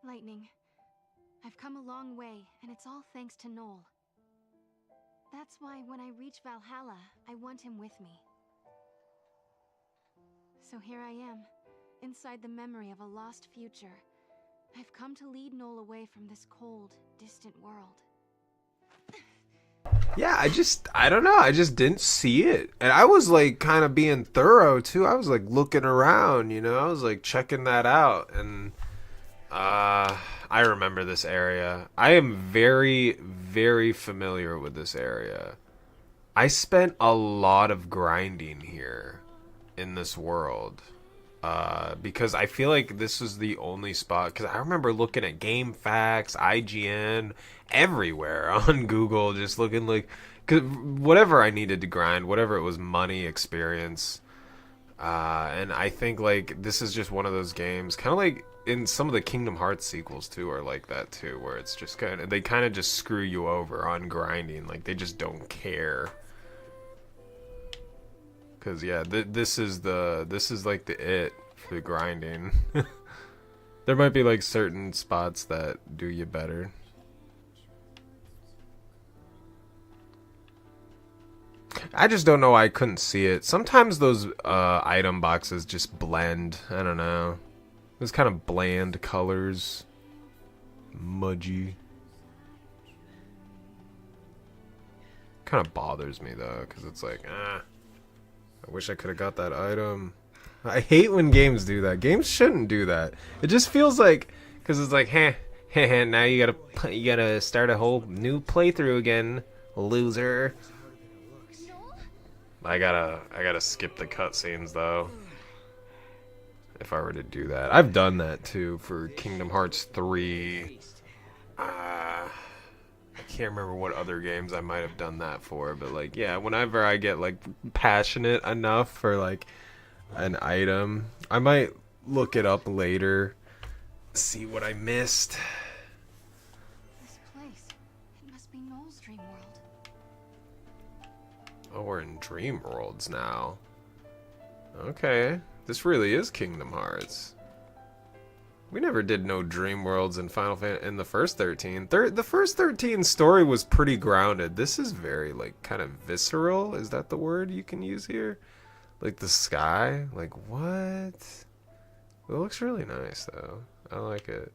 Lightning, I've come a long way, and it's all thanks to Noel. That's why when I reach Valhalla, I want him with me. So here I am, inside the memory of a lost future. I've come to lead Noel away from this cold, distant world. Yeah, I don't know, I just didn't see it. And I was, like, kind of being thorough, too. I was, like, looking around, you know? I was, like, checking that out, and... I remember this area. I am very, very familiar with this area. I spent a lot of grinding here in this world. Because I feel like this was the only spot. Because I remember looking at GameFAQs, IGN, everywhere on Google, just looking like... Cause whatever I needed to grind, whatever it was, money, experience. And I think, like, this is just one of those games, kind of like... In some of the Kingdom Hearts sequels too are like that too, where it's just they kind of just screw you over on grinding, like they just don't care. Cause yeah, this is like the it for the grinding. There might be like certain spots that do you better. I just don't know why I couldn't see it. Sometimes those item boxes just blend. I don't know. Those kind of bland colors. Mudgy. Kind of bothers me though, because it's like, I wish I could have got that item. I hate when games do that. Games shouldn't do that. It just feels like, because it's like, now you gotta start a whole new playthrough again, loser. I gotta skip the cutscenes though. If I were to do that, I've done that too for Kingdom Hearts 3. I can't remember what other games I might have done that for, but like, yeah, whenever I get like passionate enough for like an item, I might look it up later, see what I missed. This place, it must be Noel's dream world. Oh, we're in Dream Worlds now. Okay, this really is Kingdom Hearts. We never did no Dream Worlds in Final Fantasy in the first 13. The first 13 story was pretty grounded. This is very like kind of visceral. Is that the word you can use here? Like the sky. Like what? It looks really nice though. I like it.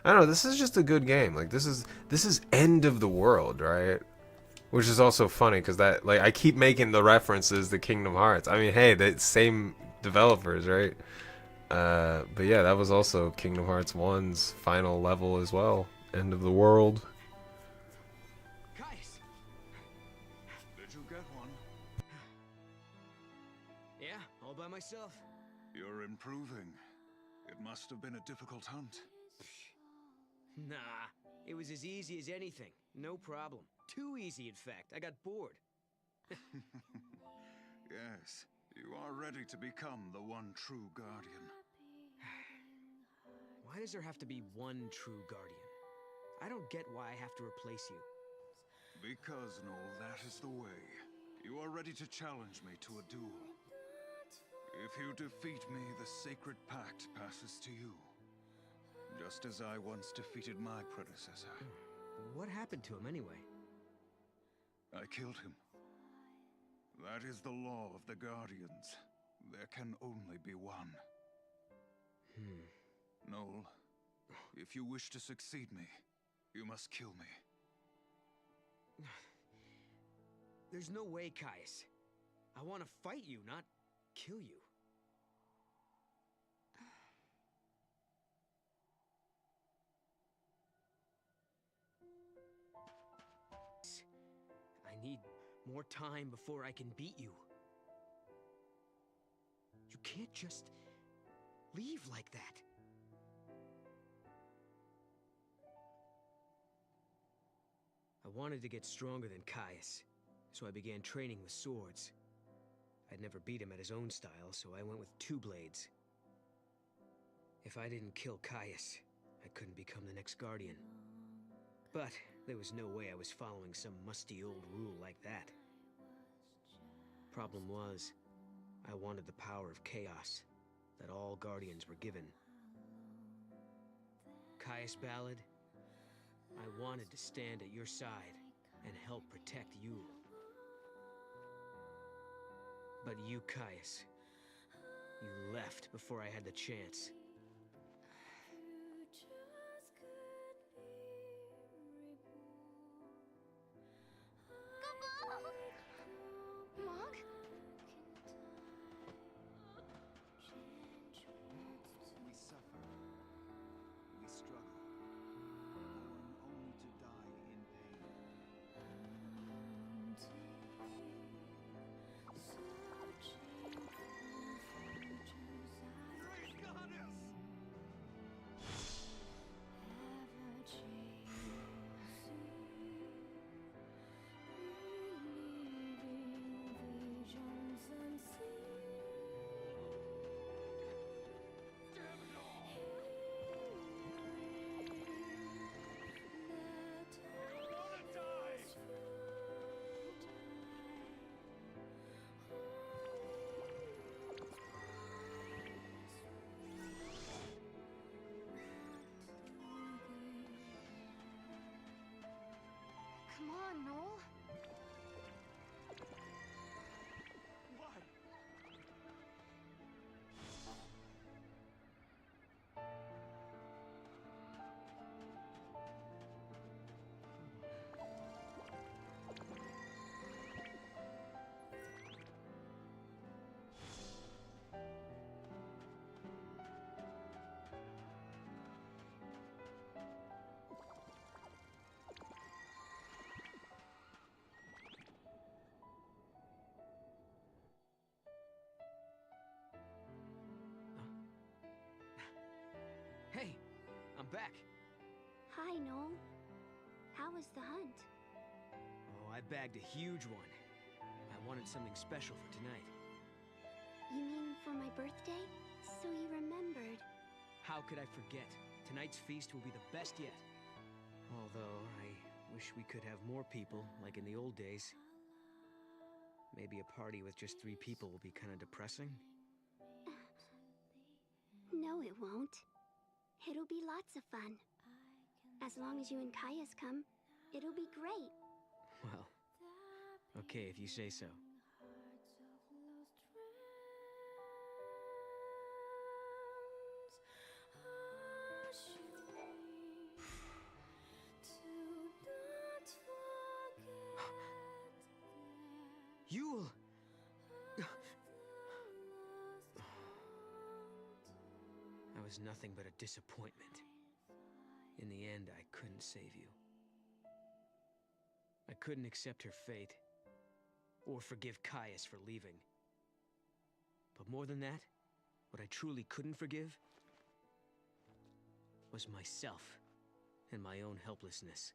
I don't know. This is just a good game. Like this is end of the world, right? Which is also funny because that like I keep making the references to Kingdom Hearts. I mean, hey, the same developers, right? But yeah, that was also Kingdom Hearts 1's final level as well. End of the world. Caius! Did you get one? Yeah, all by myself. You're improving. It must have been a difficult hunt. Nah, it was as easy as anything. No problem. Too easy, in fact. I got bored. Yes, you are ready to become the one true guardian. Why does there have to be one true guardian? I don't get why I have to replace you. Because, Noel, that is the way. You are ready to challenge me to a duel. If you defeat me, the sacred pact passes to you. Just as I once defeated my predecessor. What happened to him anyway? I killed him. That is the law of the Guardians. There can only be one. Noel, if you wish to succeed me, you must kill me. There's no way, Caius. I want to fight you, not kill you. I need more time before I can beat you. You can't just leave like that. I wanted to get stronger than Caius, so I began training with swords. I'd never beat him at his own style, so I went with 2 blades. If I didn't kill Caius, I couldn't become the next Guardian. But there was no way I was following some musty old rule like that. Problem was, I wanted the power of chaos that all Guardians were given. Caius Ballad, I wanted to stand at your side and help protect you. But you, Caius, you left before I had the chance. Mog? We suffer. We struggle. Born only to die in pain. Praise Goddess! I'm back. Hi, Noel. How was the hunt? Oh, I bagged a huge one. I wanted something special for tonight. You mean for my birthday? So you remembered. How could I forget? Tonight's feast will be the best yet. Although, I wish we could have more people, like in the old days. Maybe a party with just 3 people will be kind of depressing. No, it won't. It'll be lots of fun. As long as you and Caius come, it'll be great. Well, okay if you say so. Yule! I was nothing but a disappointment. In the end, I couldn't save you. I couldn't accept her fate, or forgive Caius for leaving. But more than that, what I truly couldn't forgive was myself and my own helplessness.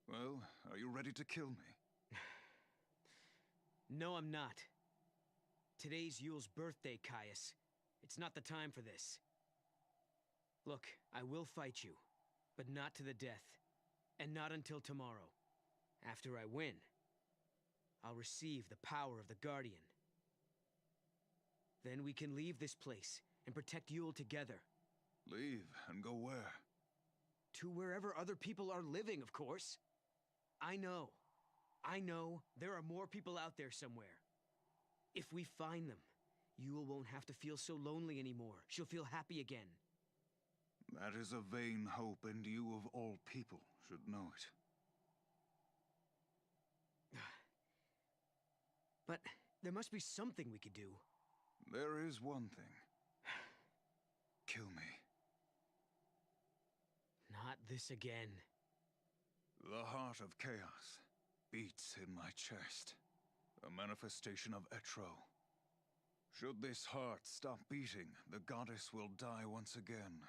Well, are you ready to kill me? No, I'm not. Today's Yule's birthday, Caius. It's not the time for this. Look, I will fight you, but not to the death. And not until tomorrow. After I win, I'll receive the power of the Guardian. Then we can leave this place and protect Yule together. Leave and go where? To wherever other people are living, of course. I know there are more people out there somewhere. If we find them, Yule won't have to feel so lonely anymore. She'll feel happy again. That is a vain hope, and you of all people should know it. But there must be something we could do. There is one thing. Kill me. Not this again. The heart of chaos beats in my chest. A manifestation of Etro. Should this heart stop beating, the goddess will die once again.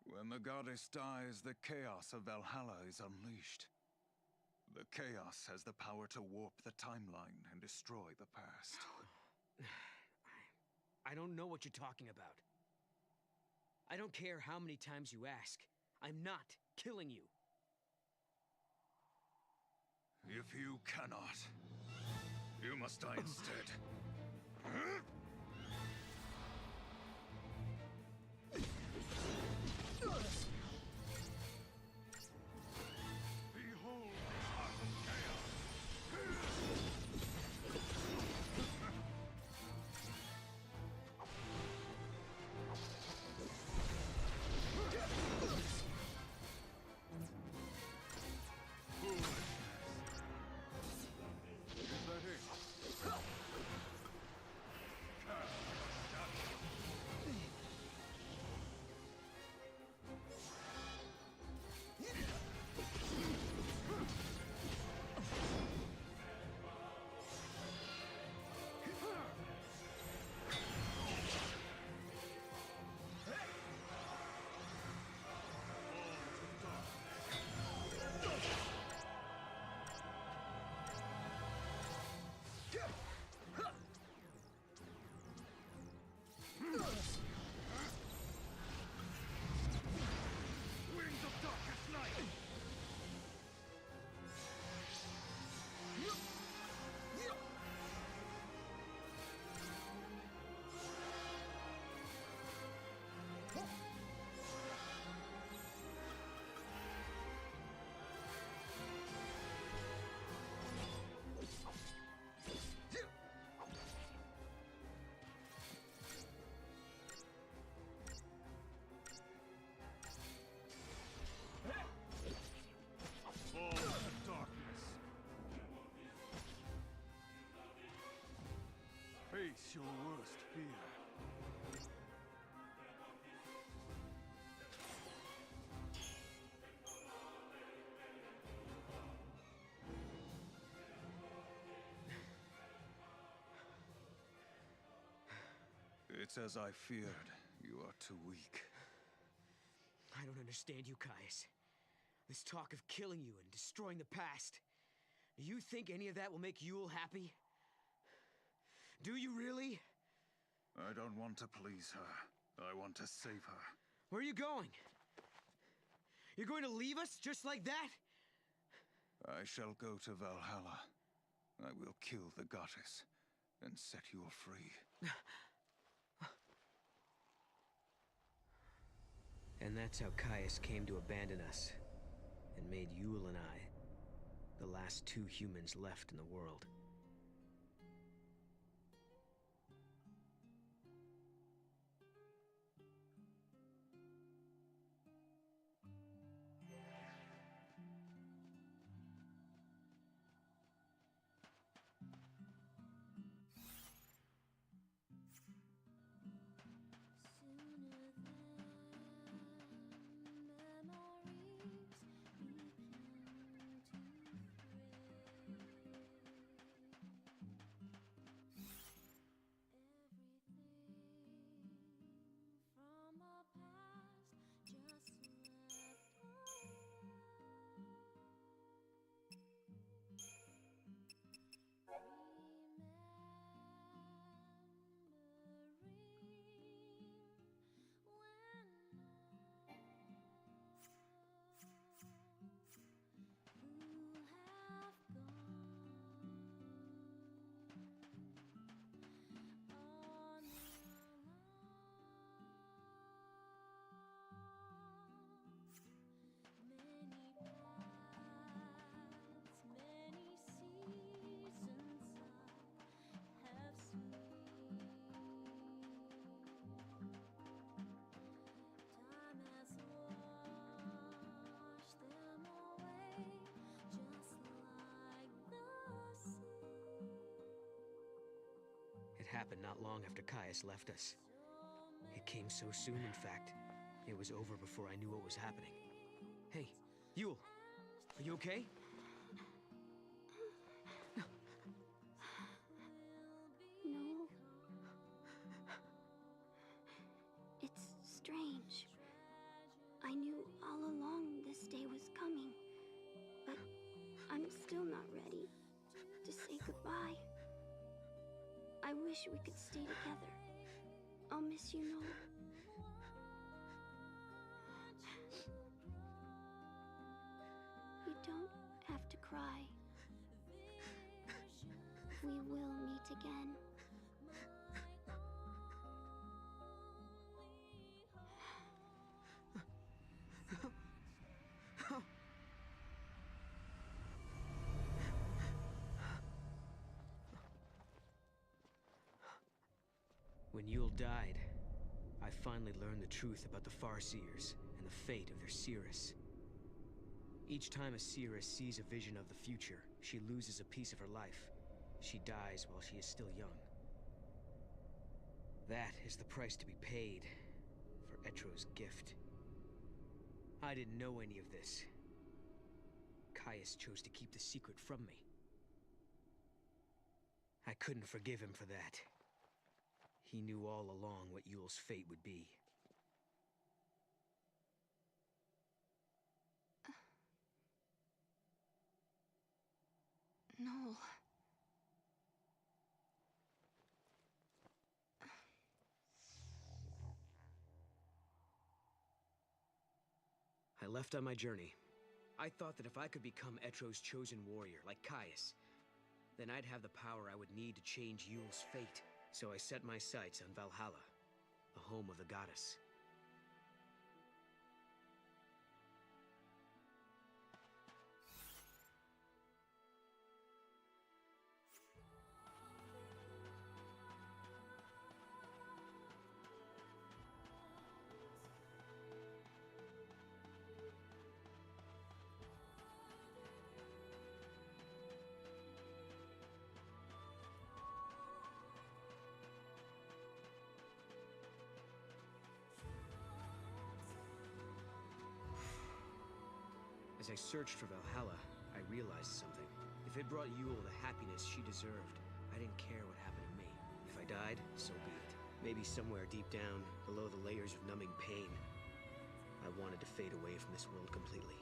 When the goddess dies, the chaos of Valhalla is unleashed. The chaos has the power to warp the timeline and destroy the past. I don't know what you're talking about. I don't care how many times you ask. I'm not killing you. If you cannot, you must die instead. Behold the heart of It's as I feared. You are too weak. I don't understand you, Caius. This talk of killing you and destroying the past. Do you think any of that will make Yule happy? Do you really? I don't want to please her. I want to save her. Where are you going? You're going to leave us just like that? I shall go to Valhalla. I will kill the goddess and set you free. And that's how Caius came to abandon us, and made Yule and I the last two humans left in the world. It happened not long after Caius left us. It came so soon, in fact. It was over before I knew what was happening. Hey, Yule, are you okay? No. It's strange. I knew all along this day was coming, but I'm still not ready to say goodbye. I wish we could stay together. I'll miss you, Noel. You don't have to cry. We will meet again. When Yule died, I finally learned the truth about the Farseers and the fate of their Seeress. Each time a Seeress sees a vision of the future, she loses a piece of her life. She dies while she is still young. That is the price to be paid for Etro's gift. I didn't know any of this. Caius chose to keep the secret from me. I couldn't forgive him for that. He knew all along what Yule's fate would be. Noel. I left on my journey. I thought that if I could become Etro's chosen warrior, like Caius, then I'd have the power I would need to change Yule's fate. So I set my sights on Valhalla, the home of the goddess. As I searched for Valhalla, I realized something. If it brought Yule the happiness she deserved, I didn't care what happened to me. If I died, so be it. Maybe somewhere deep down, below the layers of numbing pain, I wanted to fade away from this world completely.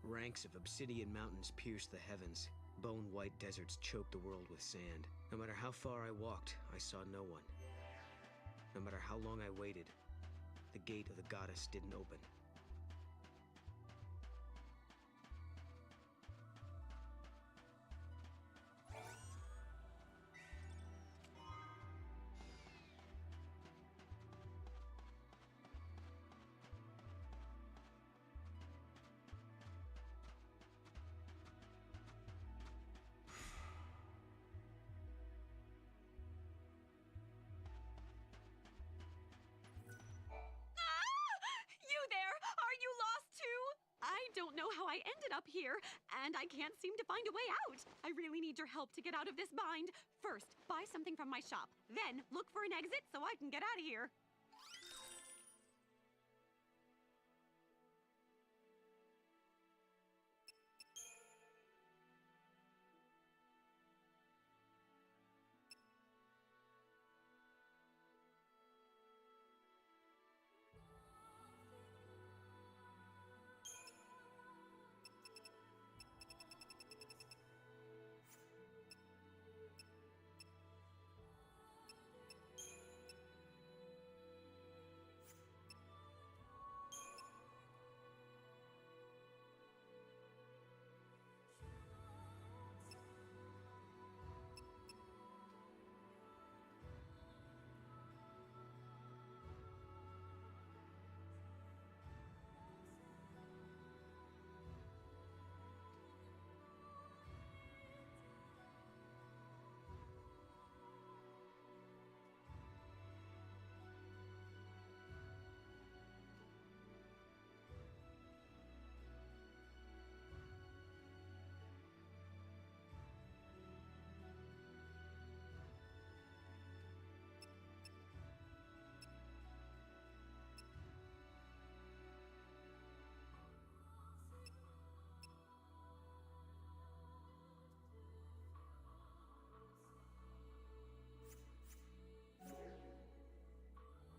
Ranks of obsidian mountains pierce the heavens. Bone-white deserts choke the world with sand. No matter how far I walked, I saw no one. No matter how long I waited, the gate of the goddess didn't open. You there? Are you lost too? I don't know how I ended up here, and I can't seem to find a way out. I really need your help to get out of this bind. First, buy something from my shop. Then, look for an exit so I can get out of here.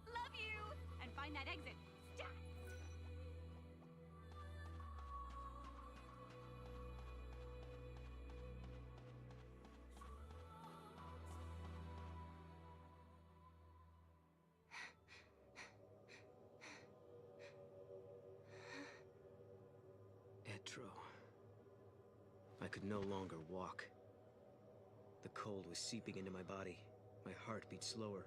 Love you! And find that exit. Stat! Etro. I could no longer walk. The cold was seeping into my body. My heart beat slower,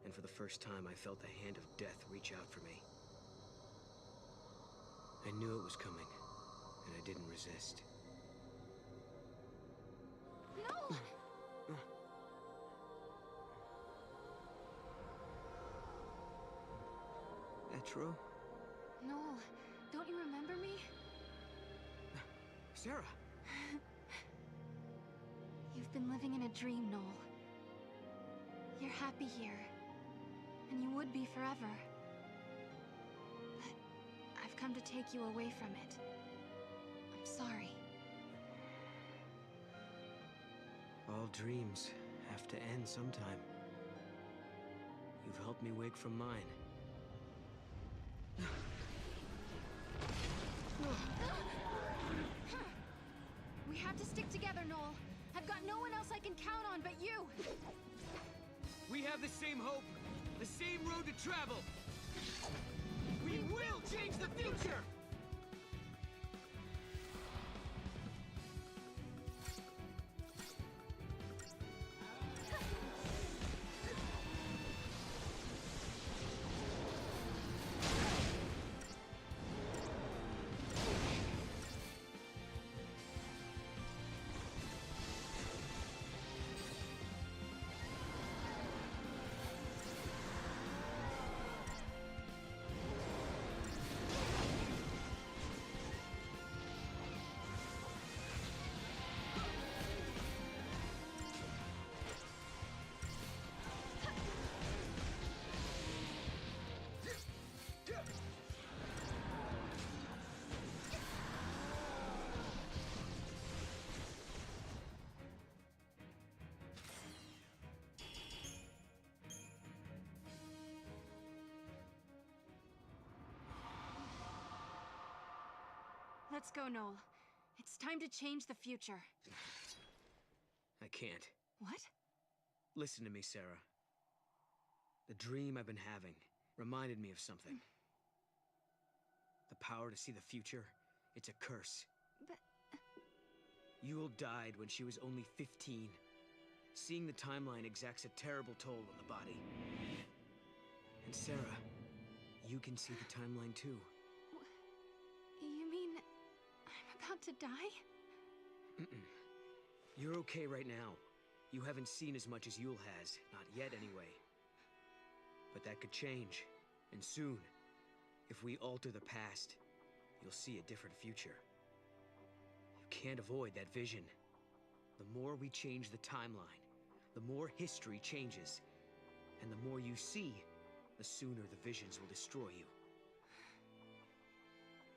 and for the first time I felt the hand of death reach out for me. I knew it was coming, and I didn't resist. No! Etro? Noel, don't you remember me? Sarah! You've been living in a dream, Noel. You're happy here, and you would be forever. But I've come to take you away from it. I'm sorry. All dreams have to end sometime. You've helped me wake from mine. We have to stick together, Noel. I've got no one else I can count on but you. We have the same hope, the same road to travel. We will change the future! Let's go, Noel. It's time to change the future. I can't. What? Listen to me, Sarah. The dream I've been having reminded me of something. The power to see the future, it's a curse. But... Yule died when she was only 15. Seeing the timeline exacts a terrible toll on the body. And Sarah, you can see the timeline too. You mean... I'm about to die? Mm-mm. You're okay right now. You haven't seen as much as Yule has. Not yet, anyway. But that could change. And soon. If we alter the past, you'll see a different future. You can't avoid that vision. The more we change the timeline, the more history changes. And the more you see, the sooner the visions will destroy you.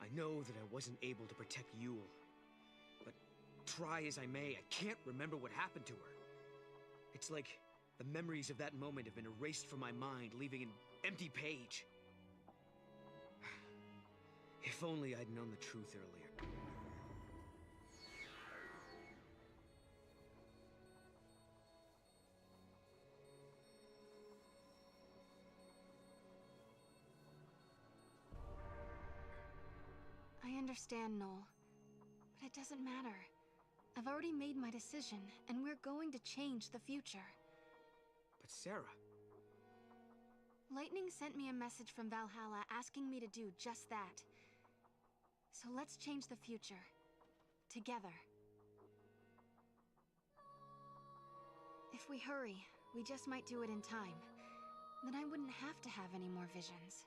I know that I wasn't able to protect Yule, but try as I may, I can't remember what happened to her. It's like the memories of that moment have been erased from my mind, leaving an empty page. If only I'd known the truth earlier. I understand, Noel. But it doesn't matter. I've already made my decision, and we're going to change the future. But Sarah... Lightning sent me a message from Valhalla asking me to do just that. So let's change the future. Together. If we hurry, we just might do it in time. Then I wouldn't have to have any more visions.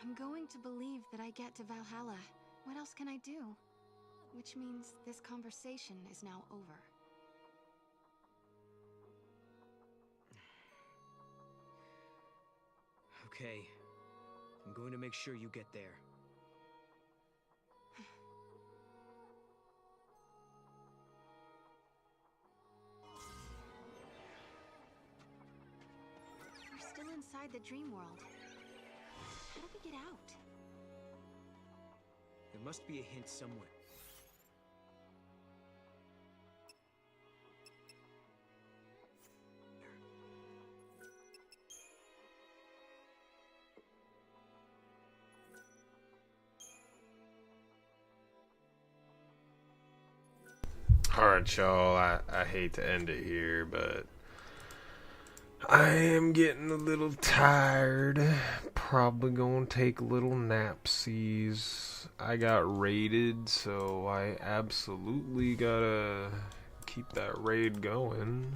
I'm going to believe that I get to Valhalla. What else can I do? Which means this conversation is now over. Okay. I'm going to make sure you get there. We're still inside the dream world. How do we get out? There must be a hint somewhere. Alright, y'all, I hate to end it here, but I am getting a little tired. Probably gonna take a little napsies. I got raided, so I absolutely gotta keep that raid going.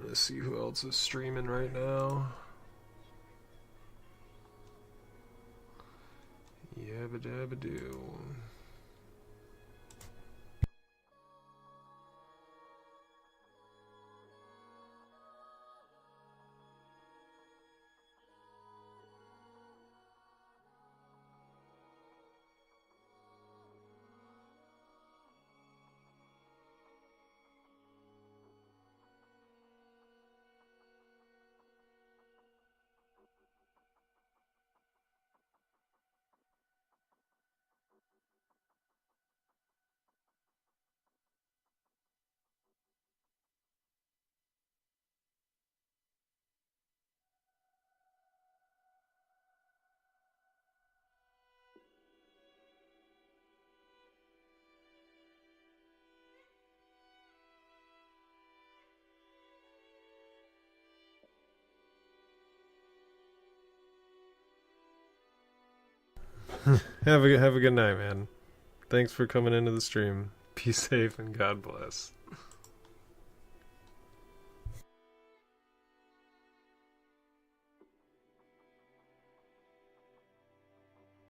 Let's see who else is streaming right now. Yabba dabba doo. Have a good night, man. Thanks for coming into the stream. Be safe and God bless.